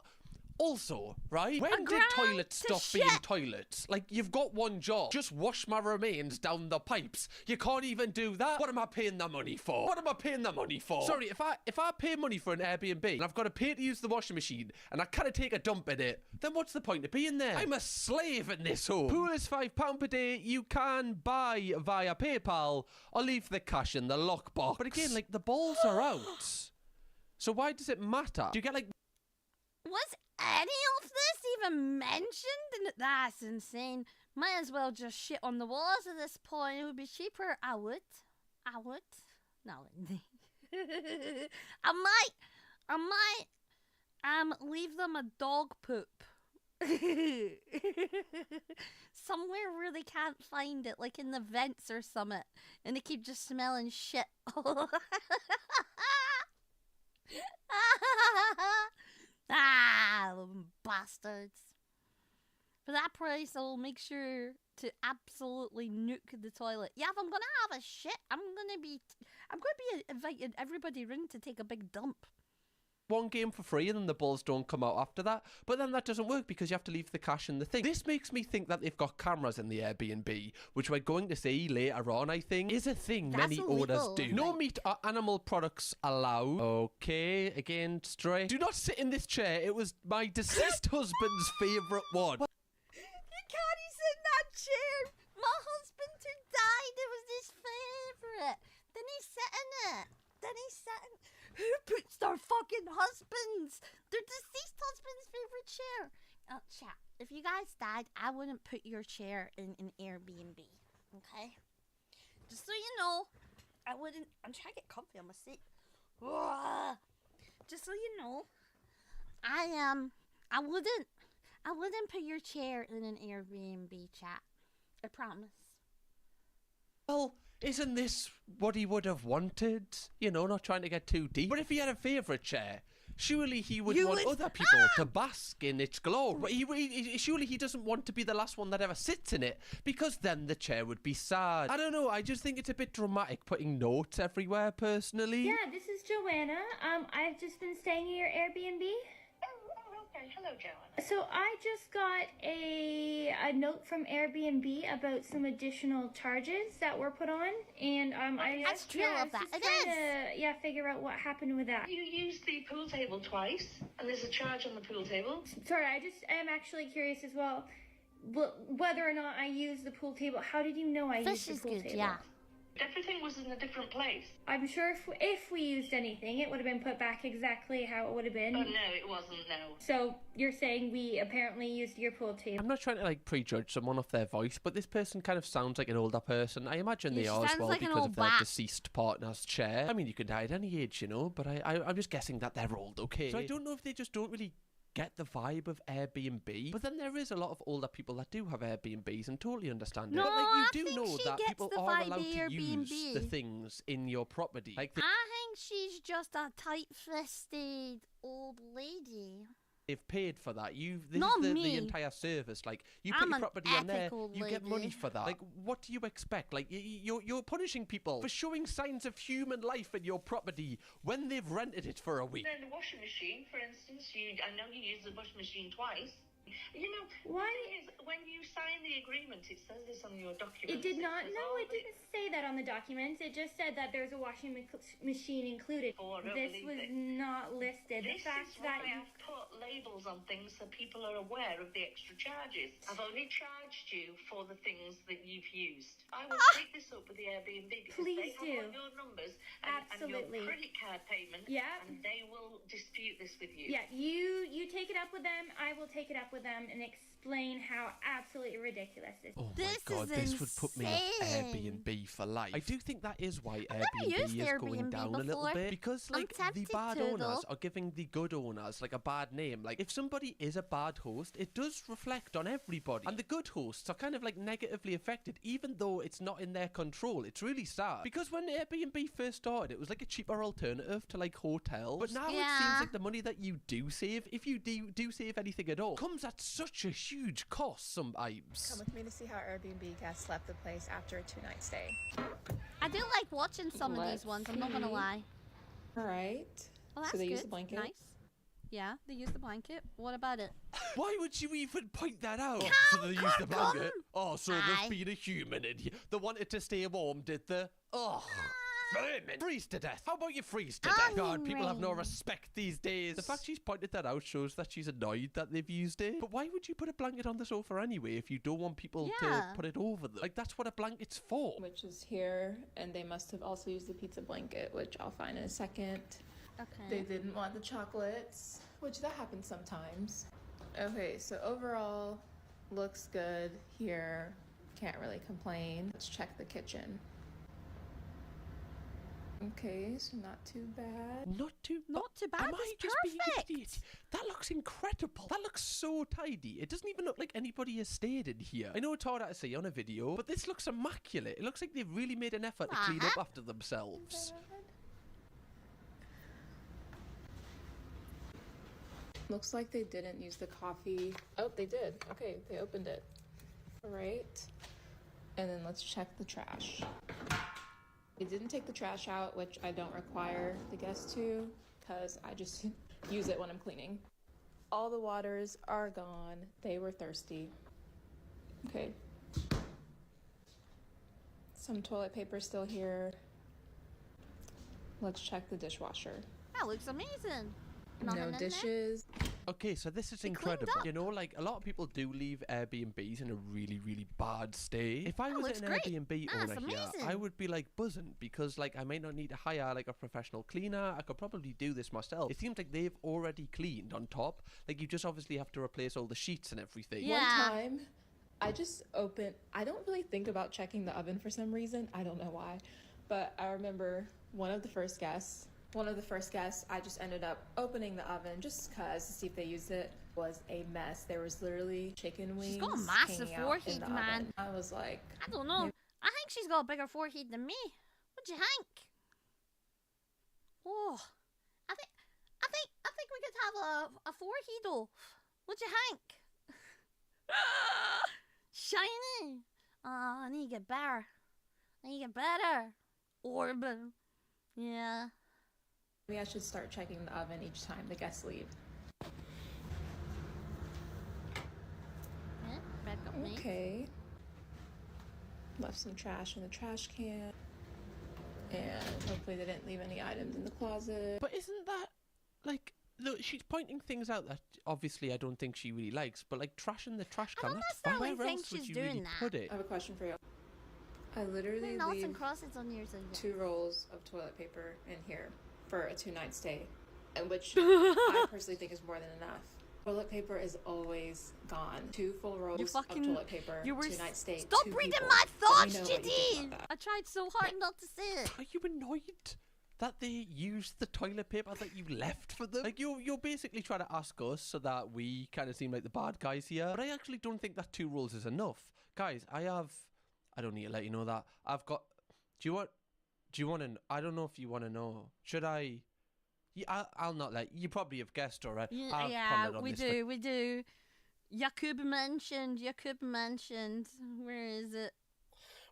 J: Also, right? When did toilets stop being toilets? Like, you've got one job. Just wash my remains down the pipes. You can't even do that. What am I paying the money for? What am I paying the money for? Sorry, if I pay money for an Airbnb and I've got to pay to use the washing machine and I kind of take a dump in it, then what's the point of being there? I'm a slave in this home. Pool is £5 per day. You can buy via PayPal or leave the cash in the lockbox. But again, like, the balls are out. So why does it matter? Do you get, like...
A: Was any of this even mentioned? That's insane. Might as well just shit on the walls at this point. It would be cheaper. I would. No, Lindsay. I might leave them a dog poop. Somewhere where they can't find it, like in the vents or something, and they keep just smelling shit. Bastards. For that price, I'll make sure to absolutely nuke the toilet. Yeah, if I'm gonna have a shit, I'm gonna be inviting everybody in to take a big dump.
J: One game for free and then the balls don't come out after that. But then that doesn't work because you have to leave the cash in the thing. This makes me think that they've got cameras in the Airbnb, which we're going to see later on, I think, is a thing many owners do. No meat or animal products allowed. Okay, again, straight. Do not sit in this chair. It was my deceased husband's favourite one.
A: You can't sit in that chair. My husband who died, it was his favourite. Then he sat in it. Who puts their fucking husbands, their deceased husband's favourite chair? Oh, chat. If you guys died, I wouldn't put your chair in an Airbnb. Okay? Just so you know, I wouldn't. I'm trying to get comfy on my seat. Just so you know, I wouldn't I wouldn't put your chair in an Airbnb chat. I promise.
J: Well, isn't this what he would have wanted? You know, not trying to get too deep. But if he had a favourite chair, surely he would want other people to bask in its glory. Surely he doesn't want to be the last one that ever sits in it, because then the chair would be sad. I don't know, I just think it's a bit dramatic putting notes everywhere, personally.
L: Yeah, this is Joanna. I've just been staying at your Airbnb.
K: Okay, hello, Joanna.
L: So I just got a note from Airbnb about some additional charges that were put on, and
A: That's true of that.
L: It is. Figure out what happened with that.
K: You used the pool table twice, and there's a charge on the pool table.
L: Sorry, I am actually curious as well, whether or not I used the pool table. How did you know I used the pool table?
A: Yeah.
K: Everything was in a different place.
L: I'm sure if we used anything, it would have been put back exactly how it would have been.
K: Oh, no, it wasn't, no.
L: So you're saying we apparently used your pool table?
J: I'm not trying to like prejudge someone off their voice, but this person kind of sounds like an older person. I imagine they are as well, because of their deceased partner's chair. I mean, you can die at any age, you know, but I'm just guessing that they're old, okay? So I don't know if they just don't really get the vibe of Airbnb, but then there is a lot of older people that do have Airbnbs and totally understand it.
A: No,
J: But like,
A: I
J: you do
A: think
J: know
A: she
J: that
A: gets
J: people
A: the
J: are
A: vibe
J: allowed to use
A: Airbnb.
J: the things in your property. Like
A: I think she's just a tight-fisted old lady.
J: they've paid for that. This
A: Not
J: is the
A: me.
J: entire service. Like, you
A: I'm
J: put your
A: an
J: property on there,
A: ethical
J: you get money
A: lady.
J: for that. Like, what do you expect? Like, you're punishing people for showing signs of human life in your property when they've rented it for a week.
K: Then the washing machine, for instance, I know you used the washing machine twice. You know,
L: Why?
K: the thing is, when you sign the agreement, it says this on your document.
L: It did not. No, it didn't say that on the documents. It just said that there's a washing machine included.
K: Oh, I don't
L: This
K: believe
L: was
K: it.
L: not listed.
K: This
L: The fact
K: is why
L: that you
K: I've put labels on things so people are aware of the extra charges. I've only charged you for the things that you've used. I will take this up with the Airbnb because
L: Please
K: they
L: do.
K: have all your numbers and
L: Absolutely.
K: your credit card payment,
L: Yeah.
K: and they will dispute this with you.
L: Yeah, you take it up with them. I will take it up with them and explain how absolutely ridiculous this is.
J: Oh
A: This
J: my god,
A: is
J: this would put me off
A: insane.
J: Airbnb for life. I do think that is why
A: never used
J: Airbnb is going
A: Airbnb
J: down a little
A: before.
J: bit. Because,
A: I'm
J: like, the
A: tempted
J: bad
A: to,
J: owners
A: though.
J: are giving the good owners, like, a bad name. Like, if somebody is a bad host, it does reflect on everybody. And the good hosts are kind of, like, negatively affected, even though it's not in their control. It's really sad. Because when Airbnb first started, it was, like, a cheaper alternative to, like, hotels. But now it
A: Yeah.
J: seems like the money that you do save, if you do save anything at all, comes at such a huge cost sometimes.
M: Come with me to see how Airbnb guests left the place after a 2-night stay.
A: I do like watching some of these ones, I'm not gonna lie.
M: Alright.
A: Well, that's
M: So they
A: good.
M: use the blanket?
A: Nice. Yeah, they use the blanket. What about it?
J: Why would you even point that out?
A: Come,
J: So they used the
A: come,
J: blanket. Oh, so
A: Aye.
J: there's been a human in here. They wanted to stay warm, did they? Oh. Vermin. Freeze to death. How about you freeze to death? God, people have no
A: Onion
J: respect these days. The fact she's pointed that out shows that she's annoyed that they've used it. But why would you put a blanket on the sofa anyway if you don't want people to
A: Yeah.
J: put it over them? Like, that's what a blanket's for.
M: Which is here, and they must have also used the pizza blanket, which I'll find in a second. They
A: Okay.
M: didn't want the chocolates, which that happens sometimes. Okay, so overall, looks good here. Can't really complain. Let's check the kitchen. Okay, so not too bad.
J: Not too
A: bad.
J: Am I
A: It's
J: just being
A: perfect.
J: idiot? That looks incredible. That looks so tidy. It doesn't even look like anybody has stayed in here. I know it's harder to see on a video, but this looks immaculate. It looks like they've really made an effort to clean up after themselves.
M: Looks like they didn't use the coffee. Oh, they did. Okay, they opened it. All right. And then let's check the trash. They didn't take the trash out, which I don't require the guests to, because I just use it when I'm cleaning. All the waters are gone. They were thirsty. Okay. Some toilet paper still here. Let's check the dishwasher.
A: That looks amazing.
M: No
A: Nothing in there?
M: dishes.
J: Okay, so this is
A: They cleaned
J: incredible.
A: up.
J: You know, like, a lot of people do leave Airbnbs in a really, really bad state. If I
A: That
J: was
A: looks
J: an
A: great.
J: Airbnb
A: That's
J: owner here,
A: amazing.
J: I would be, like, buzzing because, like, I might not need to hire, like, a professional cleaner. I could probably do this myself. It seems like they've already cleaned on top. Like, you just obviously have to replace all the sheets and everything.
A: Yeah.
M: One time, I just opened, I don't really think about checking the oven for some reason. I don't know why. But I remember one of the first guests One of the first guests, I just ended up opening the oven just because to see if they used it. Was a mess. There was literally chicken wings.
A: She's got a massive
M: hanging out
A: forehead,
M: in the
A: man.
M: oven. I was like,
A: I don't know. I think she's got a bigger forehead than me. What do you think? Oh, I think we could have a forehead. What do you think? Shiny. Oh, I need to get better. Orban. Yeah.
M: maybe I should start checking the oven each time the guests leave.
A: Back up me.
M: Okay. Left some trash in the trash can. And hopefully they didn't leave any items in the closet.
J: But isn't that, like, look, she's pointing things out that obviously I don't think she really likes, but like trash in the trash can, that's fine. Where else would you really put it?
M: I have a question for you. I literally
A: Noughts
M: leave
A: and crosses on yours.
M: 2 rolls of toilet paper in here for a 2-night stay, and which I personally think is more than enough. Toilet paper is always gone. 2 full rolls of toilet paper, 2-night stay.
A: Stop reading my thoughts,
M: JD!
A: I tried so hard not to say it.
J: Are you annoyed that they used the toilet paper that you left for them? Like, you're basically trying to ask us so that we kind of seem like the bad guys here. But I actually don't think that 2 rolls is enough. Guys, I don't need to let you know that. I've got... Do you want to... I don't know if you want to know. Should I... Yeah, I'll not let... You probably have guessed already.
A: Yeah, we do. Jakub mentioned. Where is it?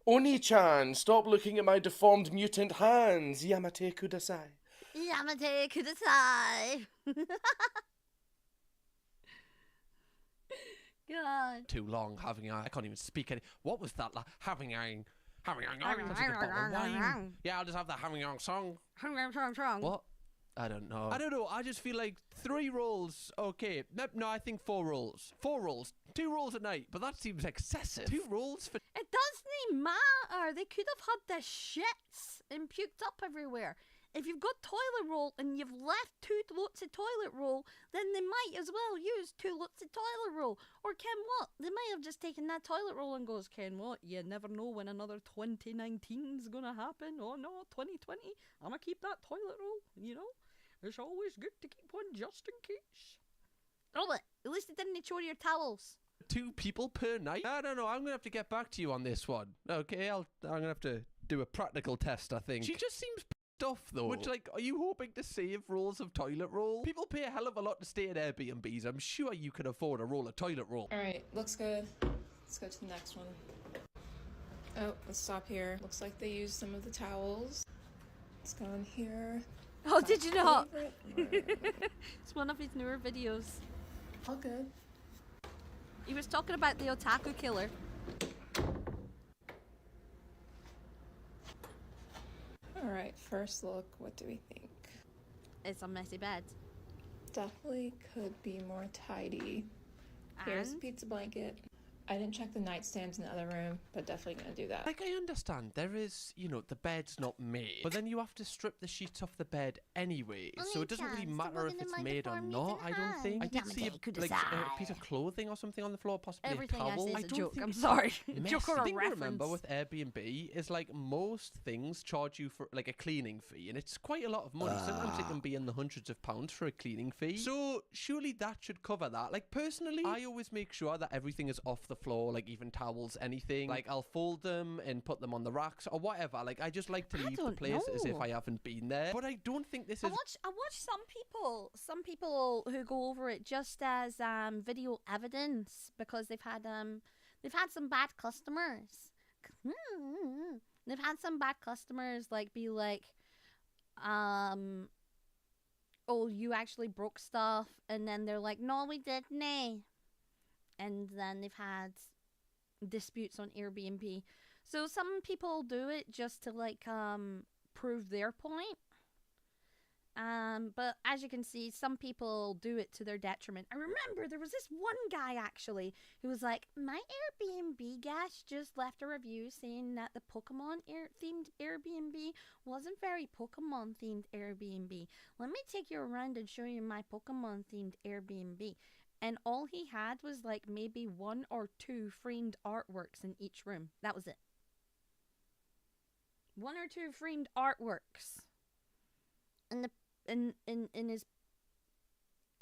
N: Oni-chan, stop looking at my deformed mutant hands. Yamate kudasai.
A: Yamate kudasai. God.
J: Too long having I can't even speak any. What was that? Having Yeah, I'll just have the having song. What? I don't know. I just feel like 3 rolls. Okay. No, I think 4 rolls. 4 rolls. 2 rolls a night. But that seems excessive. 2 rolls for...
A: It doesn't matter. They could have had the shits and puked up everywhere. If you've got toilet roll and you've left 2 lots of toilet roll, then they might as well use 2 lots of toilet roll. Or Ken what? They might have just taken that toilet roll and goes, Ken what? You never know when another 2019 is gonna happen. Oh no, 2020. I'm gonna keep that toilet roll, you know? It's always good to keep one just in case. Oh, but at least it didn't show your towels.
J: 2 people per night? I don't know. I'm gonna have to get back to you on this one. Okay, I'm gonna have to do a practical test, I think. She just seems pissed off though. Which, like, are you hoping to save rolls of toilet roll? People pay a hell of a lot to stay at Airbnbs. I'm sure you can afford a roll of toilet roll.
M: Alright, looks good. Let's go to the next one. Oh, let's stop here. Looks like they used some of the towels. Let's go in here.
A: Oh, did you not? It's one of his newer videos.
M: All good.
A: He was talking about the otaku killer.
M: Alright, first look, what do we think?
A: It's a messy bed.
M: Definitely could be more tidy. Here's a pizza blanket. I didn't check the nightstands in the other room, but definitely gonna do that.
J: Like, I understand, there is, you know, the bed's not made, but then you have to strip the sheets off the bed anyway, so it doesn't really matter if it's made or not, I don't think. I did see a piece of clothing or something on the floor, possibly
A: Everything
J: a towel.
A: I say is a joke, I'm sorry. Joke or a
J: The thing to
A: reference.
J: remember with Airbnb is, like, most things charge you for, like, a cleaning fee, and it's quite a lot of money. Sometimes it can be in the hundreds of pounds for a cleaning fee. So, surely that should cover that. Like, personally, I always make sure that everything is off the floor, like, even towels, anything. Like, I'll fold them and put them on the racks or whatever. Like, I just like to leave the place as if I haven't been there. But I don't think this is...
A: I watch some people who go over it just as video evidence because they've had some bad customers. They've had some bad customers like be like, oh, you actually broke stuff, and then they're like, no, we didn't. And then they've had disputes on Airbnb. So some people do it just to like prove their point. But as you can see, some people do it to their detriment. I remember there was this one guy actually who was like, my Airbnb guest just left a review saying that the Pokemon themed Airbnb wasn't very Pokemon themed Airbnb. Let me take you around and show you my Pokemon themed Airbnb. And all he had was like maybe 1 or 2 framed artworks in each room. That was it. 1 or 2 framed artworks. in the in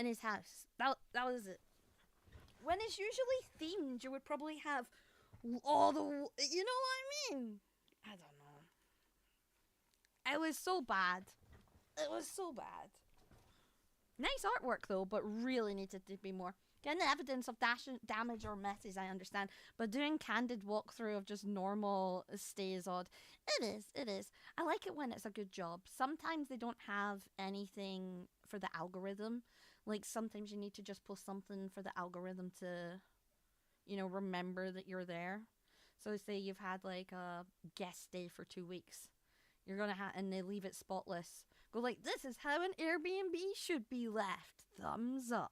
A: his house. That was it. When it's usually themed, you would probably have all the, you know what I mean? I don't know. It was so bad. It was so bad. Nice artwork though, but really needed to be more. Getting evidence of damage or messes, I understand, but doing candid walkthrough of just normal stays odd. It is. I like it when it's a good job. Sometimes they don't have anything for the algorithm. Like, sometimes you need to just post something for the algorithm to, you know, remember that you're there. So say you've had, like, a guest day for 2 weeks. You're gonna have, and they leave it spotless. Go like, this is how an Airbnb should be left. Thumbs up.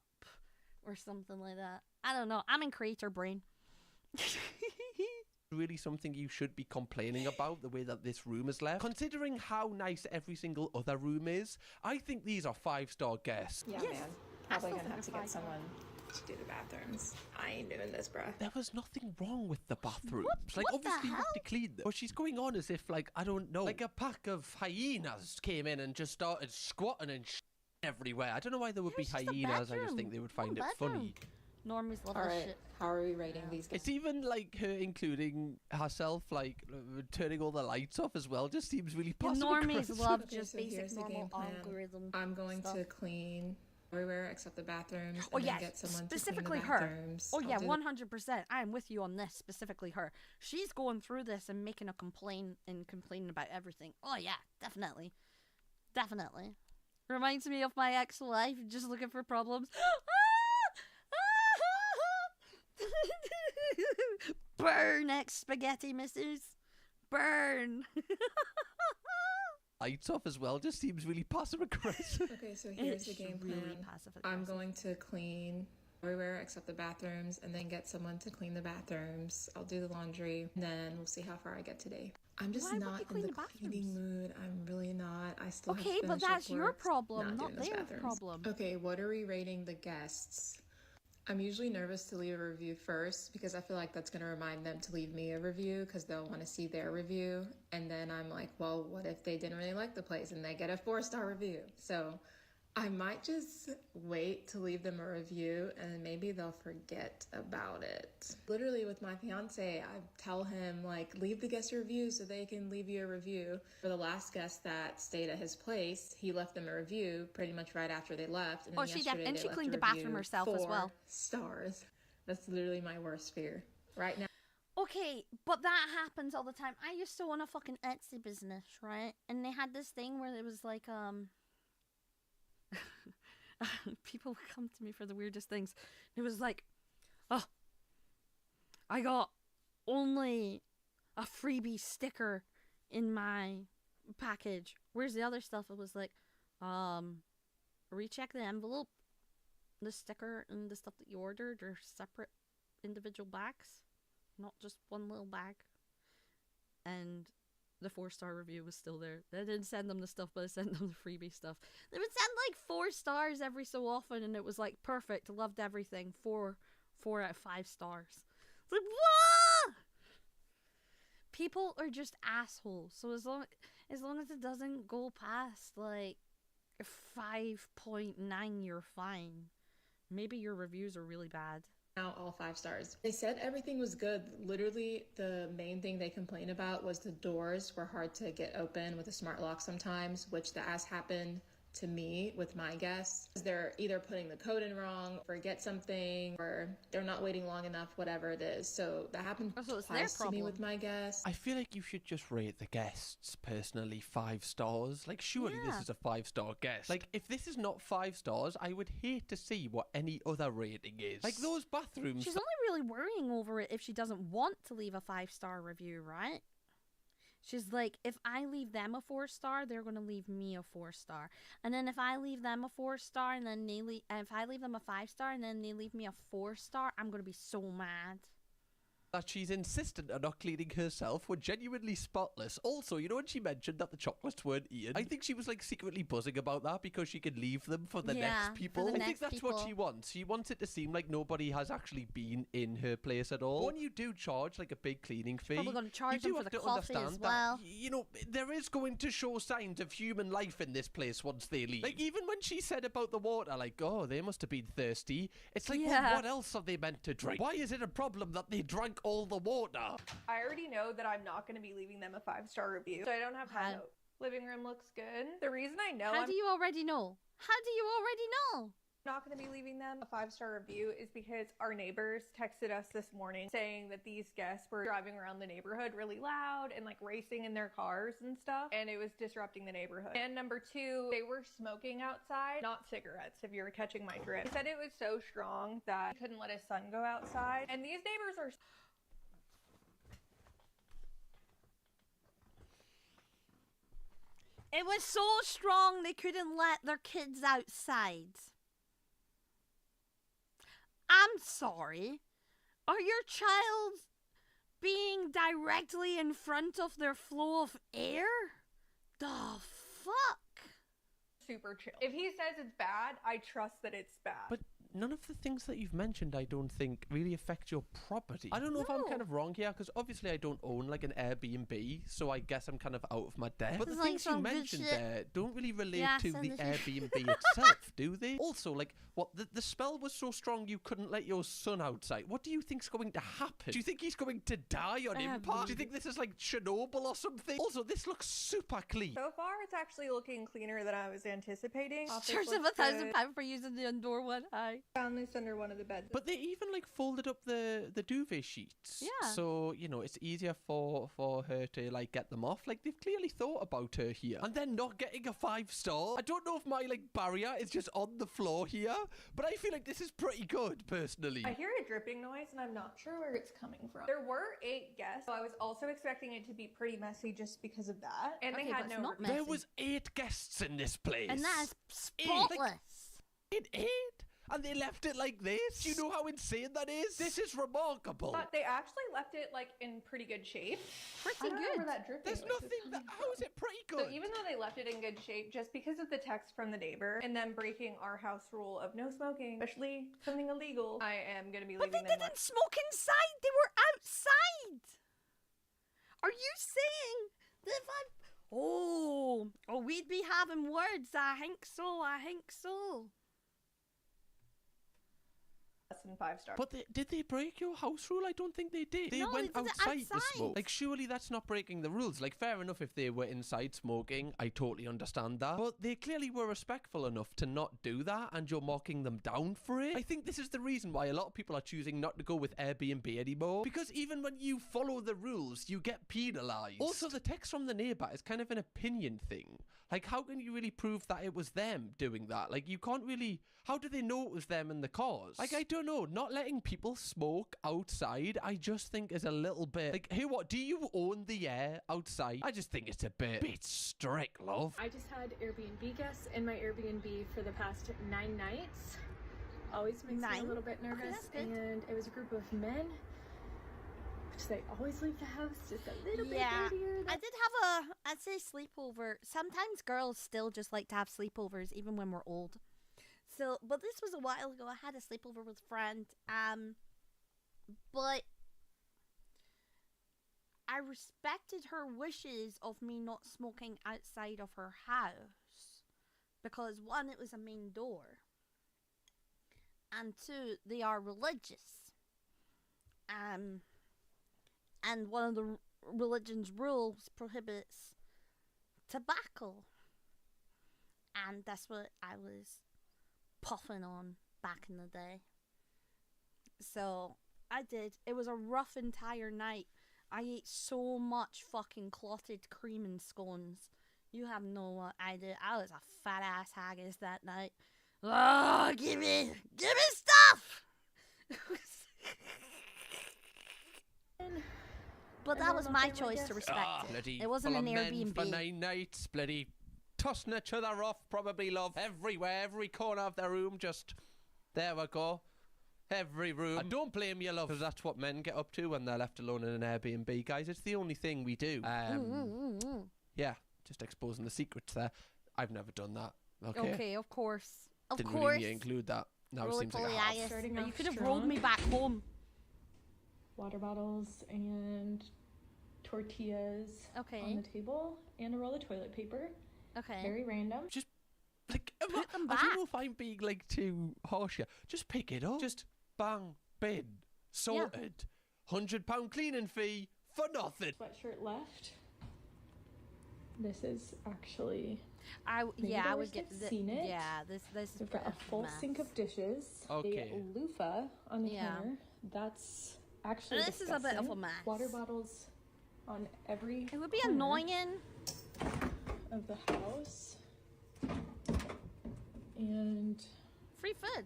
A: Or something like that. I don't know. I'm in creator brain.
J: Really something you should be complaining about, the way that this room is left. Considering how nice every single other room is, I think these are 5-star guests.
M: Yeah,
A: Yes.
M: man. Probably gonna have to get someone to do the bathrooms. I ain't doing this, bruh.
J: There was nothing wrong with the bathrooms. Like,
A: What the
J: obviously you have
A: hell?
J: to clean them. But she's going on as if, like, I don't know, like a pack of hyenas came in and just started squatting and everywhere. I don't know why there would be
A: It was just a
J: hyenas. I just
A: bedroom.
J: think they would find it
A: One
J: funny.
A: Normies love
M: All
A: this
M: right,
A: shit.
M: how are we rating these guys?
J: It's even like her including herself, like turning all the lights off as well. Just seems really
A: The
J: passive
A: normies
J: aggressive.
A: love
M: Okay,
A: just
M: so here's
A: basic
M: the game
A: normal
M: plan.
A: algorithm.
M: I'm going
A: stuff.
M: to clean everywhere except the bathrooms.
A: Oh
M: and then
A: yes,
M: get someone
A: specifically
M: to clean the
A: her.
M: bathrooms.
A: Oh
M: I'll
A: yeah,
M: do
A: 100%. I am with you on this. Specifically her. She's going through this and making a complaint and complaining about everything. Oh yeah, definitely. Reminds me of my ex-wife, just looking for problems. Burn, ex-spaghetti missus. Burn.
J: Lights off as well. Just seems really passive aggressive.
M: Okay, so here's the
A: It's
M: game
A: really
M: plan. I'm
A: passive-aggressive.
M: going to clean everywhere except the bathrooms and then get someone to clean the bathrooms. I'll do the laundry and then we'll see how far I get today. I'm just
A: Why would you
M: not in
A: clean
M: the
A: the
M: cleaning
A: bathrooms?
M: mood. I'm really not. I still have
A: Okay,
M: to
A: but
M: finish up
A: that's your
M: work.
A: problem, not
M: doing those
A: their
M: bathrooms.
A: problem.
M: Okay, what are we rating the guests? I'm usually nervous to leave a review first because I feel like that's going to remind them to leave me a review because they'll want to see their review. And then I'm like, well, what if they didn't really like the place and they get a 4-star review? So I might just wait to leave them a review and maybe they'll forget about it. Literally with my fiance, I tell him like, leave the guest a review so they can leave you a review. For the last guest that stayed at his place, he left them a review pretty much right after they left. And
A: Oh,
M: then
A: she did,
M: yesterday
A: and
M: they
A: she
M: left
A: cleaned
M: a
A: the bathroom
M: review,
A: herself as
M: 4
A: well.
M: stars. That's literally my worst fear. Right now.
A: Okay, but that happens all the time. I used to own a fucking Etsy business, right? And they had this thing where it was like, people would come to me for the weirdest things. It was like, oh, I got only a freebie sticker in my package. Where's the other stuff? It was like, recheck the envelope. The sticker and the stuff that you ordered are separate individual bags, not just one little bag. And the 4-star review was still there. They didn't send them the stuff, but I sent them the freebie stuff. They would send like 4 stars every so often, and it was like perfect. Loved everything. 4 out of 5 stars. It's like, what? People are just assholes. So as long as it doesn't go past like 5.9, you're fine. Maybe your reviews are really bad.
M: Now all 5 stars. They said everything was good. Literally, the main thing they complained about was the doors were hard to get open with a smart lock sometimes, which that has happened to me with my guests. They're either putting the code in wrong, forget something, or they're not waiting long enough, whatever it is. So that happened twice to me with my guests.
J: I feel like you should just rate the guests personally 5 stars. Like, surely this is a 5-star guest. Like, if this is not 5 stars, I would hate to see what any other rating is. Like, those bathrooms.
A: She's only really worrying over it if she doesn't want to leave a 5-star review, right? She's like, if I leave them a 4-star, they're gonna leave me a 4-star, and then if I leave them a 4-star, and then if I leave them a 5-star, and then they leave me a 4-star, I'm gonna be so mad.
J: that she's insistent on not cleaning herself were genuinely spotless. Also, you know when she mentioned that the chocolates weren't eaten? I think she was like secretly buzzing about that because she could leave them for the next people. I think that's what she wants. She wants it to seem like nobody has actually been in her place at all. When you do charge like a big cleaning fee,
A: probably going to charge
J: you do
A: them
J: have
A: for the
J: to
A: coffee
J: understand
A: as well.
J: that, you know, there is going to show signs of human life in this place once they leave. Like even when she said about the water, like, oh, they must have been thirsty. It's like, well, what else are they meant to drink? Why is it a problem that they drank all the water?
H: I already know that I'm not going to be leaving them a 5-star review, so I don't have high hope. Living room looks good. The reason I know
A: How do you already know? How do you already know?
H: Not going to be leaving them a 5-star review is because our neighbors texted us this morning saying that these guests were driving around the neighborhood really loud and like racing in their cars and stuff, and it was disrupting the neighborhood. And number 2, they were smoking outside, not cigarettes, if you were catching my drift. He said it was so strong that he couldn't let his son go outside, and these neighbors are...
A: It was so strong they couldn't let their kids outside. I'm sorry. Are your child being directly in front of their flow of air? The fuck?
H: Super chill. If he says it's bad, I trust that it's bad.
J: But none of the things that you've mentioned, I don't think, really affect your property. I don't know if I'm kind of wrong here, because obviously I don't own like an Airbnb, so I guess I'm kind of out of my depth. But the things you mentioned there don't really relate to the Airbnb itself, do they? Also, like, what, the spell was so strong you couldn't let your son outside. What do you think's going to happen? Do you think he's going to die on impact? Do you think this is like Chernobyl or something? Also, this looks super clean.
H: So far, it's actually looking cleaner than I was anticipating.
A: Charge them £1,000 for using the indoor one.
H: Found this under one of the beds.
J: But they even like folded up the duvet sheets.
A: Yeah.
J: So, you know, it's easier for her to like get them off. Like they've clearly thought about her here. And then not getting a 5-star. I don't know if my like barrier is just on the floor here, but I feel like this is pretty good personally.
H: I hear a dripping noise and I'm not sure where it's coming from. There were 8 guests, so I was also expecting it to be pretty messy just because of that. And they had no...
J: There was 8 guests in this place.
A: And that is spotless.
J: 8? And they left it like this? Do you know how insane that is? This is remarkable.
H: But they actually left it like in pretty good shape.
A: Pretty good.
J: There's nothing that... How is it pretty good?
H: So even though they left it in good shape, just because of the text from the neighbor and them breaking our house rule of no smoking, especially something illegal, I am going to be leaving them.
A: But they didn't smoke inside. They were outside. Are you saying that if I... Oh, we'd be having words. I think so.
H: Less than 5 stars.
J: But did they break your house rule? I don't think they did. They went outside to smoke. Like, surely that's not breaking the rules. Like, fair enough if they were inside smoking. I totally understand that. But they clearly were respectful enough to not do that, and you're mocking them down for it. I think this is the reason why a lot of people are choosing not to go with Airbnb anymore. Because even when you follow the rules, you get penalized. Also, the text from the neighbor is kind of an opinion thing. Like, how can you really prove that it was them doing that? Like, you can't really... How do they know it was them in the cause? Like, I don't know. Not letting people smoke outside, I just think is a little bit... Like, hey, what? Do you own the air outside? I just think it's a bit strict, love.
O: I just had Airbnb guests in my Airbnb for the past 9 nights. Always makes me a little bit nervous. And it was a group of men. They always leave the house just a little bit dirtier.
A: I did have I'd say sleepover. Sometimes girls still just like to have sleepovers even when we're old. So, but this was a while ago. I had a sleepover with a friend. But I respected her wishes of me not smoking outside of her house. Because 1, it was a main door. And 2, they are religious. And one of the religion's rules prohibits tobacco. And that's what I was puffing on back in the day. So, I did. It was a rough entire night. I ate so much fucking clotted cream and scones. You have no idea. I was a fat ass haggis that night. Oh, give me stuff! But that was my choice to respect it. It wasn't an Airbnb.
J: For 9 nights, bloody tossing each other off, probably, love. Everywhere, every corner of the room, just... There we go. Every room. I don't blame you, love, because that's what men get up to when they're left alone in an Airbnb, guys. It's the only thing we do. Yeah, just exposing the secrets there. I've never done that.
A: Okay, of course.
J: Didn't really need to include that. Now it seems like I have.
O: Starting
A: You
O: off
A: could have
O: strong.
A: rolled me back home.
O: Water bottles and tortillas on the table, and a roll of toilet paper.
A: Okay.
O: Very random.
J: Just like,
A: Put them
J: I
A: back.
J: don't know if I'm being like too harsh here. Just pick it up. Just bang, bin, sorted. £100 cleaning fee for nothing.
O: Sweatshirt left. This is actually.
A: I
O: maybe the
A: would
O: worst
A: get
O: I've seen it.
A: Yeah, this is
O: We've got a full
A: mess.
O: sink of dishes.
J: Okay.
O: A loofah on the counter. That's actually
A: This is a bit of a
O: disgusting.
A: mess.
O: Water bottles on every.
A: It would be
O: corner
A: annoying.
O: Of the house. And
A: Free food.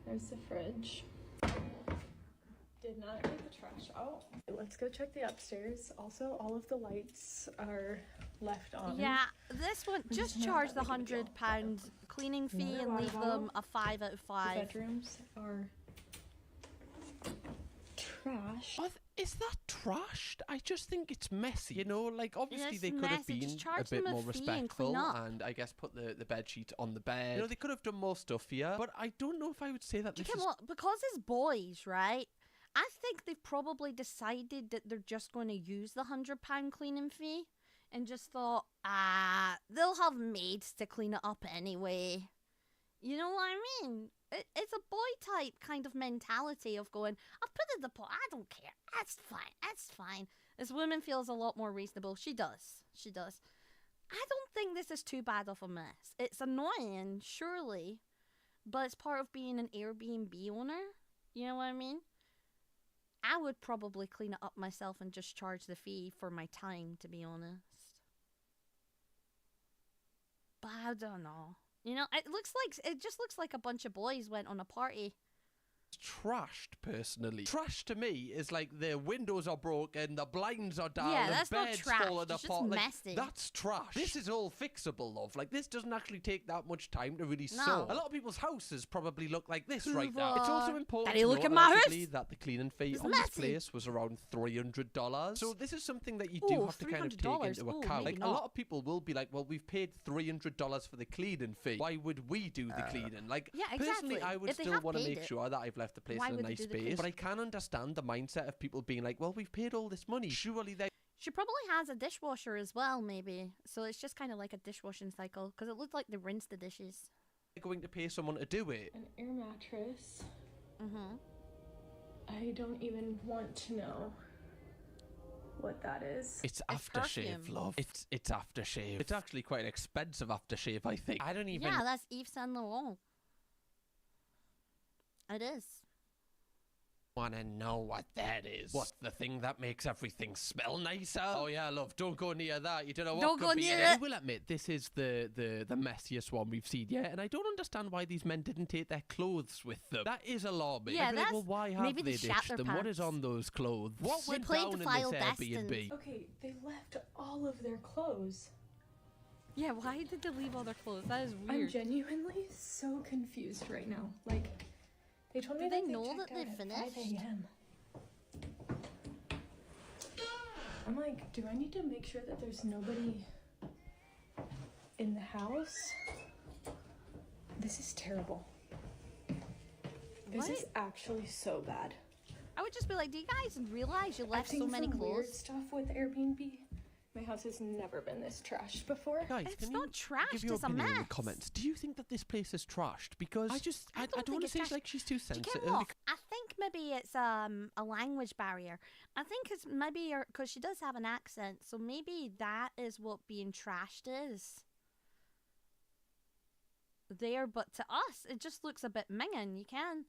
O: there's the fridge. Did not get the trash out. Let's go check the upstairs. Also, all of the lights are left on.
A: Yeah, this one just charge the £100 cleaning fee
O: Another
A: and
O: water
A: leave
O: bottle.
A: them a 5 out of 5.
O: The bedrooms are trash.
J: Is that trashed? I just think it's messy. You know, like obviously
A: It's
J: they could have
A: messy.
J: been
A: Just charge
J: a bit
A: them a
J: more
A: fee and clean
J: respectful
A: up.
J: and I guess put the bed sheet on the bed. You know, they could have done more stuff here, but I don't know if I would say that this
A: Okay,
J: is
A: well, because it's boys, right? I think they've probably decided that they're just going to use the £100 cleaning fee and just thought, they'll have maids to clean it up anyway. You know what I mean? It's a boy type kind of mentality of going, I've put it in the pot, I don't care, that's fine. This woman feels a lot more reasonable. She does. I don't think this is too bad of a mess. It's annoying, surely, but it's part of being an Airbnb owner. You know what I mean? I would probably clean it up myself and just charge the fee for my time, to be honest. But I don't know. You know, it just looks like a bunch of boys went on a party.
J: trashed, personally. Trash to me is like the windows are broken, the blinds are down,
A: Yeah,
J: the
A: that's not
J: bed's
A: trash,
J: falling
A: it's just
J: apart. Like,
A: messy.
J: that's trash. This is all fixable, love. Like, this doesn't actually take that much time to really
A: No.
J: sort. A lot of people's houses probably look like this right now. It's also important
A: Daddy,
J: to
A: look
J: note
A: at my
J: allegedly
A: house.
J: that the cleaning fee
A: It's
J: on this
A: messy.
J: place was around $300. So this is something that you do
A: Ooh,
J: have to kind of take
A: $300.
J: into
A: Ooh,
J: account.
A: maybe
J: Like, a
A: not.
J: lot of people will be like, well, we've paid $300 for the cleaning fee. Why would we do the cleaning? Like,
A: Yeah,
J: personally,
A: exactly.
J: I would
A: If they
J: still
A: have
J: want to
A: paid
J: make
A: it,
J: sure that I've left the place
A: why
J: in a
A: would they
J: nice
A: do the
J: space.
A: cleaning?
J: But I can understand the mindset of people being like, well, we've paid all this money. Surely they
A: She probably has a dishwasher as well, maybe. So it's just kind of like a dishwashing cycle, because it looked like they rinsed the dishes.
J: are going to pay someone to do it.
O: An air mattress.
A: Mm-hmm.
O: I don't even want to know what that is.
J: It's aftershave,
A: perfume.
J: love. It's aftershave. It's actually quite an expensive aftershave, I think. I don't even...
A: Yeah, that's Yves Saint Laurent. It is.
J: want to know what that is. What's the thing that makes everything smell nicer? Oh yeah, love, don't go near that. You don't know what
A: Don't
J: could
A: go
J: be
A: near
J: in
A: it.
J: I will admit, this is the messiest one we've seen yet, and I don't understand why these men didn't take their clothes with them. That is alarming.
A: Yeah,
J: I'd be like,
A: that's-
J: well, why have
A: maybe
J: they
A: they shat
J: ditched
A: their
J: them? What is
A: pants.
J: on those clothes? What
A: They
J: went
A: played
J: down
A: the
J: in
A: file
J: this
A: destined.
J: Airbnb?
O: Okay, they left all of their clothes.
A: Yeah, why did they leave all their clothes? That is
O: I'm
A: weird.
O: genuinely so confused right now. Like, they told me
A: Do they
O: that
A: know
O: checked
A: that they
O: out at
A: finished?
O: 5 a.m. I'm like, do I need to make sure that there's nobody in the house? This is terrible. This is actually so bad.
A: I would just be like, do you guys realize you
O: I've
A: left
O: seen
A: so many
O: some weird
A: clothes?
O: stuff with Airbnb. My house has never been this trashed before.
J: Guys,
A: It's
J: can
A: not
J: you
A: trashed,
J: give your
A: it's a
J: opinion in the
A: mess.
J: comments? Do you think that this place is trashed? Because I don't
A: think
J: want to
A: it's
J: say
A: trashed.
J: like she's too
A: Do you
J: sensitive.
A: get what? I think maybe it's a language barrier. I think it's maybe because she does have an accent, so maybe that is what being trashed is. There, but to us, it just looks a bit minging. You can,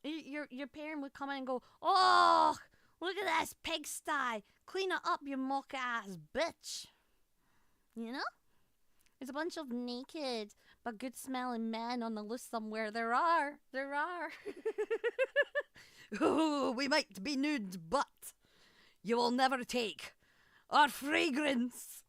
A: your parent would come in and go, "Oh, look at this pigsty! Clean it up, you mock ass bitch." You know, there's a bunch of naked but good smelling men on the loose somewhere. There are. Oh, we might be nude, but you will never take our fragrance.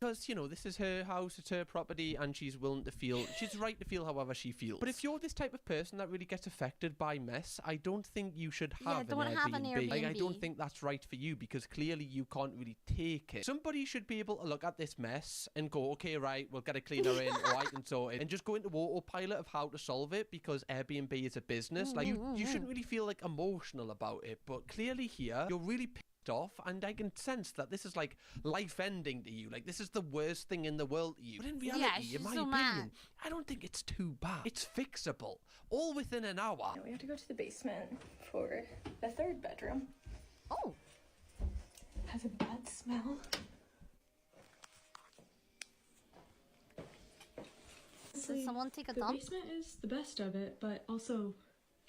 J: Because, you know, this is her house, it's her property, and she's willing to feel, she's right to feel however she feels. But if you're this type of person that really gets affected by mess, I don't think you should have, an Airbnb. Like, I don't think that's right for you, because clearly you can't really take it. Somebody should be able to look at this mess and go, okay, right, we'll get a cleaner in, or I can sort it, and just go into autopilot of how to solve it, because Airbnb is a business. Like, you shouldn't really feel, like, emotional about it, but clearly here, you're really off, and I can sense that this is like life ending to you. Like, this is the worst thing in the world to you. But in reality, in my opinion, I don't think it's too bad. It's fixable, all within an hour.
O: Now we have to go to the basement for the third bedroom.
A: Oh,
O: has a bad smell.
A: Did someone take a
O: the
A: dump?
O: basement is the best of it, but also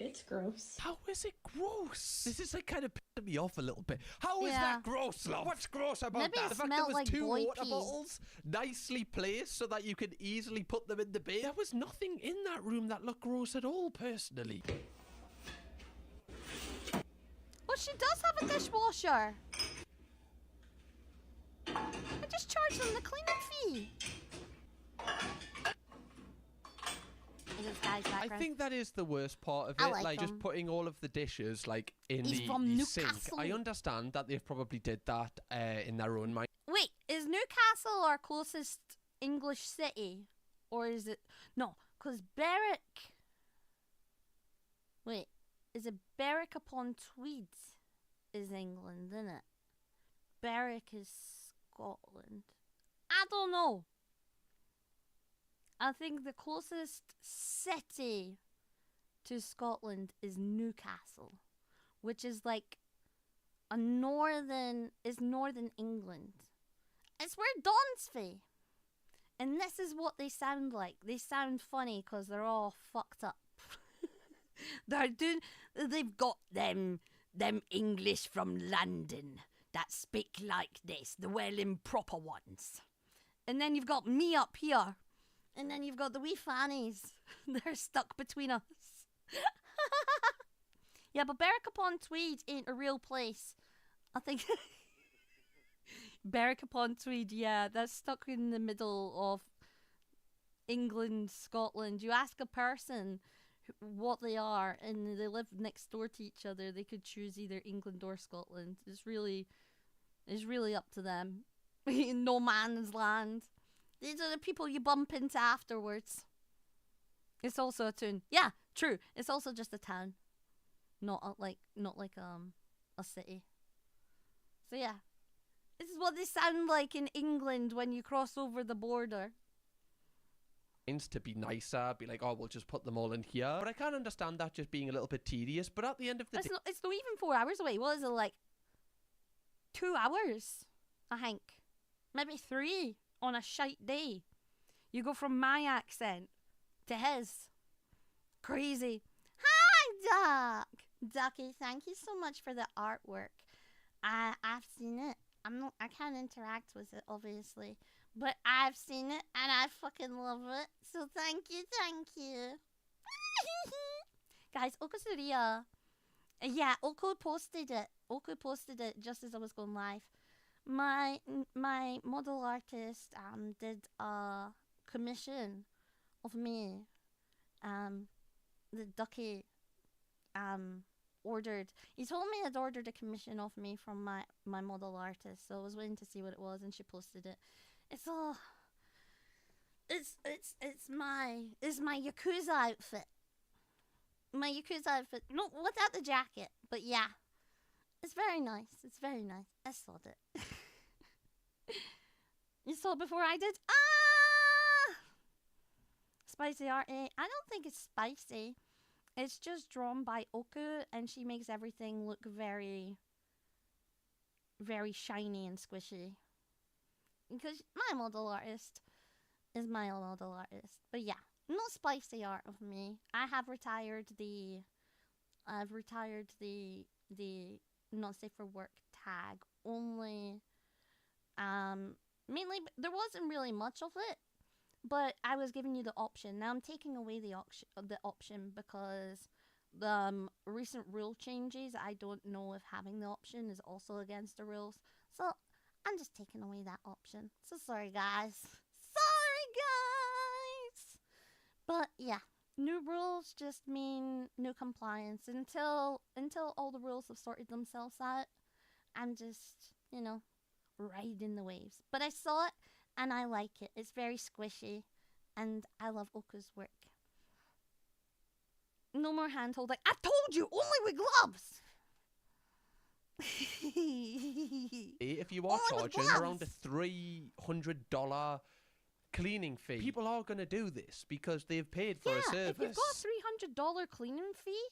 O: it's gross.
J: How is it gross? This is like kind of pissing me off a little bit. How is that gross, love? What's gross about
A: Maybe
J: that?
A: it
J: The fact there
A: smelled
J: was
A: like
J: 2
A: boy
J: water
A: pee.
J: bottles nicely placed so that you could easily put them in the bin. There was nothing in that room that looked gross at all, personally.
A: Well, she does have a dishwasher. I just charged them the cleaning fee.
J: I think that is the worst part of
A: I
J: it,
A: like
J: just
A: them.
J: putting all of the dishes like in
A: He's
J: the
A: from
J: sink.
A: Newcastle.
J: I understand that they've probably did that in their own mind.
A: Wait, is Newcastle our closest English city? Or is it... No, because Berwick... Wait, is it Berwick upon Tweed is England, isn't it? Berwick is Scotland. I don't know. I think the closest city to Scotland is Newcastle, which is like northern England. It's where Dawn's fae. And this is what they sound like. They sound funny because they're all fucked up. They've got them English from London that speak like this, the well improper ones. And then you've got me up here. And then you've got the wee fannies. They're stuck between us. Yeah, but Berwick upon Tweed ain't a real place. I think Berwick upon Tweed, yeah, that's stuck in the middle of England, Scotland. You ask a person what they are, and they live next door to each other. They could choose either England or Scotland. It's really up to them. No man's land. These are the people you bump into afterwards. It's also a tune. Yeah, true. It's also just a town, not like a city. So yeah, this is what they sound like in England when you cross over the border.
J: To be nicer, be like, oh, we'll just put them all in here. But I can't understand that just being a little bit tedious. But at the end of the day,
A: It's not even 4 hours away. What is it, like 2 hours? I think maybe 3 on a shite day. You go from my accent to his. Crazy. Hi, Duck. Ducky, thank you so much for the artwork. I've seen it. I can't interact with it, obviously, but I've seen it and I fucking love it. So thank you. Guys, Okusuria. Yeah, Oko posted it just as I was going live. My model artist did a commission of me. The Ducky ordered. He told me he'd ordered a commission of me from my model artist, so I was waiting to see what it was, and she posted it. It's my Yakuza outfit. My Yakuza outfit. No, without the jacket, but yeah. It's very nice. I saw it. You saw it before I did? Ah! Spicy art. I don't think it's spicy. It's just drawn by Oku, and she makes everything look very, very shiny and squishy. Because my model artist is my model artist. But yeah, no spicy art of me. I've retired the not safe for work tag. Only mainly there wasn't really much of it, but I was giving you the option. Now I'm taking away the option because the recent rule changes. I don't know if having the option is also against the rules. So I'm just taking away that option. So sorry, guys. Sorry, guys. But yeah, new rules just mean new compliance. Until all the rules have sorted themselves out, I'm just, riding the waves. But I saw it, and I like it. It's very squishy, and I love Oka's work. No more hand holding. I told you, only with gloves.
J: If you are charging around a $300 cleaning fee, people are going to do this because they've paid for a service.
A: If you've got a $300 cleaning fee,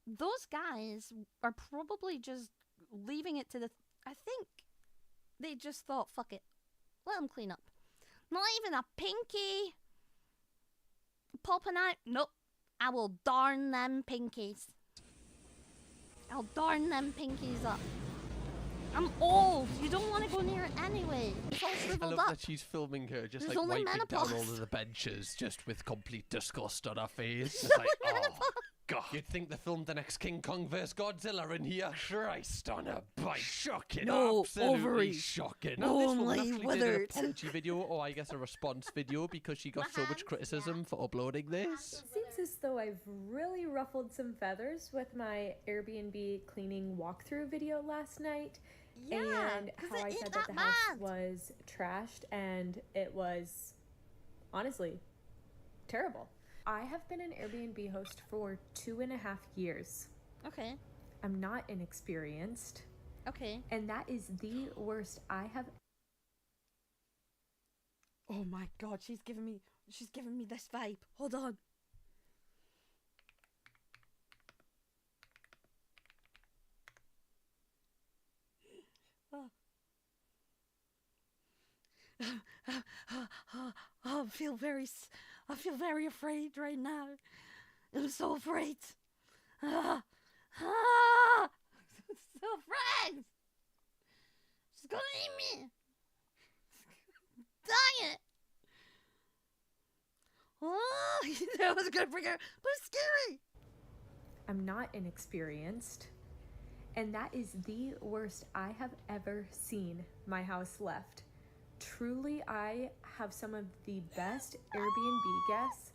A: those guys are probably just leaving it to the... I think they just thought, fuck it, let them clean up. Not even a pinky popping out. Nope. I will darn them pinkies. I'll darn them pinkies up. I'm old. You don't want to go near it anyway. It's all
J: I
A: shriveled
J: love
A: up.
J: that she's filming her just
A: There's
J: like
A: only
J: wiping down all
A: menopause.
J: of the benches just with complete disgust on her face. It's like, oh, God. You'd think they filmed the next King Kong vs. Godzilla in here. Christ on a bike. Shocking.
A: No
J: Absolutely
A: ovaries.
J: shocking. Now, this woman
A: Only
J: actually did an
A: withered.
J: apology video, or I guess a response video, because she got so much criticism for uploading this.
O: Seems as though I've really ruffled some feathers with my Airbnb cleaning walkthrough video last night.
A: Yeah,
O: and
A: 'cause
O: how
A: it
O: I
A: ain't
O: said
A: that
O: that the house
A: bad.
O: was trashed and it was honestly terrible. I have been an Airbnb host for 2.5 years.
A: Okay.
O: I'm not inexperienced.
A: Okay.
O: And that is the worst I have.
A: Oh my God, she's giving me this vibe. Hold on. I feel very afraid right now. I'm so afraid. I'm so afraid. She's gonna eat me. Dang it. Oh, that was good for her, but it's scary.
O: I'm not inexperienced. And that is the worst I have ever seen my house left. Truly, I have some of the best Airbnb guests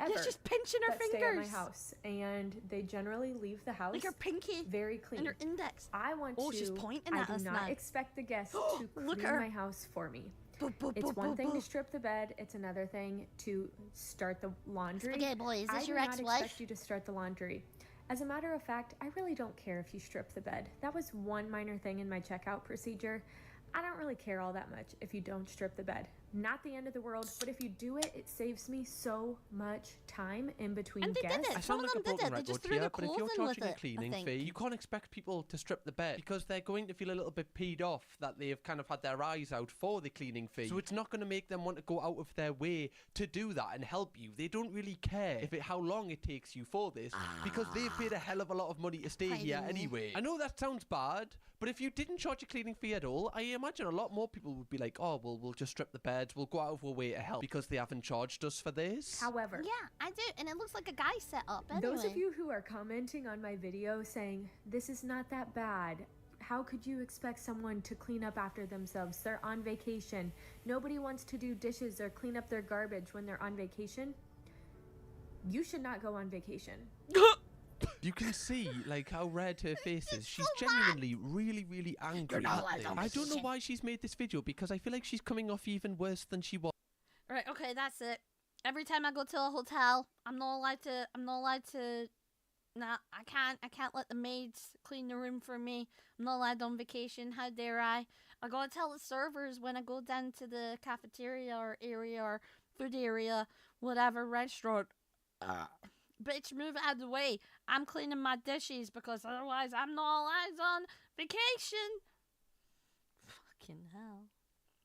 O: ever.
A: Yeah, she's pinching her
O: that stay at my
A: fingers.
O: house, and they generally leave the house
A: Like her pinky
O: very clean.
A: and her index.
O: I want
A: Oh,
O: to.
A: she's pointing
O: I
A: at
O: do
A: us
O: not
A: now.
O: expect the guests to
A: Look
O: clean
A: at her.
O: my house for me.
A: Boop, boop,
O: It's
A: boop,
O: one
A: boop,
O: thing to
A: boop.
O: strip the bed. It's another thing to start the laundry.
A: Spaghetti boy, is this
O: I
A: your
O: do not
A: ex-wife?
O: expect you to start the laundry. As a matter of fact, I really don't care if you strip the bed. That was one minor thing in my checkout procedure. I don't really care all that much if you don't strip the bed. Not the end of the world, but if you do it, it saves me so much time in between
A: And they did
O: guests.
A: it.
J: I
A: Some
J: sound
A: of
J: like a
A: them did
J: broken
A: it. They
J: record
A: just threw
J: here,
A: their
J: but if
A: clothes
J: you're
A: in with
J: charging a
A: it, I
J: cleaning
A: think.
J: fee, you can't expect people to strip the bed because they're going to feel a little bit peed off that they've kind of had their eyes out for the cleaning fee. So it's not going to make them want to go out of their way to do that and help you. They don't really care how long it takes you for this because they've paid a hell of a lot of money to stay here
A: Hiding me.
J: anyway. I know that sounds bad, but if you didn't charge a cleaning fee at all, I imagine a lot more people would be like, oh, well, we'll just strip the beds, we'll go out of our way to help because they haven't charged us for this.
O: However,
A: Yeah, I do. And it looks like a guy set up anyway.
O: those of you who are commenting on my video saying, this is not that bad, how could you expect someone to clean up after themselves? They're on vacation. Nobody wants to do dishes or clean up their garbage when they're on vacation. You should not go on vacation.
J: You can see like how red her face is. She's genuinely really, really angry
A: not
J: at
A: allowed
J: this.
A: on
J: I don't know
A: vacation.
J: why she's made this video because I feel like she's coming off even worse than she was.
A: Right, okay, that's it. Every time I go to a hotel, I'm not allowed to nah, I can't let the maids clean the room for me. I'm not allowed on vacation. How dare I? I gotta tell the servers when I go down to the cafeteria or area or food area, whatever restaurant. Bitch, move out of the way. I'm cleaning my dishes because otherwise I'm not allowed on vacation. Fucking hell.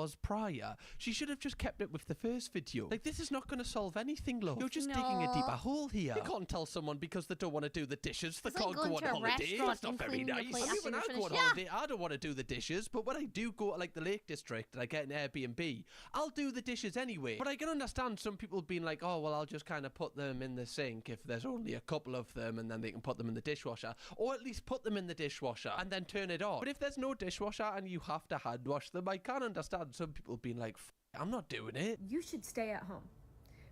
J: was prior. She should have just kept it with the first video. Like, this is not going to solve anything, love. You're just digging a deeper hole here. You can't tell someone because they don't want to do the dishes, they can't go on holiday. That's not very nice. I mean, when I go on holiday, I don't want to do the dishes, but when I do go to, like, the Lake District and I get an Airbnb, I'll do the dishes anyway. But I can understand some people being like, oh, well, I'll just kind of put them in the sink if there's only a couple of them, and then they can put them in the dishwasher, or at least put them in the dishwasher and then turn it on. But if there's no dishwasher and you have to hand wash them, I can understand some people being like, I'm not doing it.
O: You should stay at home.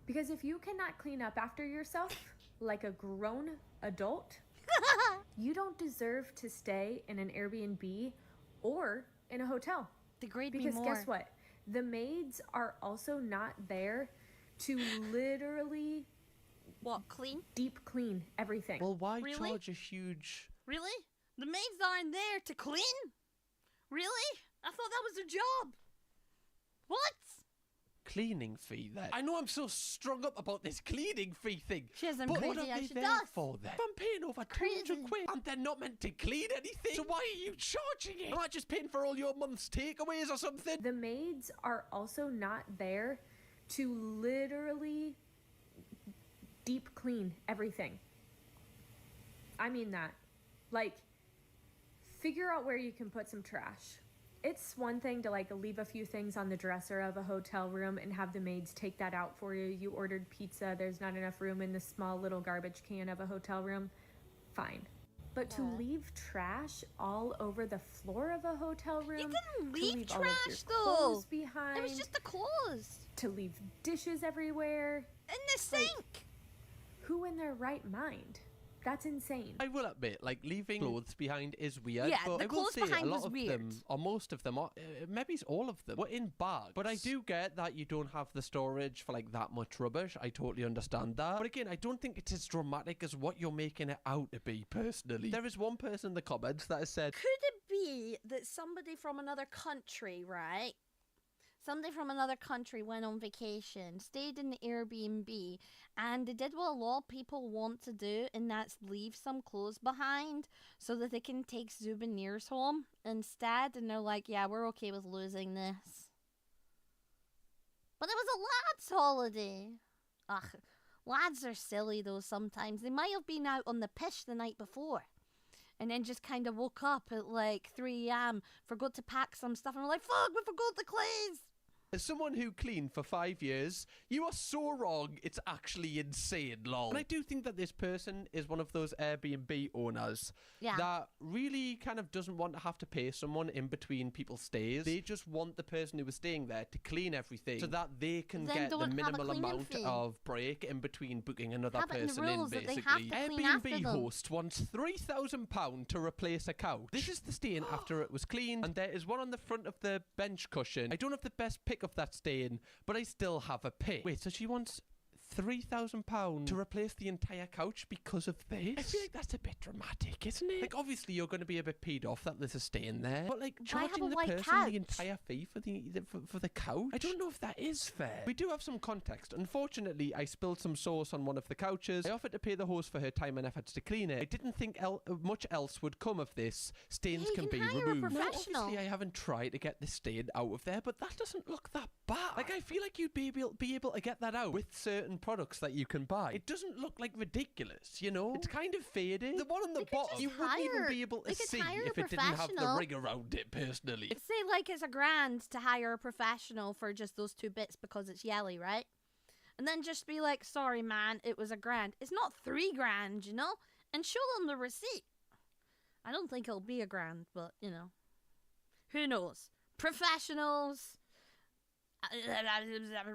O: Because if you cannot clean up after yourself like a grown adult, you don't deserve to stay in an Airbnb or in a hotel.
A: Degrade
O: because
A: me more.
O: Guess what? The maids are also not there to literally...
A: What, clean?
O: Deep clean everything.
J: Well, why charge a huge...
A: Really? The maids aren't there to clean? Really? I thought that was their job. What?
J: Cleaning fee then? I know I'm so strung up about this cleaning fee thing.
A: She has them
J: but
A: crazy
J: what are they
A: she
J: there
A: does.
J: for then? If I'm paying over 200 quid and they're not meant to clean anything, so why are you charging it? Am I just paying for all your month's takeaways or something?
O: The maids are also not there to literally deep clean everything. I mean that. Like, figure out where you can put some trash. It's one thing to like leave a few things on the dresser of a hotel room and have the maids take that out for you. You ordered pizza, there's not enough room in the small little garbage can of a hotel room. Fine. But to leave trash all over the floor of a hotel room,
A: You didn't leave
O: to leave all of your
A: trash though.
O: clothes behind,
A: It was just the clothes.
O: to leave dishes everywhere.
A: In the sink.
O: Who in their right mind? That's insane.
J: I will admit, like, leaving clothes behind is weird.
A: Yeah,
J: but
A: the
J: I will
A: clothes
J: say
A: behind
J: a lot
A: was
J: of
A: weird.
J: them, or most of them, or maybe it's all of them, were in bags. But I do get that you don't have the storage for like that much rubbish. I totally understand that. But again, I don't think it's as dramatic as what you're making it out to be. Personally, there is one person in the comments that has said,
A: Could it be that somebody from another country, right? Somebody from another country went on vacation, stayed in the Airbnb, and they did what a lot of people want to do, and that's leave some clothes behind so that they can take souvenirs home instead. And they're like, yeah, we're okay with losing this. But it was a lad's holiday. Ugh, lads are silly though sometimes. They might have been out on the pish the night before. And then just kind of woke up at like 3 a.m., forgot to pack some stuff, and we're like, fuck, we forgot the clothes.
J: as someone who cleaned for 5 years, you are so wrong, it's actually insane, lol. And I do think that this person is one of those Airbnb owners that really kind of doesn't want to have to pay someone in between people's stays. They just want the person who was staying there to clean everything so that they can get the minimal amount of break in between booking another person in, basically. Airbnb host wants £3,000 to replace a couch. This is the stain after it was cleaned, and there is one on the front of the bench cushion. I don't have the best pick of that stain, but I still have a pick. Wait, so she wants £3,000 to replace the entire couch because of this? I feel like that's a bit dramatic, isn't it? Like, obviously you're going to be a bit peed off that there's a stain there, but like charging the person the entire fee for the couch, I don't know if that is fair. We do have some context. Unfortunately, I spilled some sauce on one of the couches. I offered to pay the host for her time and efforts to clean it. I didn't think much else would come of this. Stains can be removed. No, obviously I haven't tried to get the stain out of there, but that doesn't look that bad. Like, I feel like you'd be able to get that out with certain products that you can buy. It doesn't look like ridiculous, you know? It's kind of faded. The one on the bottom, you wouldn't even be able to see if it didn't have the ring around it, personally.
A: Say like it's $1,000 to hire a professional for just those 2 bits because it's yelly, right? And then just be like, sorry man, it was $1,000. It's not $3,000, you know? And show them the receipt. I don't think it'll be $1,000, but you know, who knows? Professionals.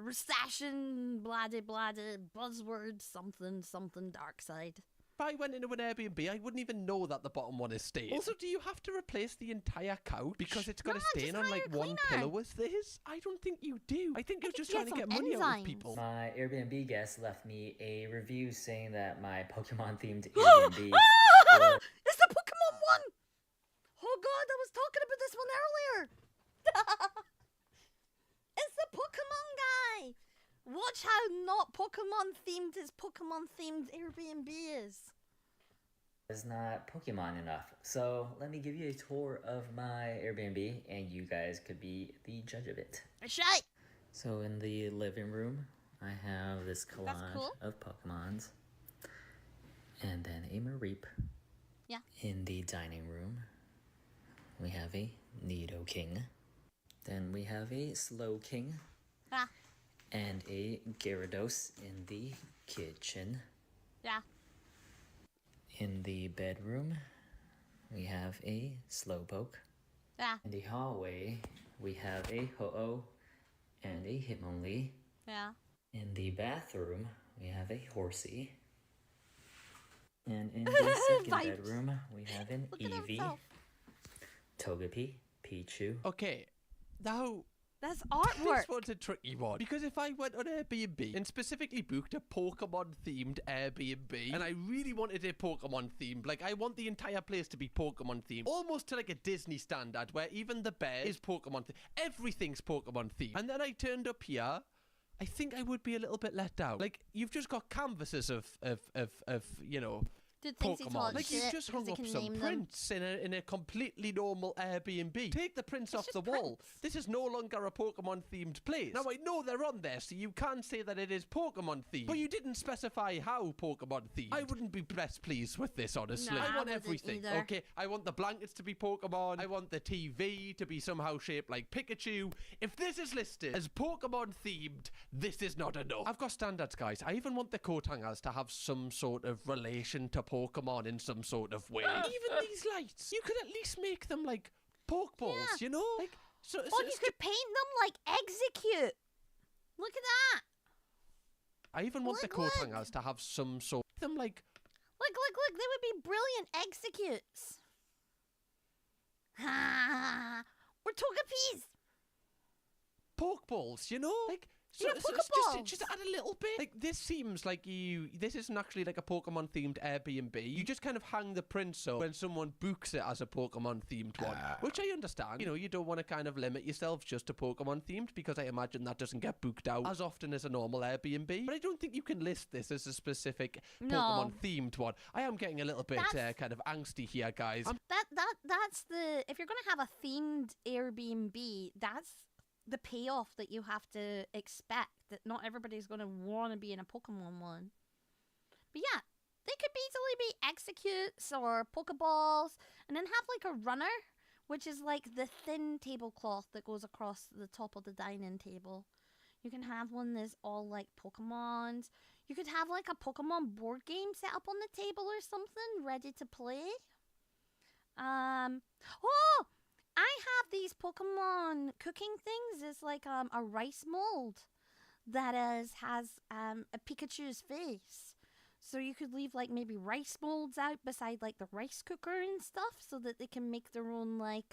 A: Recession, blah blah buzzword, something dark side.
J: If I went into an Airbnb, I wouldn't even know that the bottom one is stained. Also, do you have to replace the entire couch because it's got a stain on like one pillow with this? I don't think you do. I think you're just trying to get money out of people.
P: My Airbnb guest left me a review saying that my Pokemon themed Airbnb was...
A: It's the Pokemon one! Oh god, I was talking about this one earlier! It's the Pokemon guy! Watch how not Pokemon themed his Pokemon themed Airbnb is.
P: is not Pokemon enough. So let me give you a tour of my Airbnb and you guys could be the judge of it.
A: Shite!
P: So in the living room, I have this collage
A: cool.
P: of Pokemons. And then a Mareep.
A: Yeah.
P: In the dining room, we have a Nidoking. Then we have a Slowking.
A: Ah.
P: And a Gyarados in the kitchen.
A: Yeah.
P: In the bedroom, we have a Slowpoke.
A: Yeah.
P: In the hallway, we have a Ho-Oh and a Hitmonlee.
A: Yeah.
P: In the bathroom, we have a Horsey. And in the second bedroom, we have an Eevee, Togepi, Pichu.
J: Okay, now
A: that's artwork.
J: This one's a tricky one because if I went on Airbnb and specifically booked a Pokemon-themed Airbnb, and I really wanted it Pokemon-themed, like I want the entire place to be Pokemon-themed, almost to like a Disney standard, where even the bed is Pokemon-themed, everything's Pokemon-themed, and then I turned up here. I think I would be a little bit let down. Like, you've just got canvases of you know, Pokemon. Like, you've just hung up some prints in a completely normal Airbnb. Take the prints off the wall. This is no longer a Pokemon-themed place. Now, I know they're on there, so you can say that it is Pokemon-themed, but you didn't specify how Pokemon-themed. I wouldn't be best pleased with this, honestly.
A: No,
J: I want
A: I
J: everything,
A: either.
J: okay? I want the blankets to be Pokemon. I want the TV to be somehow shaped like Pikachu. If this is listed as Pokemon-themed, this is not enough. I've got standards, guys. I even want the coat hangers to have some sort of relation to Pokemon in some sort of way. Even these lights, you could at least make them like Pokeballs, you know? Like, so
A: you could paint them like Execute. Look at that.
J: I even want the coat hangers to have some sort of them like.
A: Look, they would be brilliant Executes. Ha! Or Togepi's.
J: Pokeballs, you know? Like, so,
A: Yeah,
J: just add a little bit. Like, this seems like this isn't actually like a Pokemon-themed Airbnb. You just kind of hang the prints up when someone books it as a Pokemon-themed one, which I understand. You know, you don't want to kind of limit yourself just to Pokemon-themed because I imagine that doesn't get booked out as often as a normal Airbnb. But I don't think you can list this as a specific Pokemon-themed one. I am getting a little bit kind of angsty here, guys.
A: That's the, if you're gonna have a themed Airbnb, that's the payoff that you have to expect, that not everybody's going to want to be in a Pokemon one. But yeah, they could easily be Executes or Pokeballs, and then have like a runner, which is like the thin tablecloth that goes across the top of the dining table. You can have one that's all like Pokemons. You could have like a Pokemon board game set up on the table or something, ready to play. Oh! I have these Pokemon cooking things. It's like a rice mold that has a Pikachu's face. So you could leave like maybe rice molds out beside like the rice cooker and stuff, so that they can make their own like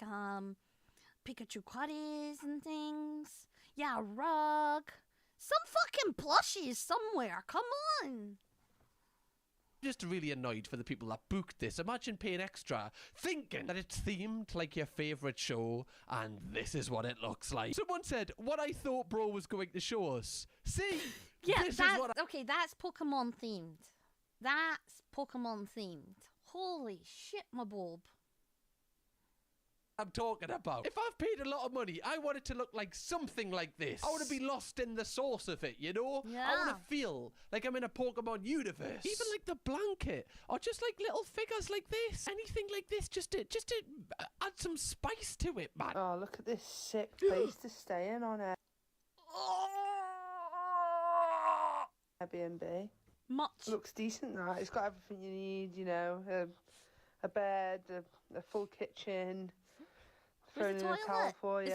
A: Pikachu cuties and things. Yeah, a rug. Some fucking plushies somewhere. Come on.
J: Just really annoyed for the people that booked this. Imagine paying extra, thinking that it's themed like your favourite show, and this is what it looks like. Someone said, what I thought bro was going to show us. See?
A: Yeah,
J: this
A: that's,
J: is what
A: okay, that's Pokemon themed. That's Pokemon themed. Holy shit, my bulb.
J: I'm talking about. If I've paid a lot of money, I want it to look like something like this. I want to be lost in the source of it, you know?
A: Yeah.
J: I want to feel like I'm in a Pokemon universe. Even like the blanket, or just like little figures like this. Anything like this, just to add some spice to it, man.
Q: Oh, look at this sick place to stay in on it. Airbnb.
A: Much.
Q: Looks decent, that. It's got everything you need, you know. A bed, a full kitchen. Thrown in a towel for you.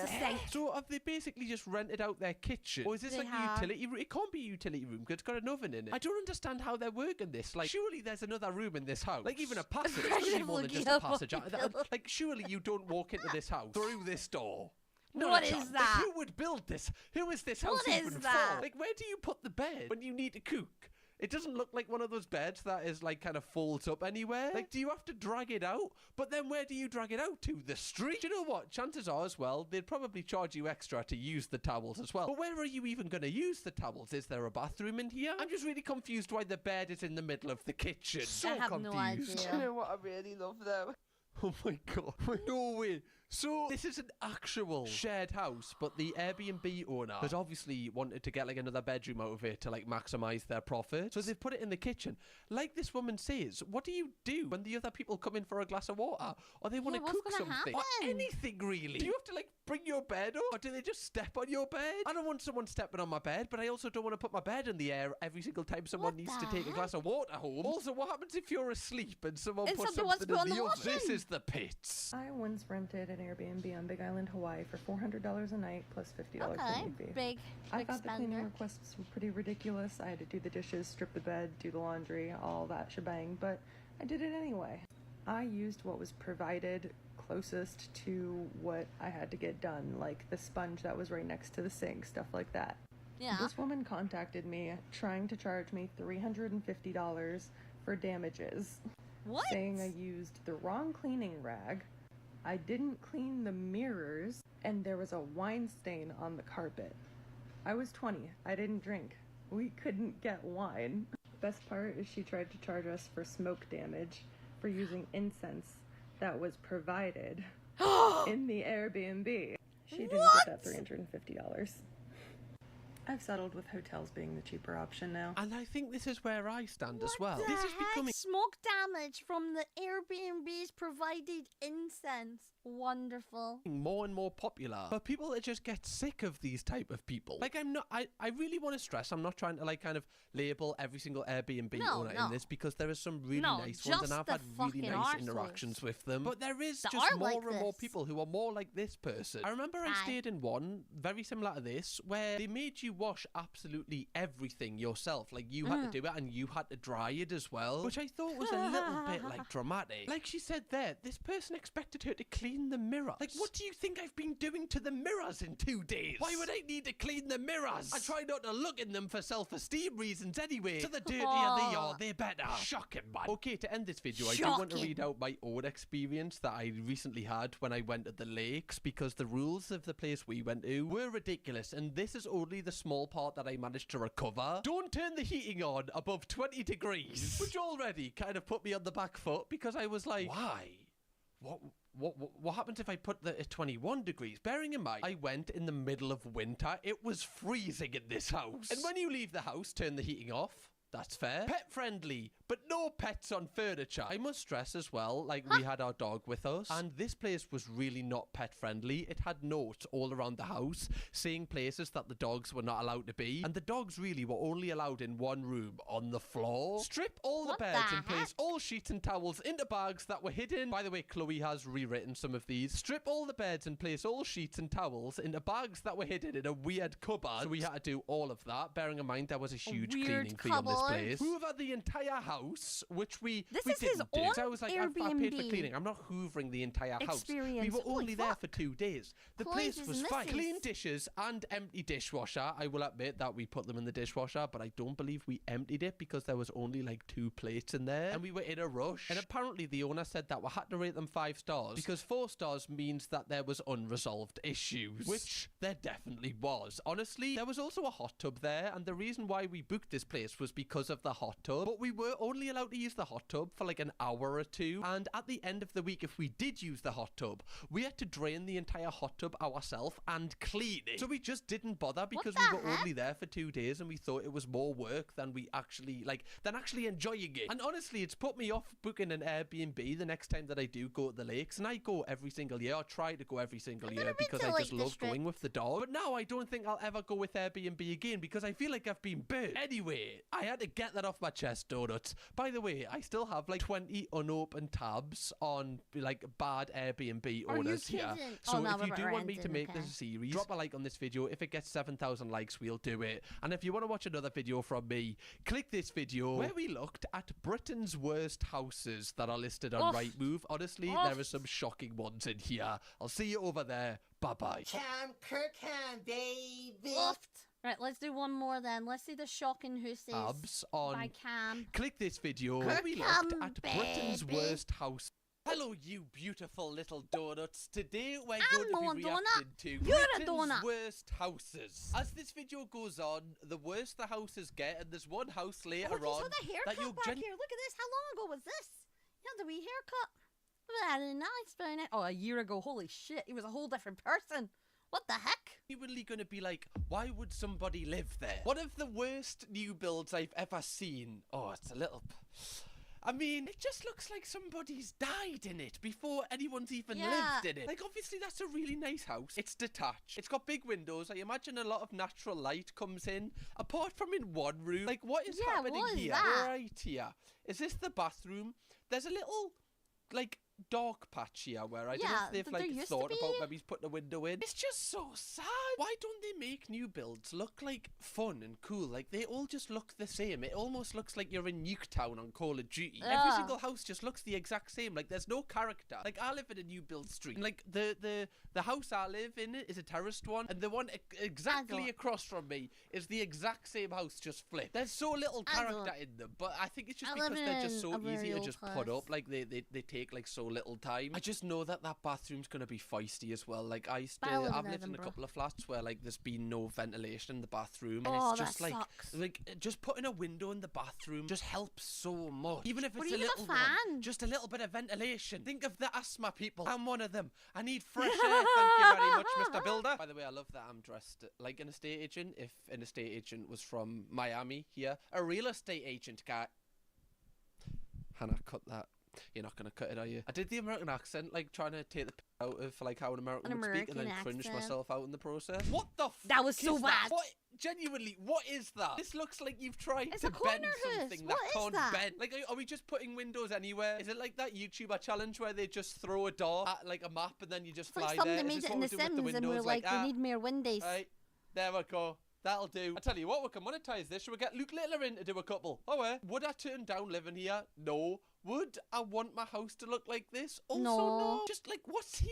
J: So have they basically just rented out their kitchen? Or is this like a utility room? It can't be a utility room because it's got an oven in it. I don't understand how they're working this. Like, surely there's another room in this house. Like, even a passage. It's more than just a passage. Like, surely you don't walk into this house through this door.
A: What is that?
J: Like, who would build this? Who is this house even for? Like, where do you put the bed when you need to cook? It doesn't look like one of those beds that is like kind of folds up anywhere. Like, do you have to drag it out? But then where do you drag it out to? The street? Do you know what? Chances are as well, they'd probably charge you extra to use the towels as well. But where are you even going to use the towels? Is there a bathroom in here? I'm just really confused why the bed is in the middle of the kitchen. So
A: I have
J: confused.
A: no idea.
Q: You know what I really love though?
J: Oh my god. No way. So this is an actual shared house, but the Airbnb owner has obviously wanted to get like another bedroom out of it to like maximize their profit. So they've put it in the kitchen. Like this woman says, what do you do when the other people come in for a glass of water? Or they want to cook something? Or anything really? Do you have to like bring your bed up? Or do they just step on your bed? I don't want someone stepping on my bed, but I also don't want to put my bed in the air every single time someone needs to take a glass of water home. Also, what happens if you're asleep and someone puts something in the oven? This is the pits.
R: I once rented an Airbnb on Big Island, Hawaii for $400 a night plus $50 cleaning fee. I thought the cleaning requests were pretty ridiculous. I had to do the dishes, strip the bed, do the laundry, all that shebang, but I did it anyway. I used what was provided closest to what I had to get done, like the sponge that was right next to the sink, stuff like that.
A: Yeah.
R: This woman contacted me trying to charge me $350 for damages.
A: What?
R: Saying I used the wrong cleaning rag, I didn't clean the mirrors, and there was a wine stain on the carpet. I was 20. I didn't drink. We couldn't get wine. Best part is she tried to charge us for smoke damage for using incense that was provided in the Airbnb. She didn't get that $350. I've settled with hotels being the cheaper option now.
J: And I think this is where I stand as well.
A: What
J: This
A: the
J: is
A: heck?
J: becoming
A: Smoke damage from the Airbnb's provided incense. Wonderful.
J: more and more popular, but people that just get sick of these type of people. Like, I really want to stress, I'm not trying to like kind of label every single Airbnb owner in this, because there are some really nice ones and I've had really nice interactions with them, but there is just more and more people who are more like this person. I remember I stayed in one very similar to this where they made you wash absolutely everything yourself. Like, you had to do it and you had to dry it as well, which I thought was a little bit like dramatic. Like she said there, this person expected her to clean the mirror. Like, what do you think I've been doing to the mirrors in 2 days? Why would I need to clean the mirrors? I try not to look in them for self-esteem reasons anyway. So the dirtier they are, the better. Shocking, man. Okay, to end this video, I do want to read out my own experience that I recently had when I went to the lakes, because the rules of the place we went to were ridiculous, and this is only the small part that I managed to recover. Don't turn the heating on above 20 degrees, which already kind of put me on the back foot, because I was like, why? What happens if I put the at 21 degrees? Bearing in mind, I went in the middle of winter. It was freezing in this house. And when you leave the house, turn the heating off. That's fair. Pet friendly, but no pets on furniture. I must stress as well, like, we had our dog with us, and this place was really not pet friendly. It had notes all around the house saying places that the dogs were not allowed to be, and the dogs really were only allowed in one room on the floor. Strip all the beds and place all sheets and towels into bags that were hidden. By the way, Chloe has rewritten some of these. Strip all the beds and place all sheets and towels into bags that were hidden in a weird cupboard. So we had to do all of that, bearing in mind there was a huge cleaning fee on this place. Hoover the entire house, which we didn't do. So I was like, I've paid for cleaning. I'm not hoovering the entire house. We were only there for 2 days. The place was fine. Clean dishes and empty dishwasher. I will admit that we put them in the dishwasher, but I don't believe we emptied it because there was only like 2 plates in there, and we were in a rush. And apparently the owner said that we had to rate them 5 stars because 4 stars means that there was unresolved issues, which there definitely was. Honestly, there was also a hot tub there, and the reason why we booked this place was because of the hot tub, but we were only allowed to use the hot tub for like an hour or 2, and at the end of the week, if we did use the hot tub, we had to drain the entire hot tub ourselves and clean it. So we just didn't bother because we were only there for 2 days, and we thought it was more work than we actually actually enjoying it. And honestly, it's put me off booking an Airbnb the next time that I do go to the lakes, and I go every single year. I try to go every single year because I just love going with the dog. But now I don't think I'll ever go with Airbnb again because I feel like I've been burnt. Anyway, I had to get that off my chest, donuts. By the way, I still have like 20 unopened tabs on like bad Airbnb owners here. So if you do want me to make this a series, drop a like on this video. If it gets 7,000 likes, we'll do it. And if you want to watch another video from me, click this video where we looked at Britain's worst houses that are listed on Rightmove. Honestly, there are some shocking ones in here. I'll see you over there. Bye-bye.
S: Tom Kirkham, baby.
A: Right, let's do one more then. Let's see the shocking hussies
J: Abs on.
A: by Cam.
J: Click this video.
A: Click
J: We looked
A: Cam,
J: at Britain's
A: baby.
J: worst house. Hello, you beautiful little donuts. Today we're
A: I'm
J: going to be
A: no donut.
J: reacting to
A: You're a
J: Britain's
A: donut.
J: worst houses. As this video goes on, the worse the houses get, and there's one house later
A: Oh,
J: on
A: the haircut
J: that you'll
A: back here. Look at this. How long ago was this? You had the wee haircut. Very nice, very nice. Oh, a year ago. Holy shit. He was a whole different person. What the heck?
J: genuinely going to be like, why would somebody live there? One of the worst new builds I've ever seen. Oh, it's a little... I mean, it just looks like somebody's died in it before anyone's even lived in it. Like, obviously, that's a really nice house. It's detached. It's got big windows. I imagine a lot of natural light comes in. Apart from in one room. Like, what is happening
A: what is
J: here?
A: that?
J: Right here. Is this the bathroom? There's a little, like... dark patch here where I don't know if they've like thought about maybe putting a window in. It's just so sad. Why don't they make new builds look like fun and cool? Like they all just look the same. It almost looks like you're in Nuketown on Call of Duty. Every single house just looks the exact same. Like there's no character. Like I live in a new build street. And, like the house I live in is a terraced one, and the one exactly across from me is the exact same house just flipped. There's so little character in them, but I think it's just because they're just so easy to just put up. Like they take like so little time. I just know that bathroom's gonna be feisty as well. Like I've lived in a couple of flats where like there's been no ventilation in the bathroom, and it's just like just putting a window in the bathroom just helps so much. Even if it's a little one, just a little bit of ventilation. Think of the asthma people. I'm one of them. I need fresh air. Thank you very much, Mr. Builder. By the way, I love that I'm dressed like an estate agent. If an estate agent was from Miami here, a real estate agent guy. Hannah, cut that. You're not gonna cut it, are you? I did the American accent, like trying to take the piss out of like how an American would speak, and then cringed myself out in the process. What the? That was so bad. What? Genuinely, what is that? This looks like you've tried to bend something that can't bend. Like, are we just putting windows anywhere? Is it like that YouTuber challenge where they just throw a door at like a map and then you just fly there?
A: Something they made it in The Sims, and we're like, we need more windows.
J: Right, there we go. That'll do. I tell you what, we can monetize this. Should we get Luke Littler in to do a couple? Oh, would I turn down living here? No. Would I want my house to look like this? Also, no. Just like, what's here?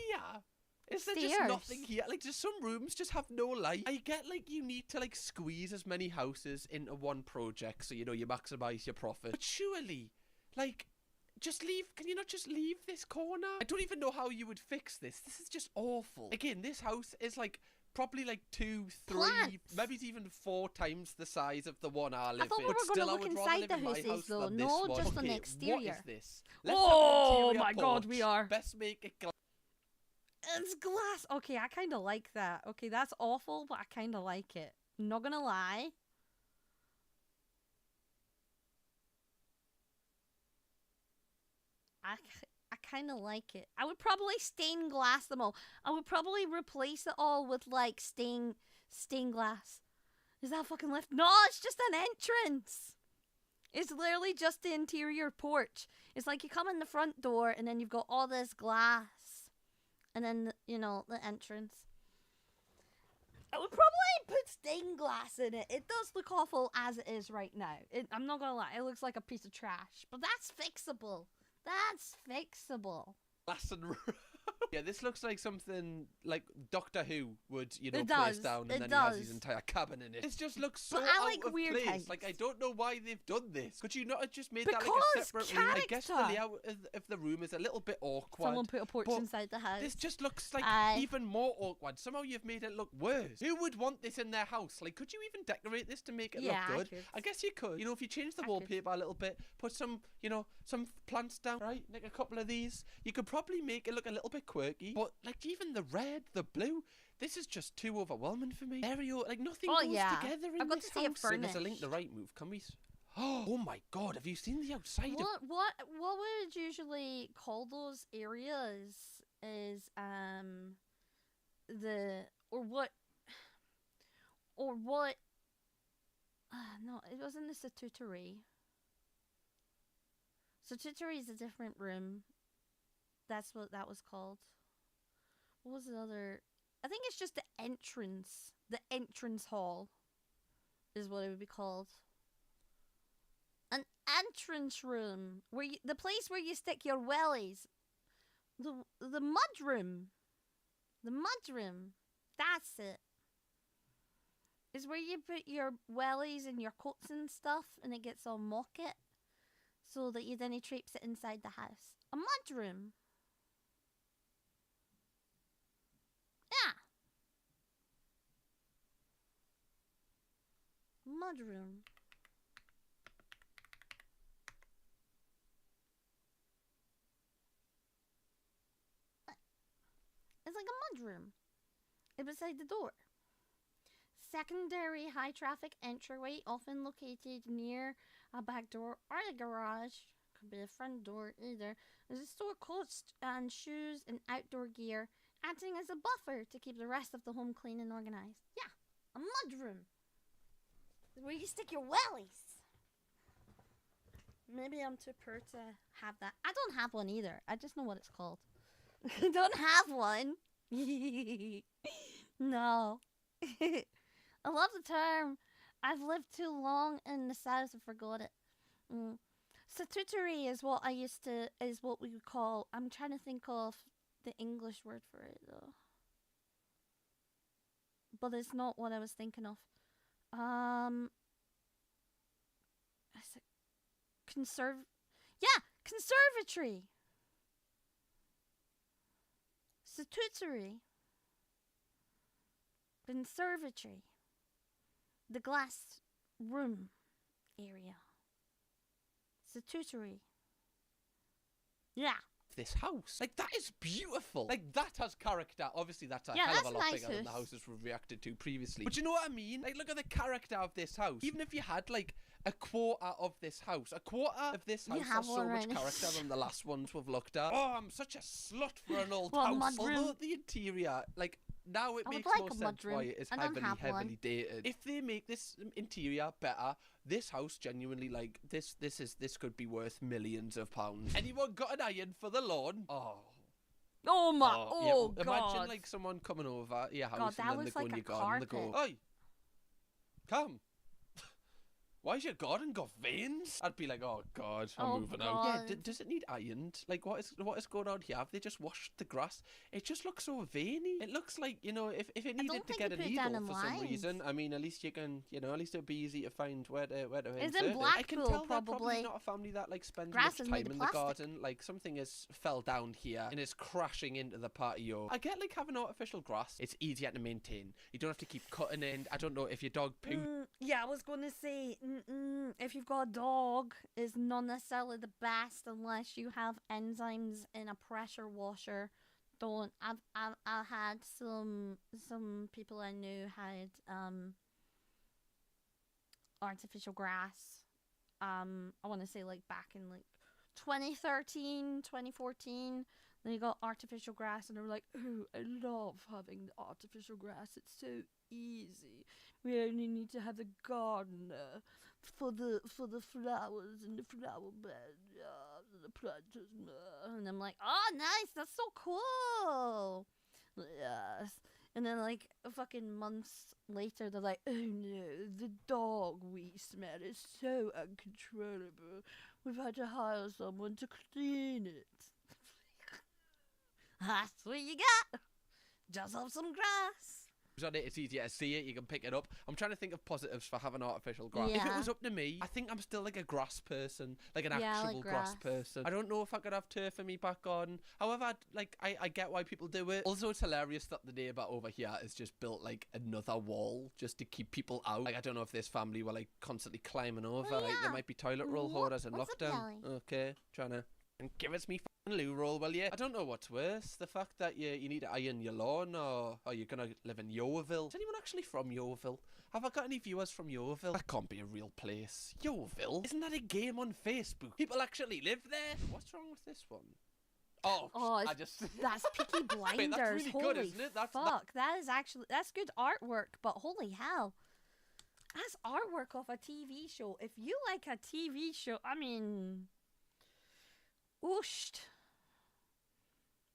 J: Is there just nothing here? Like, just some rooms just have no light. I get, like, you need to, like, squeeze as many houses into one project so, you know, you maximize your profit. But surely, like... just leave. Can you not just leave this corner? I don't even know how you would fix this. This is just awful. Again, this house is like probably like 2, 3, maybe even 4 times the size of the one I live in.
A: We were
J: but still,
A: gonna look
J: I would rather
A: inside
J: live in
A: the
J: my
A: houses
J: house
A: though.
J: than this
A: No,
J: one.
A: just on the
J: Okay,
A: exterior.
J: what is this?
A: Oh my god, we are.
J: Best make it glass.
A: It's glass. Okay, I kind of like that. Okay, that's awful, but I kind of like it. Not gonna lie. I kind of like it. I would probably stain glass them all. I would probably replace it all with like stained glass. Is that fucking lift? No, it's just an entrance. It's literally just the interior porch. It's like you come in the front door and then you've got all this glass. And then, you know, the entrance. I would probably put stained glass in it. It does look awful as it is right now. I'm not gonna lie. It looks like a piece of trash. But that's fixable. That's fixable.
J: Yeah, this looks like something like Doctor Who would, you know,
A: It
J: place
A: does.
J: down, and
A: It
J: then
A: does.
J: he has his entire cabin in it. This just looks so
A: But I
J: out
A: like
J: of
A: weird
J: place.
A: things.
J: Like, I don't know why they've done this. Could you not have just made that like a
A: Because
J: separate room? I guess the
A: character.
J: layout of the room is a little bit awkward.
A: Someone put a porch
J: but
A: inside the house.
J: This just looks like even more awkward. Somehow you've made it look worse. Who would want this in their house? Like, could you even decorate this to make it
A: Yeah,
J: look
A: I
J: good?
A: could.
J: I guess you could. You know, if you change the wallpaper a little bit, put some, you know, some plants down, right? Like a couple of these. You could probably make it look a little bit quirky. But, like, even the red, the blue, this is just too overwhelming for me. Like, nothing goes together in
A: I've got
J: this
A: to see it
J: house. And there's a link
A: furnished.
J: to Right Move. Can we... Oh my god, have you seen the outside of...
A: What would usually call those areas is no, it wasn't the statutory. Statutory is a different room. That's what that was called. What was the other? I think it's just the entrance. The entrance hall is what it would be called. An entrance room, where the place where you stick your wellies. The mud room. The mud room. That's it. is where you put your wellies and your coats and stuff, and it gets all mocket, so that you then traipse it inside the house. A mudroom. Yeah. Mudroom. It's like a mudroom. It's beside the door. Secondary high traffic entryway, often located near a back door or a garage. Could be a front door either. There's a store coats and shoes and outdoor gear, acting as a buffer to keep the rest of the home clean and organized. Yeah, a mudroom. Where you stick your wellies. Maybe I'm too poor to have that. I don't have one either. I just know what it's called. I don't have one. No. I love the term. I've lived too long in the South, I forgot it. Statutory is what we would call, I'm trying to think of the English word for it though. But it's not what I was thinking of. Conservatory. Statutory. Conservatory. The glass room area. Statutory. Yeah.
J: This house, like, that is beautiful. Like, that has character. Obviously, that's a
A: Yeah,
J: hell of
A: that's
J: a lot
A: nice
J: bigger than the
A: house.
J: houses we've reacted to previously. But you know what I mean? Like, look at the character of this house. Even if you had, like, a quarter of this house, a quarter of this house
A: have
J: has so
A: one
J: much
A: right now.
J: character than the last ones we've looked at. Oh, I'm such a slut for an old
A: Well,
J: house.
A: mudroom.
J: Although the interior, like, now it
A: I would
J: makes
A: like
J: more
A: a
J: sense
A: mudroom.
J: why it is
A: I don't have
J: heavily
A: one.
J: dated. If they make this interior better, this house genuinely, like, this could be worth millions of pounds. Anyone got an iron for the lawn?
A: Oh my!
J: Yeah,
A: Oh,
J: well,
A: God!
J: imagine like someone coming over your house
A: God,
J: and
A: that
J: then they
A: looks
J: go
A: like
J: in
A: a
J: your garden and they go,
A: carpet.
J: "Oi, come." Why's your garden got veins? I'd be like, oh God, I'm
A: Oh,
J: moving out. Yeah,
A: God.
J: does it need ironed? Like, what is going on here? Have they just washed the grass? It just looks so veiny. It looks like, you know, if it needed to
A: think
J: get
A: you
J: a
A: put it down
J: needle
A: in
J: for some
A: lines.
J: reason, I mean, at least you can, you know, at least it'd be easy to find where to
A: It's
J: insert
A: in
J: it. I can
A: Blackpool,
J: tell they're
A: probably.
J: probably not a family that like spends
A: Grass
J: much
A: is made
J: time
A: of
J: in the
A: plastic.
J: garden. Like, something has fell down here and is crashing into the patio. I get like having artificial grass. It's easier to maintain. You don't have to keep cutting it. I don't know if your dog poops.
A: Yeah, I was gonna say, if you've got a dog, is not necessarily the best unless you have enzymes in a pressure washer. Don't. I had some people I knew had artificial grass. I want to say like back in like 2013, 2014. They got artificial grass and they were like, oh, I love having the artificial grass. It's so easy. We only need to have the gardener for the flowers and the flower bed, the planters. And I'm like, oh, nice. That's so cool. Yes. And then like fucking months later, they're like, oh no, the dog wee smell is so uncontrollable. We've had to hire someone to clean it. That's what you got. Just have some grass.
J: On it, it's easier to see it. You can pick it up. I'm trying to think of positives for having artificial grass. If it
A: Yeah.
J: was up to me, I think I'm still like a grass person, like an
A: Yeah, I
J: actual
A: like
J: grass
A: grass.
J: person. I don't know if I could have turf in me back garden. However, I get why people do it. Also, it's hilarious that the neighbour over here has just built like another wall just to keep people out. Like, I don't know if this family were like constantly climbing over. Like, there might be toilet roll hoarders in
A: What's up,
J: lockdown.
A: Ellie?
J: Okay, trying to. And give us me fucking loo roll, will you? I don't know what's worse, the fact that you need to iron your lawn, or you're gonna live in Yeovil. Is anyone actually from Yeovil? Have I got any viewers from Yeovil? That can't be a real place. Yeovil? Isn't that a game on Facebook? People actually live there? What's wrong with this one? Oh, I just...
A: That's Peaky Blinders.
J: Wait, that's really
A: holy
J: good, isn't it?
A: fuck. That is actually, that's good artwork, but holy hell. That's artwork of a TV show. If you like a TV show, I mean... Ooshed.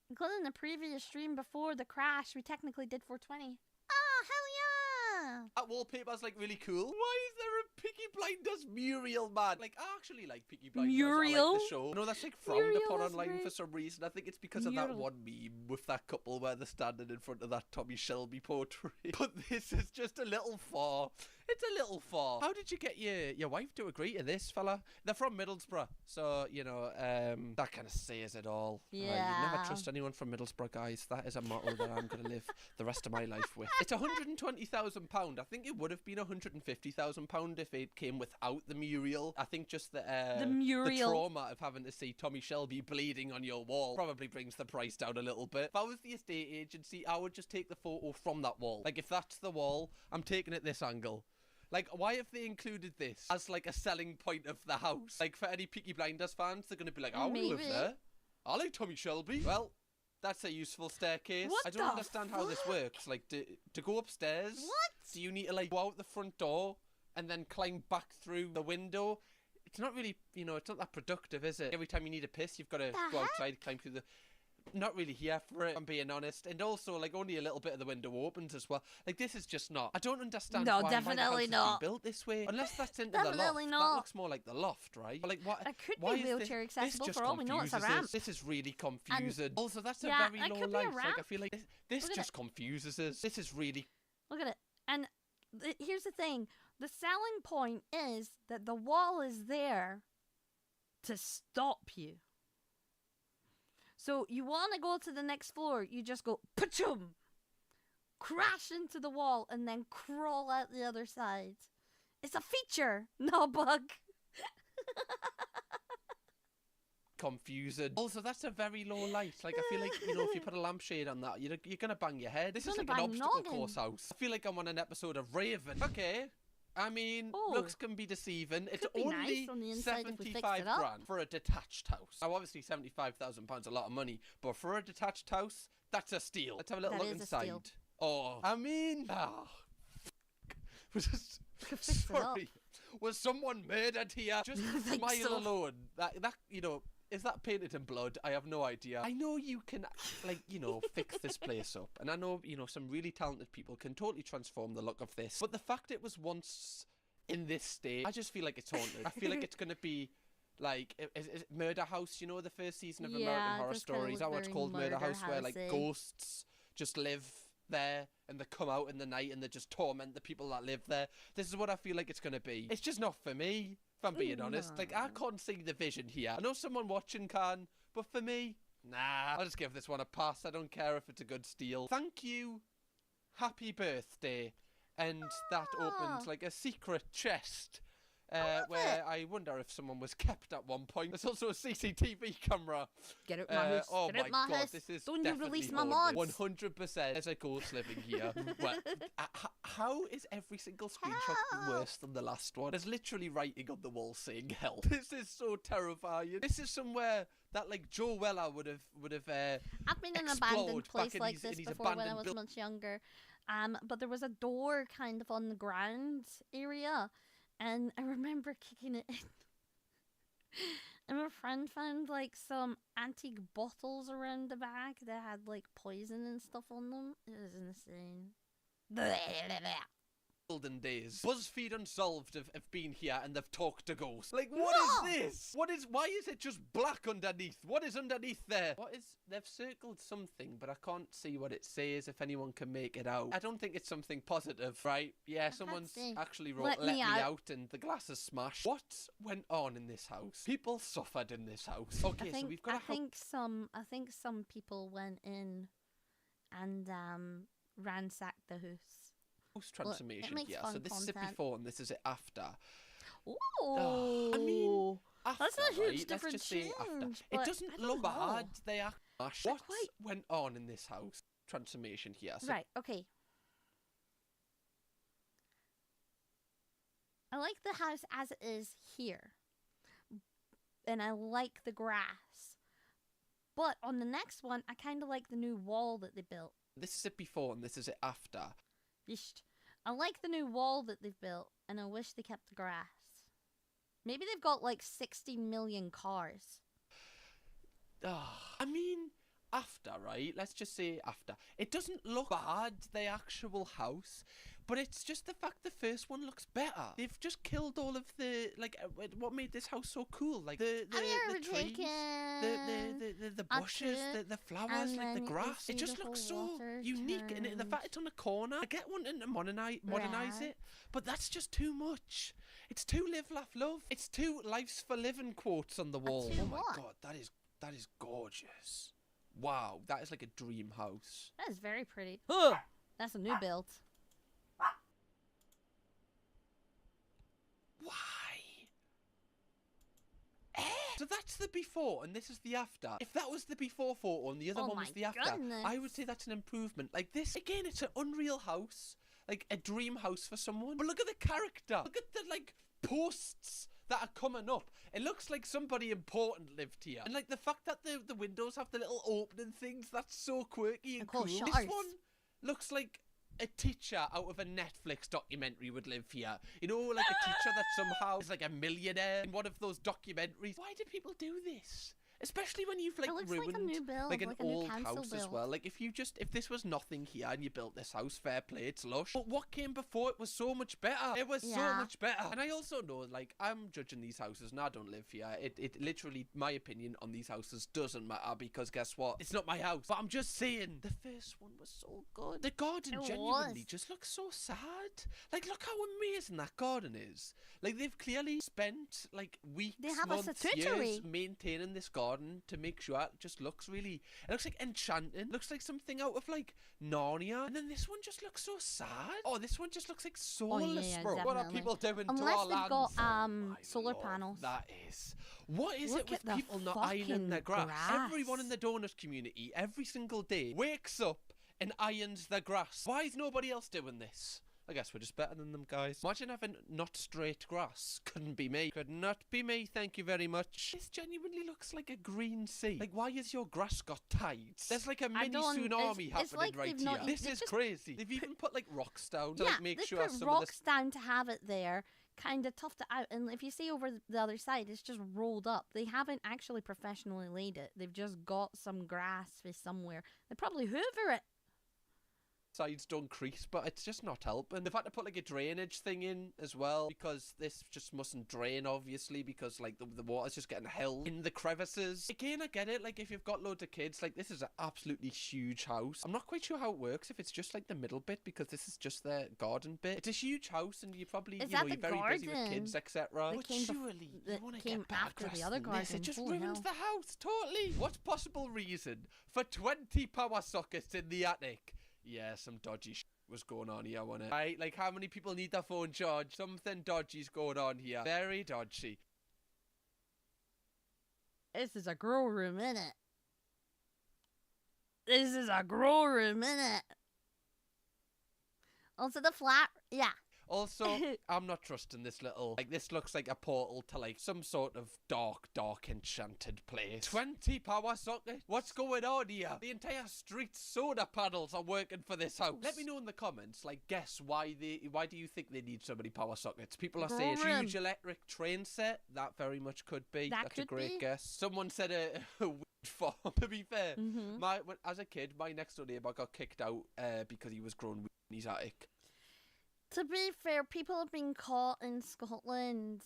A: Including the previous stream before the crash, we technically did 420. Oh, hell yeah!
J: That wallpaper's like really cool. Why is there a Peaky Blinders Muriel, man. Like, I actually like Peaky Blinders. I
A: Muriel?
J: like the show. No, that's like frowned
A: Muriel
J: upon
A: is
J: online
A: great.
J: for some reason. I think it's because of that
A: Muriel.
J: one meme with that couple where they're standing in front of that Tommy Shelby portrait. But this is just a little far. It's a little far. How did you get your wife to agree to this, fella? They're from Middlesbrough, so, you know, that kind of says it all. You
A: Yeah.
J: never trust anyone from Middlesbrough, guys. That is a motto that I'm going to live the rest of my life with. It's £120,000. I think it would have been £150,000 if it came without the Muriel. I think just the
A: Muriel.
J: trauma of having to see Tommy Shelby bleeding on your wall probably brings the price down a little bit. If I was the estate agency, I would just take the photo from that wall. Like, if that's the wall, I'm taking it this angle. Like, why have they included this as, like, a selling point of the house? Like, for any Peaky Blinders fans, they're going to be like, I want to live
A: Maybe.
J: there. I like Tommy Shelby. Well, that's a useful staircase.
A: What
J: I don't
A: the
J: understand how this works. Like, to go upstairs,
A: What?
J: do you need to, like, go out the front door and then climb back through the window? It's not really, you know, it's not that productive, is it? Every time you need a piss, you've got to go outside, climb through the... Not really here for it, I'm being honest. And also, like, only a little bit of the window opens as well. Like, this is just not... I don't understand
A: No,
J: why
A: definitely
J: my house has
A: not.
J: been built this way. Unless that's into the loft.
A: Definitely
J: That
A: not.
J: looks more like the loft, right? But, like, what?
A: It could
J: why
A: be
J: is
A: wheelchair
J: this
A: accessible
J: just
A: for all we know. It's a
J: confuses
A: ramp.
J: us. This is really confusing. Also, that's
A: yeah,
J: a very
A: it
J: low
A: could be a
J: light. Like, I
A: ramp.
J: feel like this
A: Look at
J: just
A: it.
J: confuses us. This is really...
A: Look at it. And here's the thing. The selling point is that the wall is there to stop you. So you want to go to the next floor, you just go, pa-chum, crash into the wall, and then crawl out the other side. It's a feature, no bug.
J: confusing. Also, that's a very low light. Like, I feel like, you know, if you put a lampshade on that, you're gonna bang your head. This is like an obstacle course house. I feel like I'm on an episode of Raven. Okay. I mean, looks can be deceiving. It's
A: be
J: only
A: nice on the inside if we fixed
J: 75
A: it up.
J: grand for a detached house. Now, obviously, £75,000 a lot of money, but for a detached house, that's a steal. Let's have a little
A: That
J: look
A: is a
J: inside.
A: steal.
J: Oh, I mean,
A: fix it up.
J: sorry. Was someone murdered here? Just
A: I think
J: smile
A: so.
J: alone. That you know. Is that painted in blood? I have no idea. I know you can, like, you know, fix this place up. And I know, you know, some really talented people can totally transform the look of this. But the fact it was once in this state, I just feel like it's haunted. I feel like it's going to be, like, is Murder House, you know, the first season of American Horror
A: this kinda
J: Stories? Is that
A: looked
J: what it's
A: very
J: called, Murder House, where, like,
A: Murder
J: ghosts just live there and they come out in the night and they just torment the people that live there. This is what I feel like it's going to be. It's just not for me. If I'm being honest, like, I can't see the vision here. I know someone watching can, but for me, nah. I'll just give this one a pass. I don't care if it's a good steal. Thank you. Happy birthday. And that opens like a secret chest. Where I wonder if someone was kept at one point. There's also a CCTV camera.
A: Get out my house.
J: Oh
A: Get
J: my
A: out my
J: god,
A: house.
J: this is
A: Don't you
J: definitely
A: release my
J: haunted.
A: mods.
J: 100%. There's a ghost living here. Well, how is every single screenshot worse than the last one? There's literally writing on the wall saying help. This is so terrifying. This is somewhere that, like, Joe Weller would have
A: I've been in an
J: explode
A: abandoned
J: back
A: place
J: in
A: like
J: his-
A: this
J: in his
A: before when I
J: abandoned
A: was
J: buil-
A: much younger. But there was a door kind of on the ground area, and I remember kicking it in. And my friend found, like, some antique bottles around the back that had, like, poison and stuff on them. It was insane.
J: Golden days. BuzzFeed Unsolved have been here and they've talked to ghosts. Like, what is this? Why is it just black underneath? What is underneath there? They've circled something, but I can't see what it says if anyone can make it out. I don't think it's something positive, right? Yeah, someone's
A: see.
J: actually wrote,
A: Let
J: let
A: me
J: me
A: out."
J: out and the glass is smashed. What went on in this house? People suffered in this house. Okay, so we've got
A: I
J: a house.
A: think some people went in and ransacked the house.
J: Transformation
A: makes
J: here.
A: fun
J: So this is it
A: content.
J: before and this is it after.
A: Ooh.
J: I mean, after,
A: That's a huge
J: right?
A: different
J: Let's just say after.
A: change,
J: It
A: but
J: doesn't
A: I don't
J: look bad.
A: know.
J: They are smashed. What went on in this house? Transformation here. So
A: Right, okay. I like the house as it is here. And I like the grass. But on the next one, I kind of like the new wall that they built.
J: this is it before and this is it after.
A: Yeesh. I like the new wall that they've built, and I wish they kept the grass. Maybe they've got like 60 million cars.
J: I mean, after, right? Let's just say after. It doesn't look bad, the actual house, But it's just the fact the first one looks better. They've just killed all of the, like, what made this house so cool. Like, the trees, the bushes, the flowers, like, the grass. It just looks so unique. And the fact it's on a corner, I get wanting to modernize it, but that's just too much. It's too live, laugh, love. It's too life's for living quotes on the wall. Oh my God, that is gorgeous. Wow, that is like a dream house.
A: That is very pretty. Ugh, that's a new build.
J: Why? So that's the before, and this is the after. If that was the before photo and the other one was the after, I would say that's an improvement. Like this, again, it's an unreal house. Like a dream house for someone. But look at the character. Look at the, like, posts that are coming up. It looks like somebody important lived here. And, like, the fact that the windows have the little opening things, that's so quirky and cool. This one looks like a teacher out of a Netflix documentary would live here. You know, like a teacher that somehow is like a millionaire in one of those documentaries. Why do people do this? Especially when you've, like, ruined, like an old house as well. Like, if this was nothing here and you built this house, fair play, it's lush. But what came before it was so much better. It was so much better. And I also know, like, I'm judging these houses and I don't live here. It literally, my opinion on these houses doesn't matter because guess what? It's not my house. But I'm just saying, the first one was so good. The garden genuinely just looks so sad. Like, look how amazing that garden is. Like, they've clearly spent, like, weeks, months, years maintaining this garden to make sure it just looks really, it looks like enchanting, looks like something out of, like, Narnia. And then this one just looks so sad. Oh, this one just looks like soulless, bro. What are people doing to our lands?
A: Unless they've got solar panels.
J: That is. What is it with people not ironing their grass? Everyone in the donut community every single day wakes up and irons their grass. Why is nobody else doing this? I guess we're just better than them, guys. Imagine having not straight grass. Couldn't be me. Could not be me, thank you very much. This genuinely looks like a green sea. Like, why has your grass got tides? There's like a mini tsunami happening like right here. This is crazy. They've even put, like, rocks down to, like, make sure some of this...
A: they put rocks down to have it there. Kind of toughed it out, and if you see over the other side, it's just rolled up. They haven't actually professionally laid it. They've just got some grass for somewhere. They probably hoover it.
J: Sides don't crease, but it's just not helping. They've had to put, like, a drainage thing in as well because this just mustn't drain, obviously, because, like, the water's just getting held in the crevices. Again, I get it, like, if you've got loads of kids, like, this is an absolutely huge house. I'm not quite sure how it works, if it's just, like, the middle bit, because this is just the garden bit. It's a huge house, and you probably, you know, you're very busy with kids, etc. But surely, you want to get bad grass the other garden. It just ruins the house, totally. What possible reason for 20 power sockets in the attic? Yeah, some dodgy shit was going on here, wasn't it? Right, like, how many people need their phone charged? Something dodgy's going on here. Very dodgy.
A: This is a grow room, innit? This is a grow room, innit? Also the flat, yeah.
J: Also, I'm not trusting this little, like, this looks like a portal to, like, some sort of dark enchanted place. 20 power sockets? What's going on here? The entire street's solar panels are working for this house. Let me know in the comments, like, guess why do you think they need so many power sockets? People are saying huge electric train set. That very much could be. That's a great guess. Someone said a weird farm, to be fair. As a kid, my next door neighbour got kicked out because he was growing weed in his attic.
A: To be fair, people have been caught in Scotland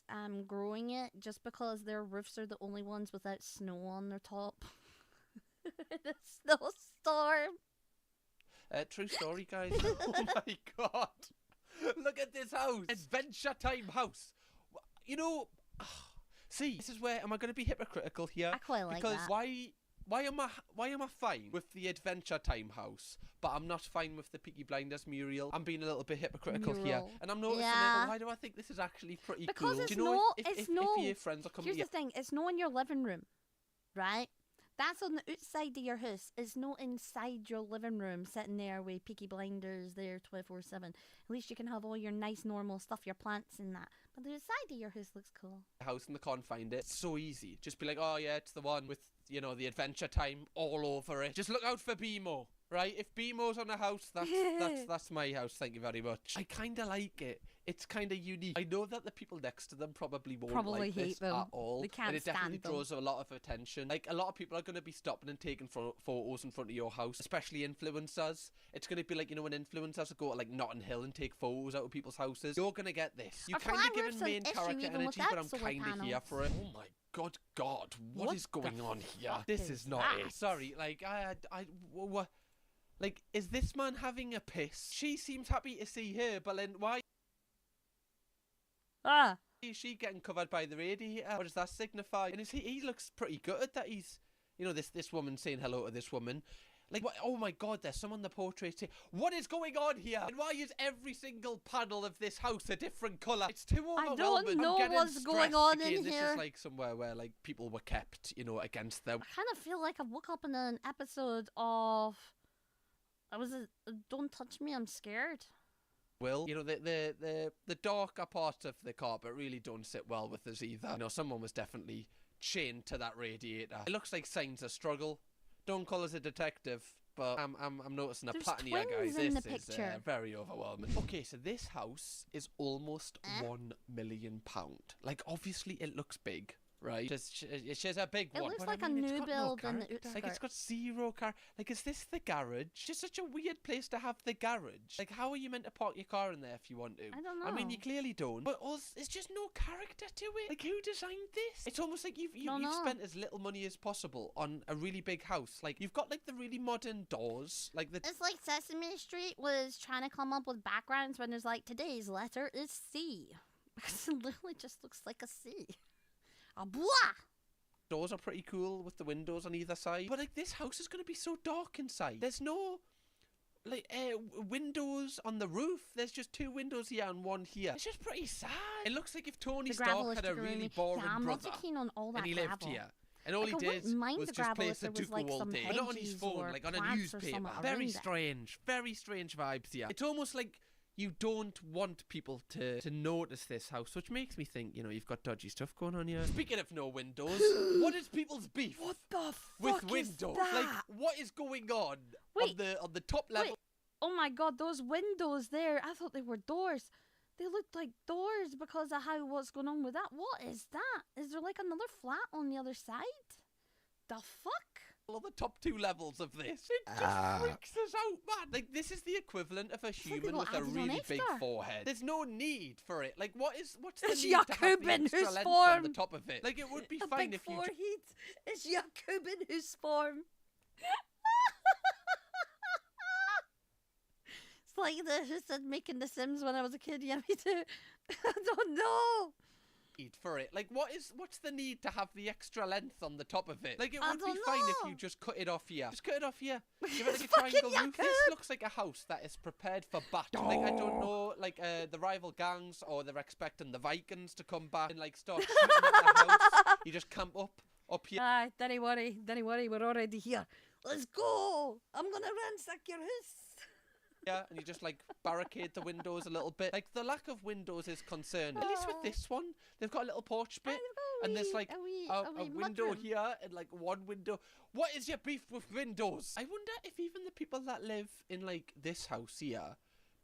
A: growing it just because their roofs are the only ones without snow on their top. The snowstorm.
J: True story, guys. Oh my God. Look at this house. Adventure Time house. You know, see, this is where, am I going to be hypocritical here?
A: I quite like
J: because
A: that.
J: Why am I fine with the Adventure Time house, but I'm not fine with the Peaky Blinders mural? I'm being a little bit hypocritical here, and I'm noticing it. Why do I think this is actually pretty cool?
A: Because
J: do you know if your friends are coming?
A: Here's the thing: it's not in your living room, right? That's on the outside of your house. It's not inside your living room, sitting there with Peaky Blinders there 24/7. At least you can have all your nice normal stuff, your plants and that. But the outside of your house looks cool.
J: House and they can't find it. It's so easy. Just be like, oh yeah, it's the one with, you know, the Adventure Time all over it. Just look out for BMO, right? If BMO's on a house, that's my house. Thank you very much. I kind of like it. it's kind of unique. I know that the people next to them probably won't
A: Probably
J: like
A: hate
J: this
A: them.
J: at all.
A: They can't
J: and it definitely
A: stand them.
J: draws a lot of attention. Like, a lot of people are going to be stopping and taking photos in front of your house, especially influencers. It's going to be like, you know, when influencers go to like Notting Hill and take photos out of people's houses. You're going to get this. You
A: Our
J: kind
A: flat
J: of giving
A: roof's an
J: main
A: issue
J: character
A: even
J: energy,
A: without
J: but I'm
A: solar
J: kind of here
A: panels.
J: for it. Oh my God, what is going on here?
A: fuck
J: This
A: is
J: is not
A: that?
J: it. Sorry, like, what? Like, is this man having a piss? She seems happy to see her, but then why is she getting covered by the radiator? What does that signify? And he looks pretty gutted that he's, you know, this woman saying hello to this woman. Like, what? Oh my God, there's someone in the portrait saying, what is going on here? And why is every single panel of this house a different colour? It's too overwhelming.
A: don't know
J: I'm getting
A: what's going
J: stressed.
A: on
J: Again,
A: in
J: this
A: here.
J: is like somewhere where like people were kept, you know, against them.
A: I kind of feel like I woke up in an episode of... Was it Don't Touch Me, I'm Scared?
J: Will, you know, the darker part of the carpet really don't sit well with us either. You know, someone was definitely chained to that radiator. It looks like signs of struggle. Don't call us a detective, but I'm noticing a
A: There's
J: pattern here, guys.
A: twins in
J: This
A: the
J: is
A: picture.
J: very overwhelming. Okay, so this house is almost £1 million. Like, obviously it looks big, right? She's a big
A: It
J: one.
A: looks
J: but
A: like
J: I mean,
A: a
J: it's
A: new
J: got no
A: build in the
J: character. Like, it's got zero car. Like, is this the garage? Just such a weird place to have the garage. Like, how are you meant to park your car in there if you want to?
A: I don't know.
J: I mean, you clearly don't. But also, there's just no character to it. Like, who designed this? It's almost like you've spent as little money as possible on a really big house. Like, you've got like the really modern doors. Like the.
A: It's like Sesame Street was trying to come up with backgrounds when there's like, today's letter is C. Because it literally just looks like a C. A blah!
J: Doors are pretty cool with the windows on either side. But like, this house is going to be so dark inside. There's no like windows on the roof. There's just 2 windows here and 1 here. It's just pretty sad. It looks like if Tony Stark had a really boring
A: I'm
J: brother
A: not so keen on all that
J: and he
A: gravel.
J: lived here. And all
A: Like,
J: he
A: I
J: did
A: wouldn't mind
J: was
A: the
J: just
A: gravel
J: play
A: if there was,
J: Sudoku
A: like,
J: all
A: some
J: day. But not on his
A: hedges
J: phone,
A: or
J: like on a
A: plants or
J: newspaper.
A: something
J: Very
A: around it.
J: strange vibes here. It's almost like you don't want people to notice this house, which makes me think, you know, you've got dodgy stuff going on here. Speaking of no windows, what is people's beef?
A: What the
J: with
A: fuck
J: windows?
A: is that?
J: Like, what is going on on the top level?
A: Wait. Oh my God, those windows there, I thought they were doors. They looked like doors because of what's going on with that. What is that? Is there like another flat on the other side? The fuck?
J: On the top 2 levels of this. It just freaks us out, man. Like, this is the equivalent of a human with a really big forehead. There's no need for it. Like, what's the
A: It's
J: need to have the
A: Jakubin
J: extra
A: who's
J: length on the
A: formed.
J: top of it? Like, it would be
A: A
J: fine
A: big
J: if you...
A: forehead. It's Jakubin who's form. It's like who said making The Sims when I was a kid. Yeah, me too. I don't know.
J: For it. Like, what's the need to have the extra length on the top of it? Like, it
A: I
J: would be
A: don't
J: fine if
A: know.
J: you just cut it off here. Just cut it off here. Give it like a
A: It's fucking
J: triangle roof. This
A: Jakub.
J: looks like a house that is prepared for battle. Like, I don't know, like, the rival gangs, or they're expecting the Vikings to come back and, like, start shooting at the house. You just camp up here.
A: Aye, don't worry, we're already here. Let's go. I'm gonna ransack your house.
J: Yeah, and you just like barricade the windows a little bit. Like, the lack of windows is concerning. At least with this one, they've got a little porch bit, and there's like a window
A: mudroom.
J: here and like 1 window. What is your beef with windows? I wonder if even the people that live in like this house here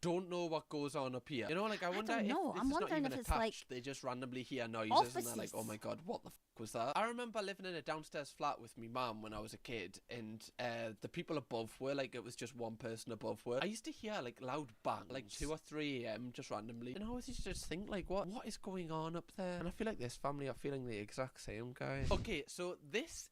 J: don't know what goes on up here. You know, like, I wonder
A: don't
J: if
A: know.
J: this
A: I'm
J: is not
A: wondering
J: even
A: if it's,
J: attached.
A: like,
J: They just randomly hear noises and they're like, oh my God, what the fuck was that? I remember living in a downstairs flat with me mum when I was a kid, and the people above were like, it was just one person above were. I used to hear like loud bangs, like 2 or 3 a.m. just randomly, and I always used to just think like, what is going on up there? And I feel like this family are feeling the exact same, guys. Okay, so this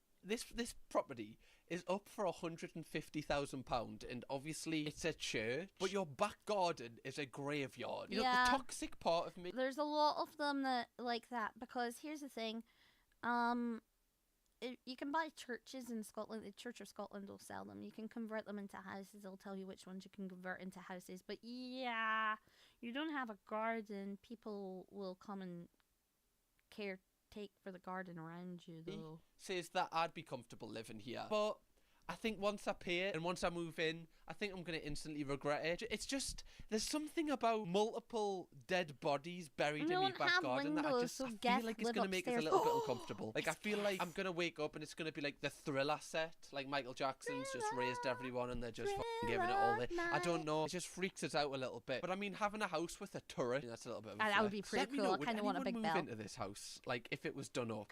J: property is up for £150,000, and obviously it's a church, but your back garden is a graveyard. You know, the toxic part of me.
A: There's a lot of them that like that, because here's the thing, you can buy churches in Scotland. The Church of Scotland will sell them. You can convert them into houses. They'll tell you which ones you can convert into houses. But yeah, you don't have a garden. People will come and take for the garden around you, though.
J: Says that I'd be comfortable living here, but I think once I pay it and once I move in, I think I'm going to instantly regret it. It's just, there's something about multiple dead bodies buried in my back garden that I feel like it's going to make us a little bit uncomfortable. Like, I feel like I'm going to wake up and it's going to be like the Thriller set. Like, Michael Jackson's just raised everyone and they're just fucking giving it all the... I don't know. It just freaks us out a little bit. But I mean, having a house with a turret, that's a little bit of a
A: That would be pretty cool. I kind of want a big
J: move
A: bell.
J: into this house, like, if it was done up.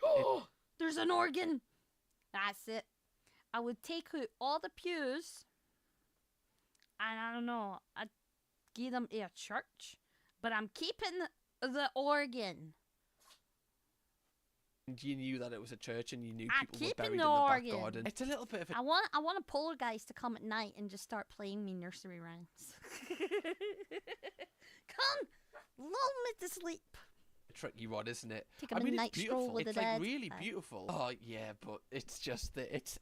A: There's an organ. That's it. I would take out all the pews, and I don't know, I'd give them to a church, but I'm keeping the organ.
J: You knew that it was a church, and you knew
A: I'm
J: people were
A: keeping
J: buried
A: the
J: in the back
A: organ.
J: garden. It's a little bit of a...
A: I want a poltergeist to come at night and just start playing me nursery rhymes. Come, lull me to sleep.
J: Tricky one, isn't it?
A: Take a midnight stroll with
J: it's
A: the
J: like
A: dead.
J: really beautiful. Oh yeah, but it's just the it's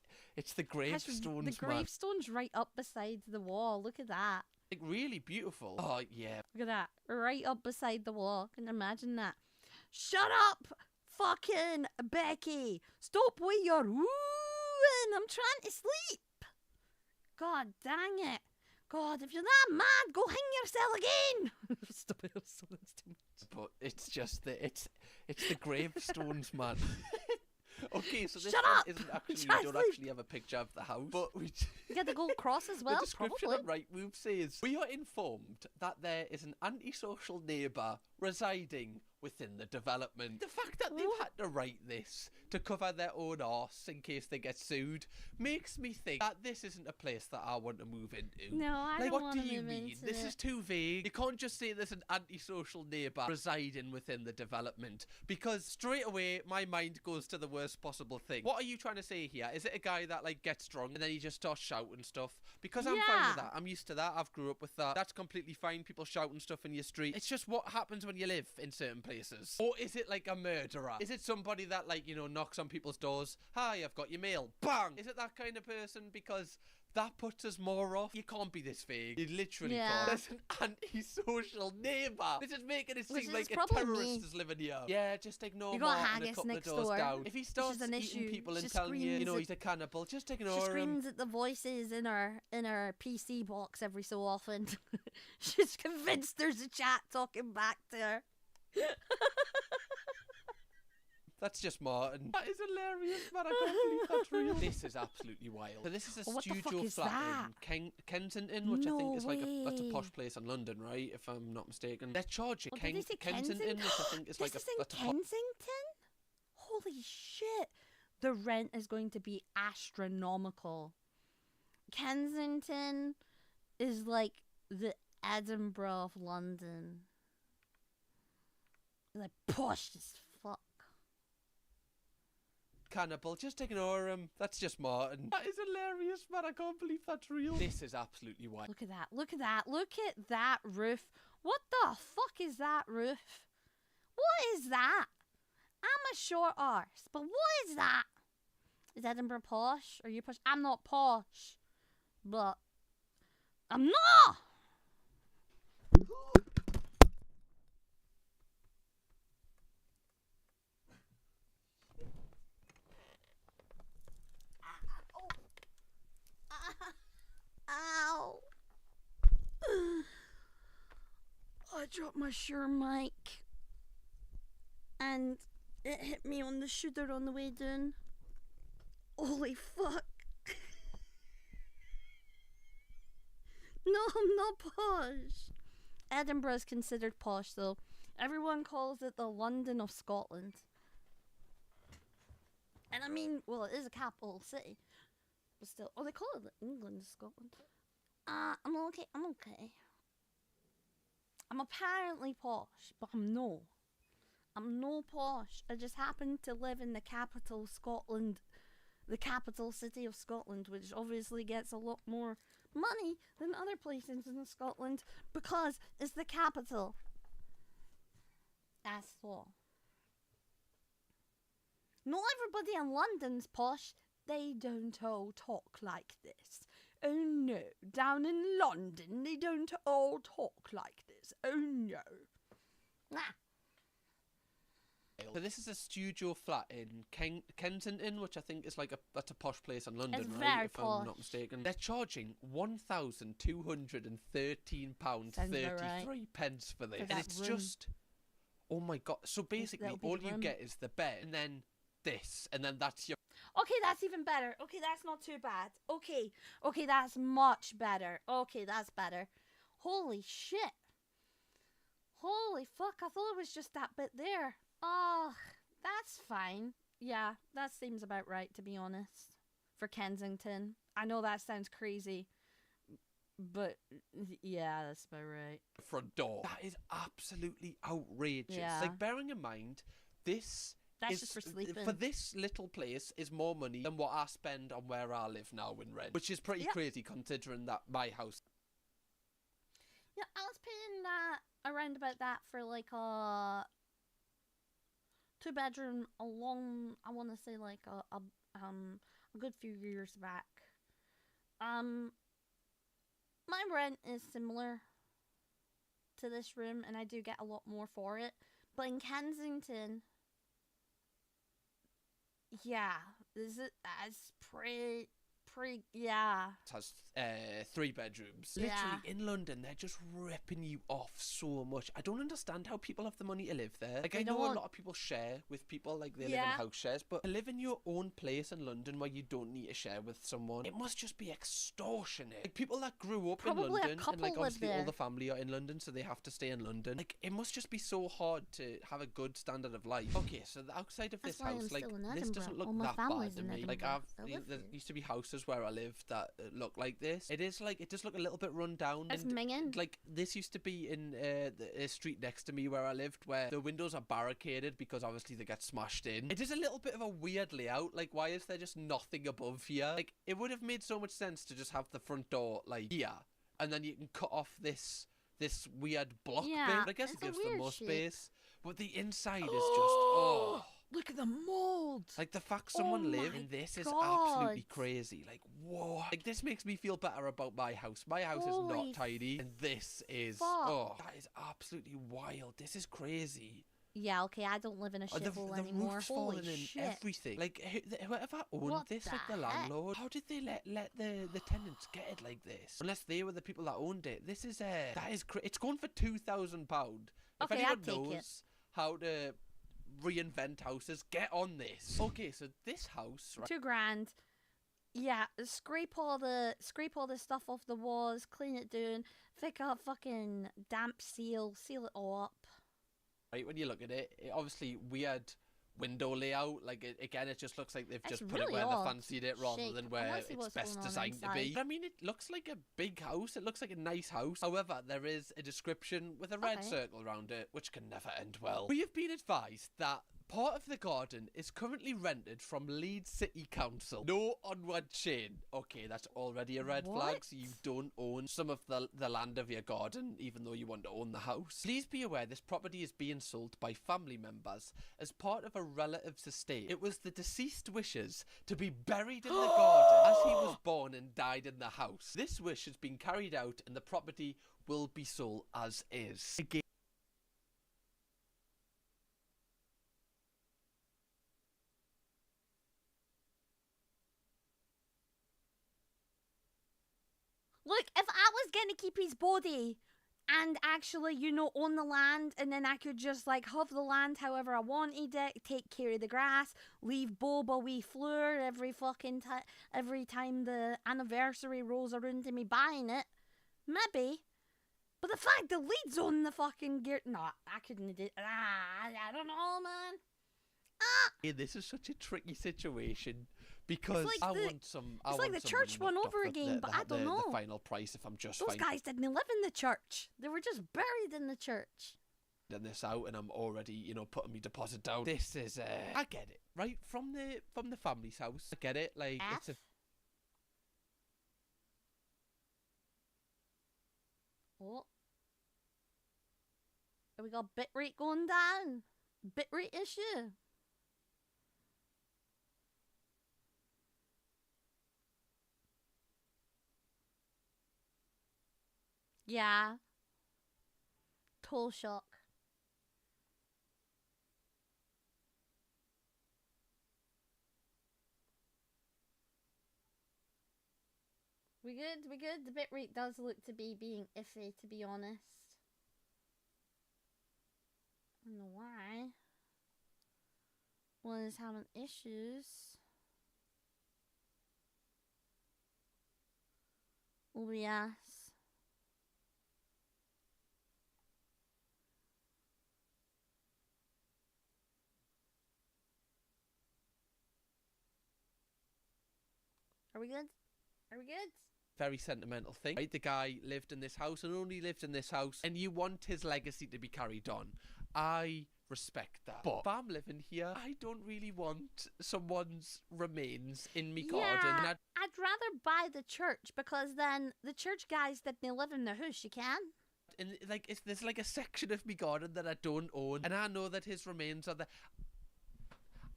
J: the gravestones.
A: The gravestone's right up beside the wall. Look at that.
J: Like really beautiful. Oh yeah.
A: Look at that. Right up beside the wall. Can you imagine that? Shut up, fucking Becky. Stop with your wooing. I'm trying to sleep. God dang it. God, if you're that mad, go hang yourself again. Stop it. That's too much.
J: But it's just it's the gravestones, man. Okay, so this
A: Shut
J: one
A: up!
J: isn't actually, we don't actually have a picture of the house, but we...
A: You get the gold cross as well,
J: The description
A: probably.
J: on Rightmove says, we are informed that there is an antisocial neighbour residing within the development. The fact that they've had to write this to cover their own arse in case they get sued makes me think that this isn't a place that I want to move into.
A: No, I
J: like,
A: don't
J: what do
A: want to
J: you
A: move
J: mean?
A: into
J: This
A: it.
J: is too vague. You can't just say there's an antisocial neighbour residing within the development, because straight away my mind goes to the worst possible thing. What are you trying to say here? Is it a guy that like gets drunk and then he just starts shouting stuff? Because I'm fine with that. I'm used to that. I've grew up with that. That's completely fine. People shouting stuff in your street. It's just what happens when you live in certain places. Or is it like a murderer? Is it somebody that like, you know, knocks on people's doors? Hi, I've got your mail. Bang! Is it that kind of person? Because that puts us more off. You can't be this vague. You literally can't. There's an antisocial neighbour. This is making it seem like a terrorist is living here. Yeah, just ignore
A: You got
J: Martin a
A: haggis
J: couple of
A: next
J: doors
A: door.
J: down. If he starts
A: an
J: eating
A: issue.
J: people
A: She
J: and telling you, you know,
A: screams
J: he's a cannibal, just ignore
A: She
J: him.
A: screams at the voices in her PC box every so often. She's convinced there's a chat talking back to her.
J: That's just Martin. That is hilarious, man. I can't believe that's real. This is absolutely wild. So this is a
A: What the fuck
J: studio
A: is
J: flat
A: that?
J: in Kensington, which I think is like that's a
A: way.
J: posh place in London, right? If I'm not mistaken. They're charging
A: What, did they say
J: Kensington, which I think is like
A: This
J: a
A: is in
J: that's a
A: Kensington? Holy shit. The rent is going to be astronomical. Kensington is like the Edinburgh of London. Like posh as fuck.
J: cannibal. Just ignore him. That's just Martin. That is hilarious, man. I can't believe that's real. This is absolutely wild.
A: Look at that. Look at that. Look at that roof. What the fuck is that roof? What is that? I'm a short arse, but what is that? Is Edinburgh posh? Are you posh? I'm not posh, but I'm not. Ow. I dropped my Shure mic and it hit me on the shoulder on the way down. Holy fuck. No, I'm not posh. Edinburgh is considered posh though. Everyone calls it the London of Scotland. And I mean, well, it is a capital city. But still, oh, they call it the England of Scotland. I'm okay. I'm apparently posh, but I'm no posh. I just happen to live in the capital Scotland, the capital city of Scotland, which obviously gets a lot more money than other places in Scotland because it's the capital. That's all. Not everybody in London's posh. They don't all talk like this. Oh no, down in London they don't all talk like this. Oh no. Ah.
J: So this is a studio flat in Kensington, which I think is like that's a posh place in London,
A: It's
J: right?
A: very
J: If I'm not mistaken. They're charging £1,213.33 pence for this, and it's just, oh my god! So basically, all you get is the bed, and then this, and then that's your.
A: Okay, that's even better. Okay, that's not too bad. Okay, that's much better. Okay, that's better. Holy shit. Holy fuck, I thought it was just that bit there. Oh, that's fine. Yeah, that seems about right, to be honest. For Kensington. I know that sounds crazy, but yeah, that's about right.
J: Front door. That is absolutely outrageous.
A: Yeah.
J: Like, bearing in mind, this
A: That's just for sleeping.
J: For this little place is more money than what I spend on where I live now in rent, which is pretty crazy considering that my house.
A: Yeah, I was paying that around about that for like a 2-bedroom I want to say like a good few years back. My rent is similar to this room, and I do get a lot more for it. But in Kensington, yeah, that's pretty, yeah.
J: It has 3 bedrooms. Literally, in London, they're just ripping you off so much. I don't understand how people have the money to live there. Like, I know a lot of people share with people, like, they live in house shares, but to live in your own place in London where you don't need to share with someone, it must just be extortionate. Like, people that grew up in London, and, like, obviously all the family are in London, so they have to stay in London. Like, it must just be so hard to have a good standard of life. Okay, so the outside of this house, like, this doesn't look that bad to me. Like, there used to be houses where I lived that look like this. It does look a little bit run down.
A: It's minging.
J: Like, this used to be in the street next to me where I lived, where the windows are barricaded because obviously they get smashed in. It is a little bit of a weird layout. Like, why is there just nothing above here? Like, it would have made so much sense to just have the front door like here, and then you can cut off this weird block bit. I guess it gives them more space, but the inside is just
A: look at the mold.
J: Like, the fact someone lived in this is absolutely crazy. Like, whoa. Like, this makes me feel better about my house. My house is not tidy, and this is, that is absolutely wild. This is crazy.
A: Yeah, okay, I don't live in a shithole anymore.
J: The roof's
A: Holy
J: falling
A: shit.
J: in, everything. Like, whoever owned this, like the landlord, how did they let the tenants get it like this? Unless they were the people that owned it. This is, it's going for £2,000. If anyone knows how to reinvent houses, get on this. Okay, so this house, right?
A: $2,000. Yeah, scrape all the stuff off the walls, clean it down, pick up fucking damp seal it all up.
J: Right, when you look at it, obviously weird window layout. Like, it just looks like they've just put it where they fancied it rather than where it's best designed to be. But I mean, it looks like a big house. It looks like a nice house. However, there is a description with a red circle around it, which can never end well. We have been advised that part of the garden is currently rented from Leeds City Council. No onward chain. Okay, that's already a red flag, so you don't own some of the land of your garden, even though you want to own the house. Please be aware this property is being sold by family members as part of a relative's estate. It was the deceased wishes to be buried in the garden as he was born and died in the house. This wish has been carried out and the property will be sold as is. Again,
A: Look, if I was going to keep his body and actually, own the land, and then I could just, like, have the land however I wanted it, take care of the grass, leave Bob a wee floor every time the anniversary rolls around to me buying it, maybe. But the fact the Leeds on the fucking gear, no, I couldn't do it. I don't know, man.
J: This is such a tricky situation. Because I want some.
A: It's like the church one over again, but I don't know.
J: The final price, if I'm just
A: those guys didn't live in the church; they were just buried in the church.
J: Then this out, and I'm already, putting my deposit down. This is, I get it, right from the family's house. I get it, like it's a.
A: Oh, we got bitrate going down. Bitrate issue. Yeah. Total shock. We good? We good? The bitrate does look to be being iffy, to be honest. I don't know why. One is having issues. OBS. Are we good? Are we good?
J: Very sentimental thing, right? The guy lived in this house and only lived in this house, and you want his legacy to be carried on. I respect that. But if I'm living here, I don't really want someone's remains in me garden.
A: Yeah, I'd rather buy the church, because then the church guys that they live in the house, you can.
J: And like, there's like a section of me garden that I don't own, and I know that his remains are there.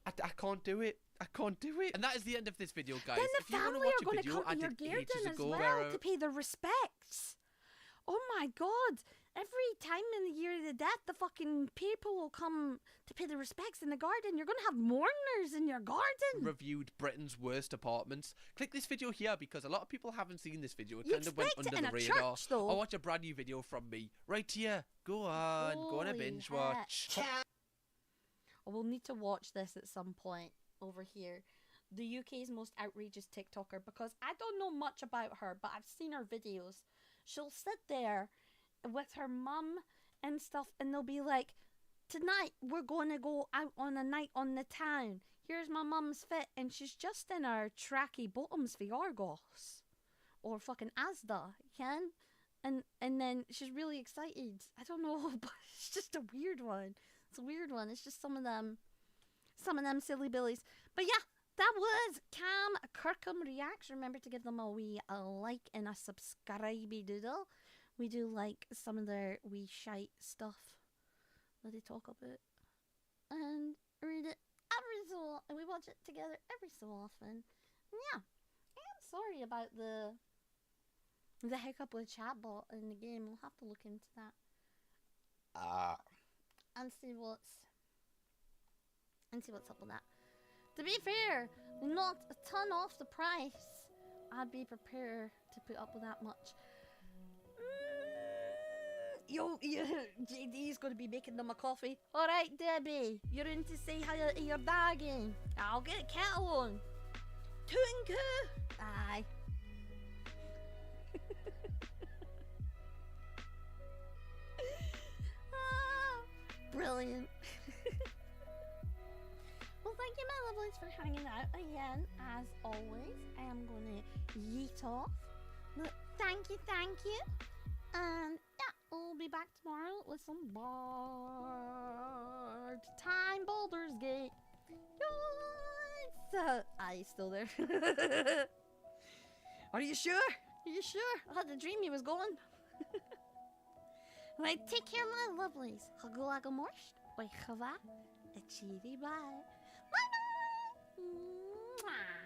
J: I can't do it. I can't do it. And that is the end of this video, guys.
A: Then the
J: if you
A: family
J: want
A: are
J: to
A: going
J: watch
A: to
J: a video
A: come to your
J: I did
A: garden
J: ages
A: as
J: ago
A: well to pay their respects. Oh my god. Every time in the year of the death, the fucking people will come to pay their respects in the garden. You're going to have mourners in your garden.
J: Reviewed Britain's worst apartments. Click this video here because a lot of people haven't seen this video. It
A: You
J: kind of went
A: expect it
J: under
A: in
J: the
A: a
J: radar.
A: church, though.
J: I'll watch a brand new video from me right here. Go on a
A: Holy
J: binge
A: heck.
J: watch.
A: We'll need to watch this at some point over here. The UK's most outrageous TikToker, because I don't know much about her, but I've seen her videos. She'll sit there with her mum and stuff, and they'll be like, tonight we're going to go out on a night on the town. Here's my mum's fit, and she's just in her tracky bottoms for Argos. Or fucking Asda, you can? And then she's really excited. I don't know, but it's just a weird one. It's a weird one. It's just some of them silly billies. But yeah, that was Cam Kirkham Reacts. Remember to give them a wee like and a subscribe doodle. We do like some of their wee shite stuff that they talk about. And read it every so often. And we watch it together every so often. Yeah. I'm sorry about the hiccup with chatbot in the game. We'll have to look into that. And see what's up with that. To be fair, not a ton off the price. I'd be prepared to put up with that much. JD's going to be making them a coffee. Alright, Debbie, you're in to say hi to your dagging. I'll get a kettle on. Toot and coo. Aye. Brilliant. Well, thank you, my lovelies, for hanging out again. As always, I am going to yeet off. But thank you. And yeah, we'll be back tomorrow with some board time Baldur's Gate. Yes! Are you still there? Are you sure? Are you sure? I had a dream he was gone. Right, take care, my lovelies. Hagulagamorsht, oichava, a cheery bye. Bye bye! Mwah.